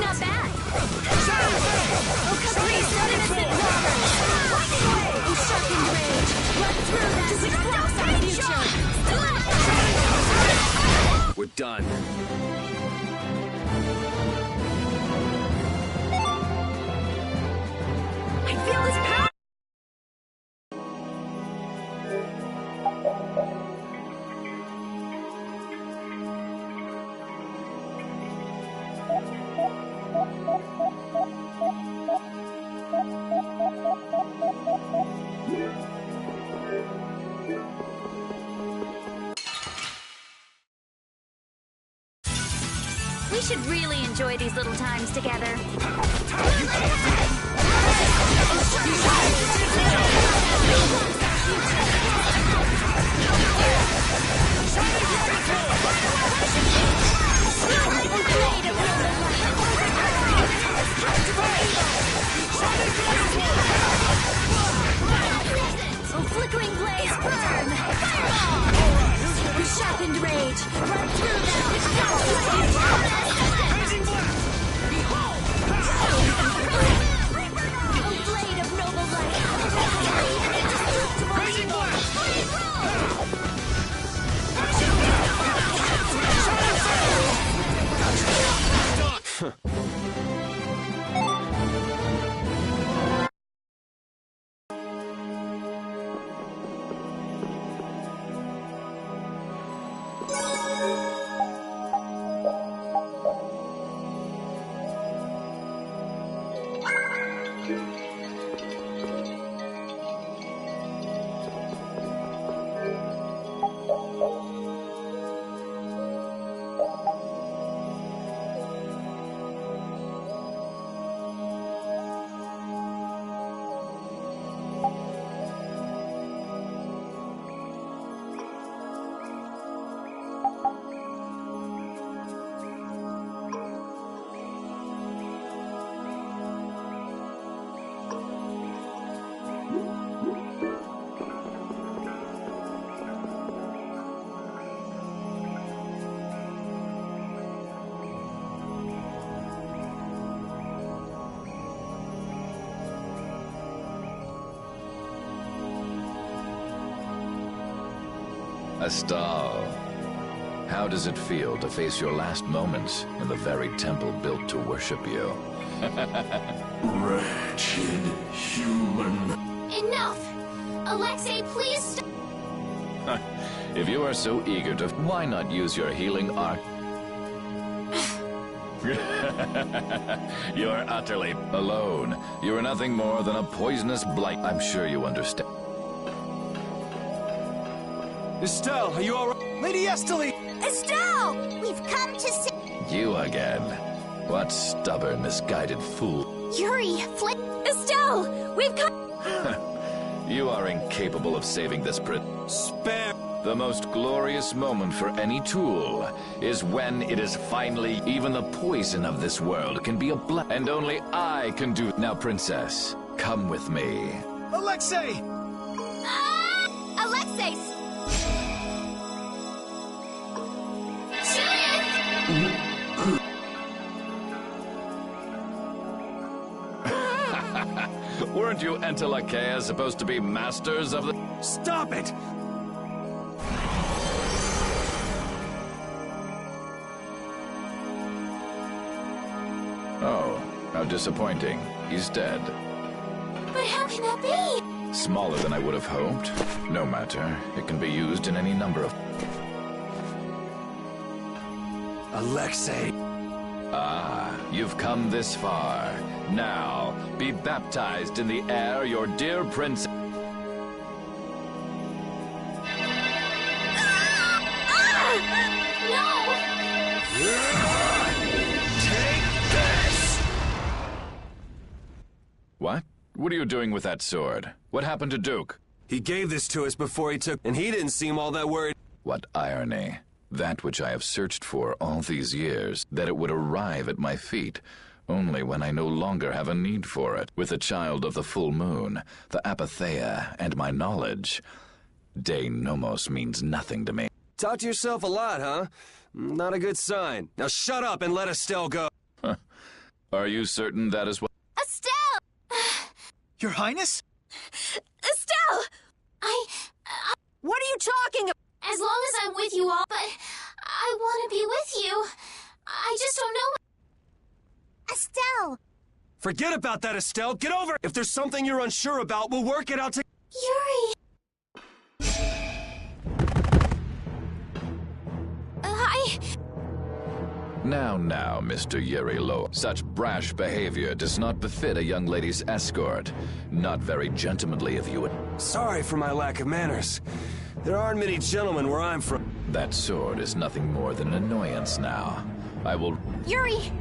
Not bad. Please, innocent waters. Sharpened rage. Run through that. Destruct our future.
We're done.
I feel his power.
We should really enjoy these little times together.
Flickering blaze, burn! Fireball! Sharpened rage, run through them! A blade of noble light!
Astal, how does it feel to face your last moments in the very temple built to worship you?
Wretched human.
Enough! Alexei, please stop!
If you are so eager to, why not use your healing art? You're utterly alone. You are nothing more than a poisonous blight. I'm sure you understand.
Estelle, are you alright?
Lady Estelle!
Estelle! We've come to see...
You again. What stubborn, misguided fool.
Yuri, Estelle! We've come...
You are incapable of saving this
Spare...
The most glorious moment for any tool is when it is finally... Even the poison of this world can be a and only I can do... Now, Princess, come with me.
Alexei!
Alexei!
Weren't you Entelakea supposed to be masters of the...
Stop it!
Oh, how disappointing. He's dead.
But how can that be?
Smaller than I would have hoped. No matter. It can be used in any number of...
Alexei!
Ah, you've come this far. Now, be baptized in the air, your dear prince... What? What are you doing with that sword? What happened to Duke?
He gave this to us before he took... And he didn't seem all that worried.
What irony. That which I have searched for all these years, that it would arrive at my feet, only when I no longer have a need for it. With the child of the full moon, the Apatheia, and my knowledge, De Nomos means nothing to me.
Talk to yourself a lot, huh? Not a good sign. Now shut up and let Estelle go.
Are you certain that is what—
Estelle!
Your Highness?
Estelle!
What are you talking about?
As long as I'm with you all, but I want to be with you. I just don't know. Estelle!
Forget about that, Estelle. Get over it. If there's something you're unsure about, we'll work it out together.
Yuri!
Now, Mr. Yuri Lo. Such brash behavior does not befit a young lady's escort. Not very gentlemanly of you would—
Sorry for my lack of manners. There aren't many gentlemen where I'm from.
That sword is nothing more than an annoyance now. I will—
Yuri!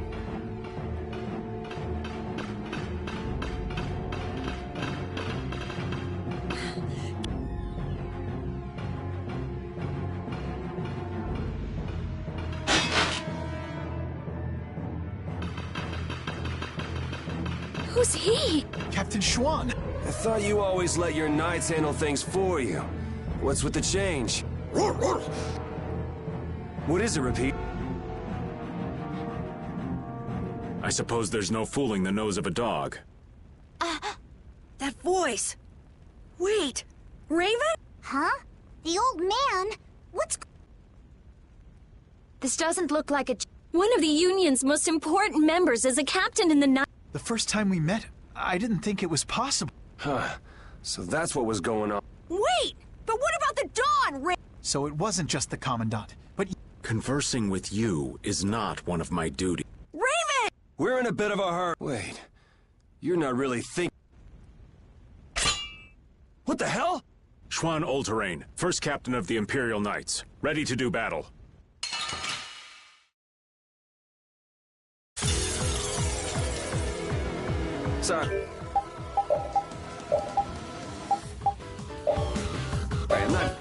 Who's he?
Captain Schwan.
I thought you always let your knights handle things for you. What's with the change? What is it, Repeat?
I suppose there's no fooling the nose of a dog.
That voice. Wait, Raven?
Huh? The old man? What's...
This doesn't look like a... One of the Union's most important members is a captain in the night.
The first time we met, I didn't think it was possible.
Huh. So that's what was going on.
Wait! But what about the Dawn, Raven?
So it wasn't just the Commandant, but...
Conversing with you is not one of my duties.
Raven!
We're in a bit of a hurry. Wait. You're not really thinking... What the hell?
Schwan Olterain, first captain of the Imperial Knights. Ready to do battle.
Sorry. I'm not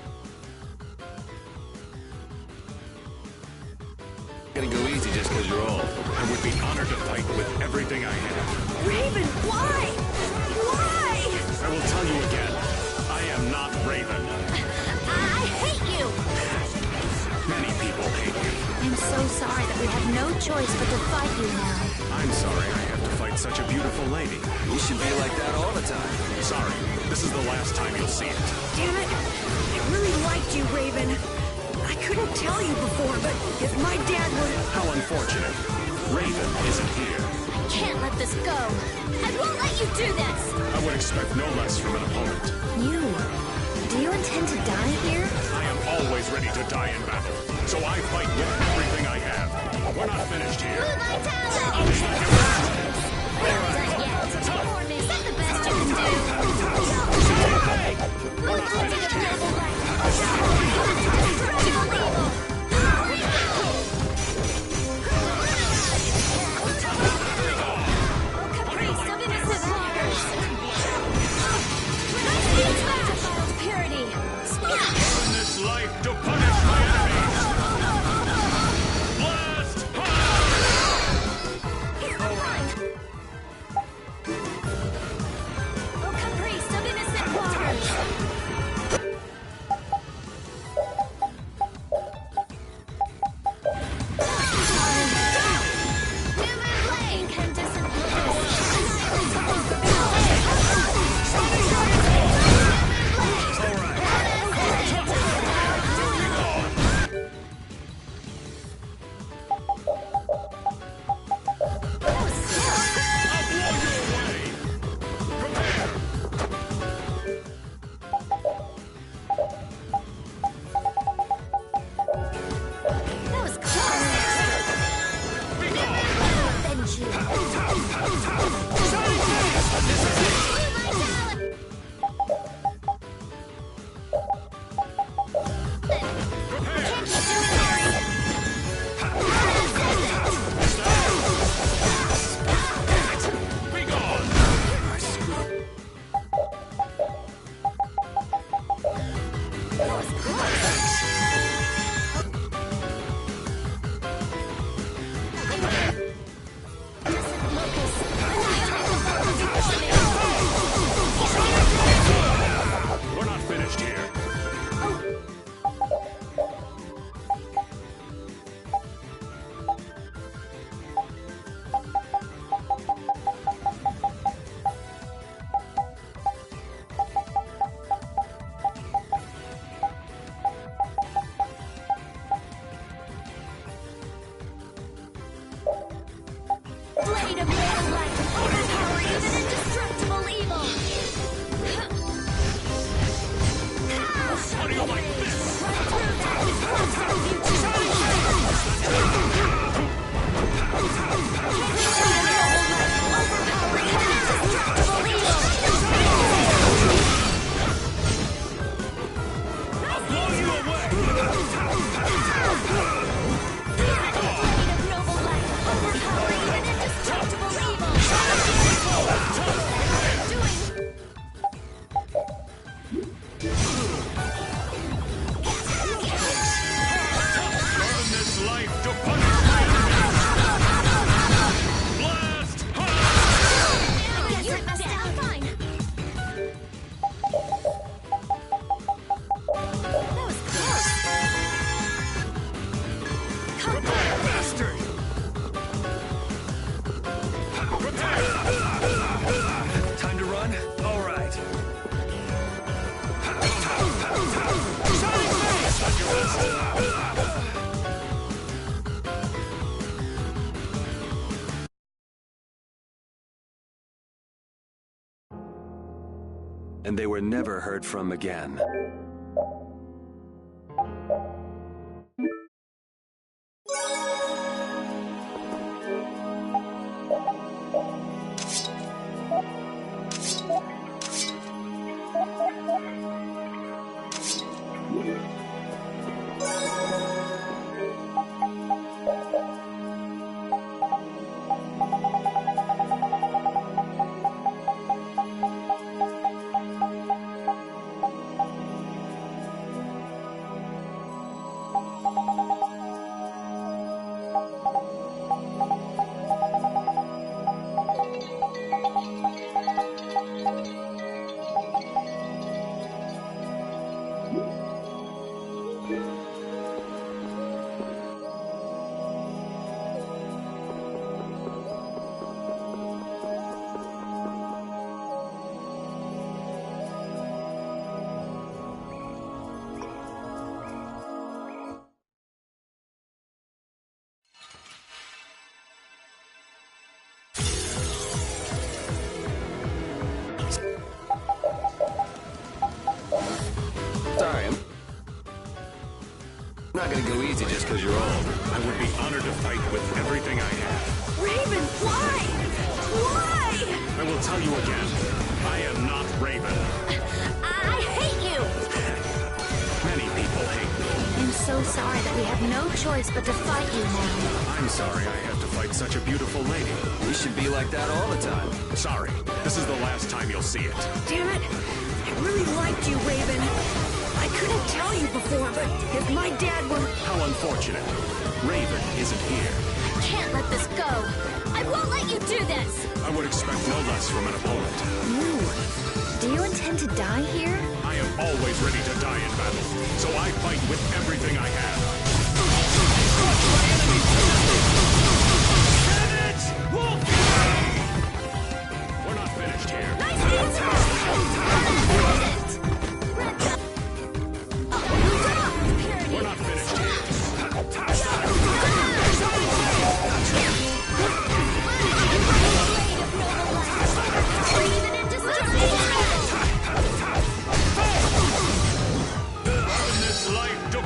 gonna go easy just because you're old.
I would be honored to fight with everything I have.
Raven, why? Why?
I will tell you again. I am not Raven.
I hate you!
Many people hate you.
I'm so sorry that we have no choice but to fight you now.
I'm sorry I have to fight such a beautiful lady.
You should be like that all the time.
Sorry, this is the last time you'll see it.
Damn it. I really liked you, Raven. I couldn't tell you before, but if my dad would...
How unfortunate. Raven isn't here.
I can't let this go. I won't let you do this!
I would expect no less from an opponent.
Do you intend to die here?
I am always ready to die in battle, so I fight with everything I have. We're not finished here.
Blue lights out!
I'll be like a
We're not done yet. Is that the best you can do? Blue lights in the purple light. Caprice of innocent waters. Defiled purity.
Turn this life to punish my enemies! Blast!
Oh, caprice of innocent waters.
Bastard! Time to run? All right. And they were never heard from again. Sorry, I'm not gonna go easy just because you're old.
I would be honored to fight with everything I have.
Raven, why? Why?
I will tell you again, I am not Raven.
I hate you!
Many people hate me.
I'm so sorry that we have no choice but to fight you now.
I'm sorry I have to fight such a beautiful lady.
You should be like that all the time.
Sorry, this is the last time you'll see it.
Damn it! I really liked you, Raven. I couldn't tell you before, but if my dad were...
How unfortunate. Raven isn't here.
I can't let this go. I won't let you do this!
I would expect no less from an opponent.
Ooh. Do you intend to die here?
I am always ready to die in battle, so I fight with everything I have. We're not finished here.
Nice answer!
We're not finished here. Burn this life to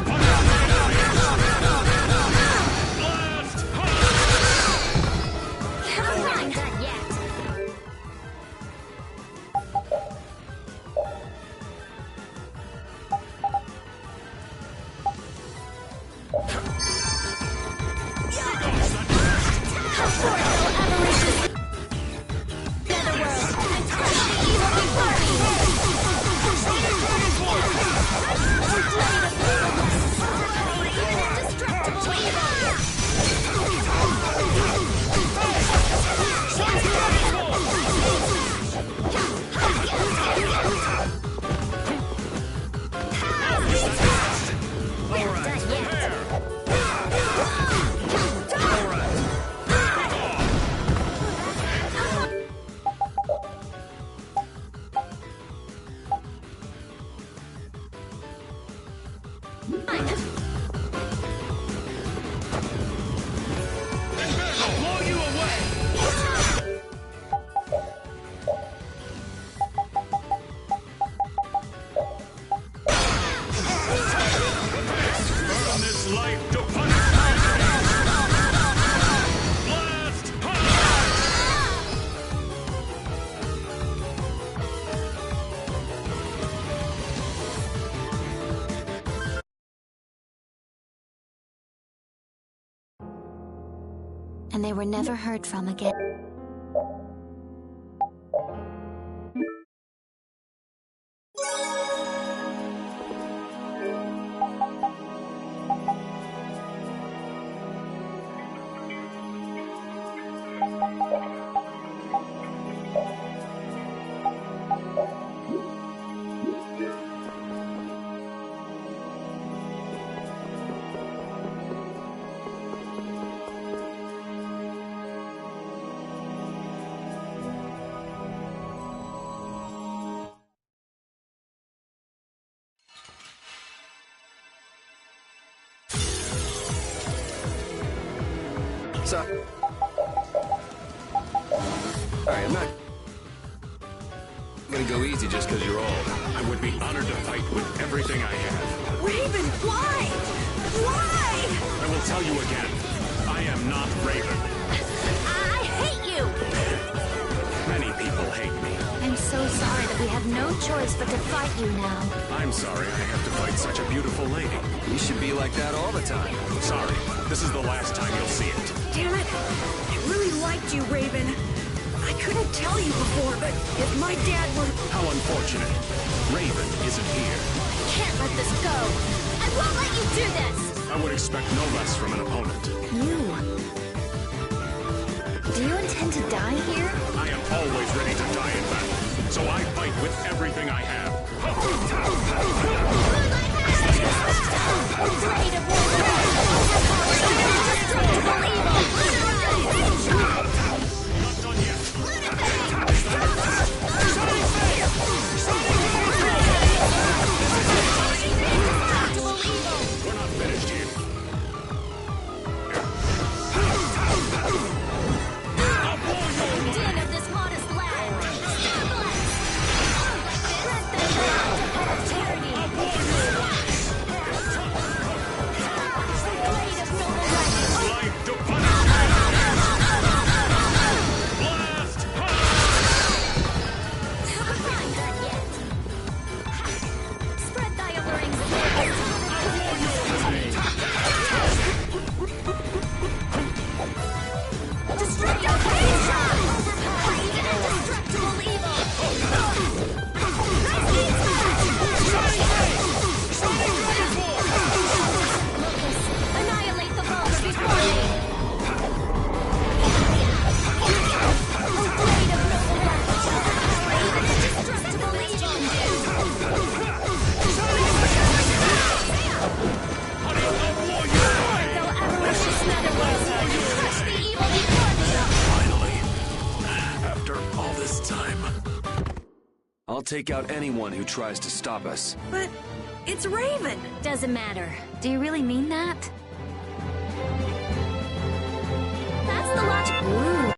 and they were never heard from again.
Sorry, I'm not gonna go easy just because you're old.
I would be honored to fight with everything I have.
Raven, why? Why?
I will tell you again. I am not Raven.
I hate you!
Many people hate me.
I'm so sorry that we have no choice but to fight you now.
I'm sorry I have to fight such a beautiful lady.
You should be like that all the time.
Sorry, this is the last time you'll see it.
Damn it. I really liked you, Raven. I couldn't tell you before, but if my dad were...
How unfortunate. Raven isn't here.
I can't let this go. I won't let you do this!
I would expect no less from an opponent.
You... Do you intend to die here?
I am always ready to die in battle, so I fight with everything I have.
Afraid of war, indestructible evil!
We're not finished here.
Din of this modest land! Let the ground of tyranny! Blade of noble right!
Life to punishment! Blast!
I'm done yet. Spread thy alluring Destructive creation! Overpowering indestructible evil! Locus, annihilate the vulgar before me! Blade of noble right! Overpowering indestructible Though avaricious netherworld, crush the evil before me!
Finally, after all this time.
I'll take out anyone who tries to stop us.
But it's Raven.
Doesn't matter.
Do you really mean that?
That's the logic.
Ooh.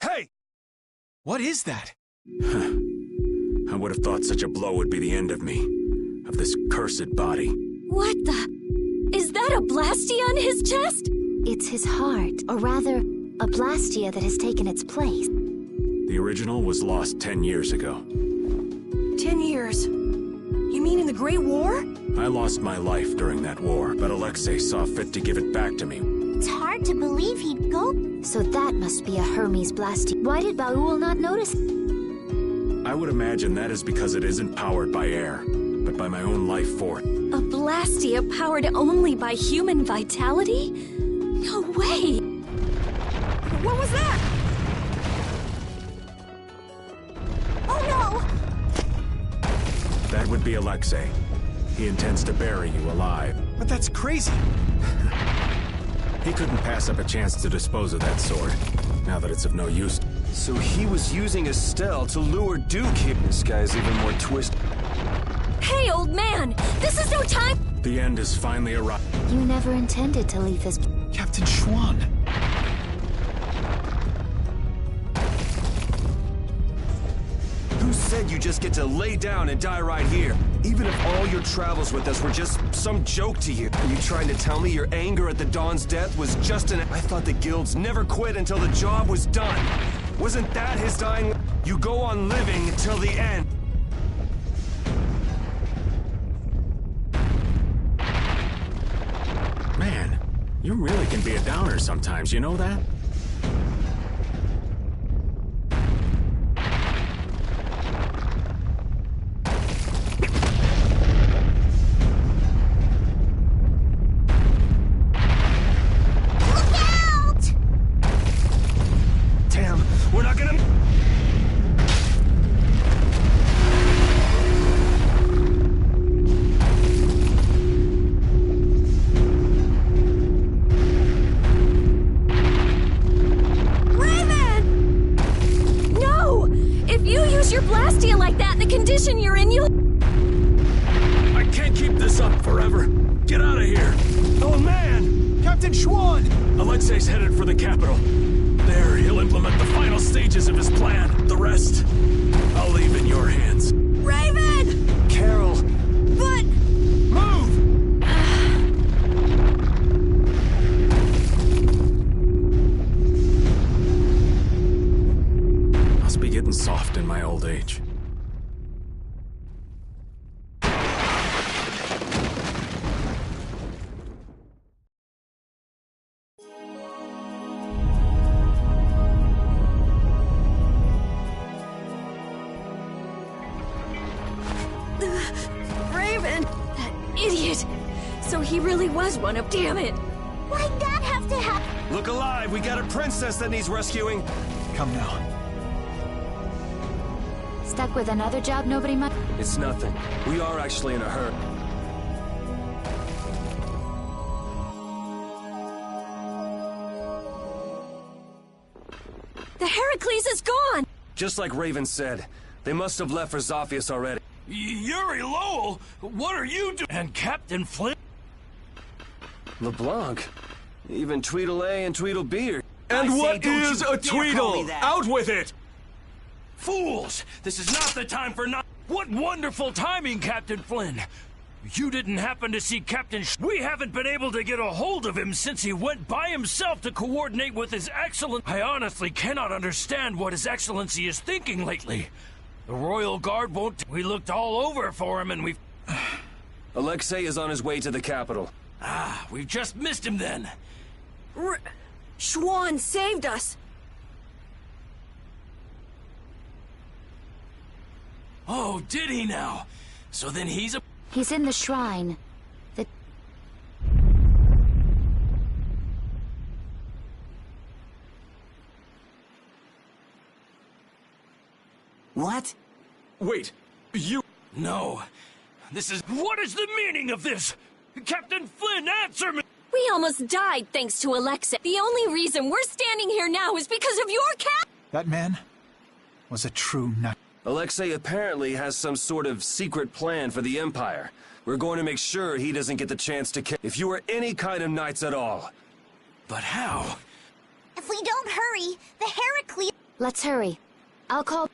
Hey!
What is that?
I would have thought such a blow would be the end of me. Of this cursed body.
What the? Is that a Blastia on his chest?
It's his heart, or rather, a Blastia that has taken its place.
The original was lost 10 years ago.
10 years. You mean in the Great War?
I lost my life during that war, but Alexei saw fit to give it back to me.
It's hard to believe he'd go.
So that must be a Hermes Blastia. Why did Baul not notice?
I would imagine that is because it isn't powered by air, but by my own life force.
A Blastia powered only by human vitality? No way!
What was that?
Oh no!
That would be Alexei. He intends to bury you alive.
But that's crazy.
He couldn't pass up a chance to dispose of that sword, now that it's of no use.
So he was using Estelle to lure Duke here. This guy's even more twisted.
Hey, old man! This is no time!
The end is finally arrived.
You never intended to leave this...
Captain Schwan.
Who said you just get to lay down and die right here? Even if all your travels with us were just some joke to you. Are you trying to tell me your anger at the Dawn's death was just an... I thought the guilds never quit until the job was done. Wasn't that his dying... You go on living until the end.
Man, you really can be a downer sometimes, you know that?
Damn, we're not
Blastia like that, the condition you're in, you...
I can't keep this up forever. Get out of here.
Old man!
Captain Schwann!
Alexei's headed for the capital. There, he'll implement the final stages of his plan. The rest, I'll leave in your hands.
Raven!
Carol!
But...
Move!
Must be getting soft in my old age.
Raven! That idiot! So he really was one of... Damn it!
Why'd that have to happen?
Look alive! We got a princess that needs rescuing!
Come now.
Stuck with another job nobody might...
It's nothing. We are actually in a hurry.
The Heracles is gone!
Just like Raven said, they must have left for Zophius already.
Yuri Lowell? What are you doing? And Captain Flynn?
LeBlanc? Even Tweedle-A and Tweedle-B are...
And what is
a
Tweedle? Out with it! Fools! This is not the time for not... What wonderful timing, Captain Flynn! You didn't happen to see Captain We haven't been able to get a hold of him since he went by himself to coordinate with His Excellence. I honestly cannot understand what His Excellency is thinking lately. The Royal Guard won't... We looked all over for him and we've...
Alexei is on his way to the capital.
Ah, we've just missed him then.
Schwann saved us!
Oh, did he now? So then he's a...
He's in the shrine. The...
What?
Wait, you... No. This is... What is the meaning of this? Captain Flynn, answer me!
We almost died thanks to Alexei. The only reason we're standing here now is because of your cat.
That man was a true nut.
Alexei apparently has some sort of secret plan for the Empire. We're going to make sure he doesn't get the chance to kill... If you are any kind of knights at all.
But how?
If we don't hurry, the Heracles...
Let's hurry. I'll call...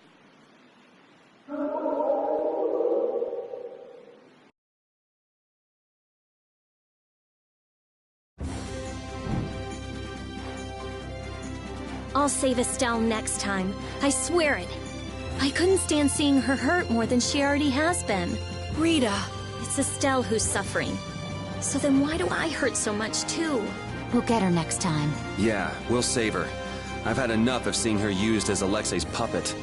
I'll save Estelle next time. I swear it. I couldn't stand seeing her hurt more than she already has been.
Rita.
It's Estelle who's suffering. So then why do I hurt so much too?
We'll get her next time.
Yeah, we'll save her. I've had enough of seeing her used as Alexei's puppet.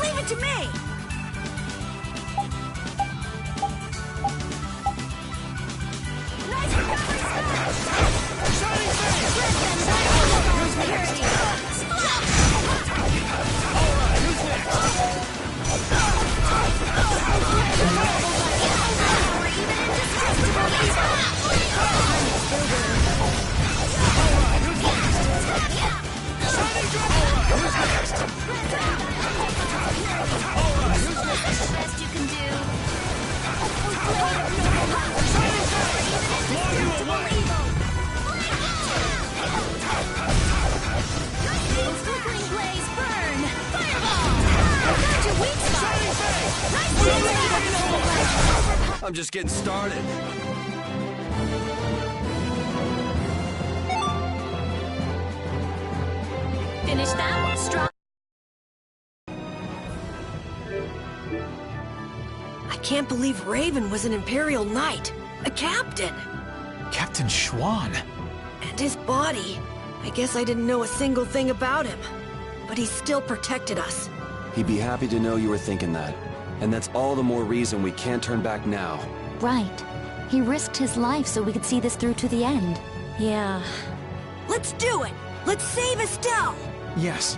Leave it to me! Nice recovery, Smash! Shining Face! Alright, who's
Best you can do.
Flickering blaze, burn! Fireball! Got your weak spot! Nice.
I'm just getting started.
Finish that. Strong.
can't believe Raven was an Imperial Knight. A captain.
Captain Schwan.
And his body. I guess I didn't know a single thing about him. But he still protected us.
He'd be happy to know you were thinking that. And that's all the more reason we can't turn back now.
Right. He risked his life so we could see this through to the end.
Yeah.
Let's do it! Let's save Estelle!
Yes.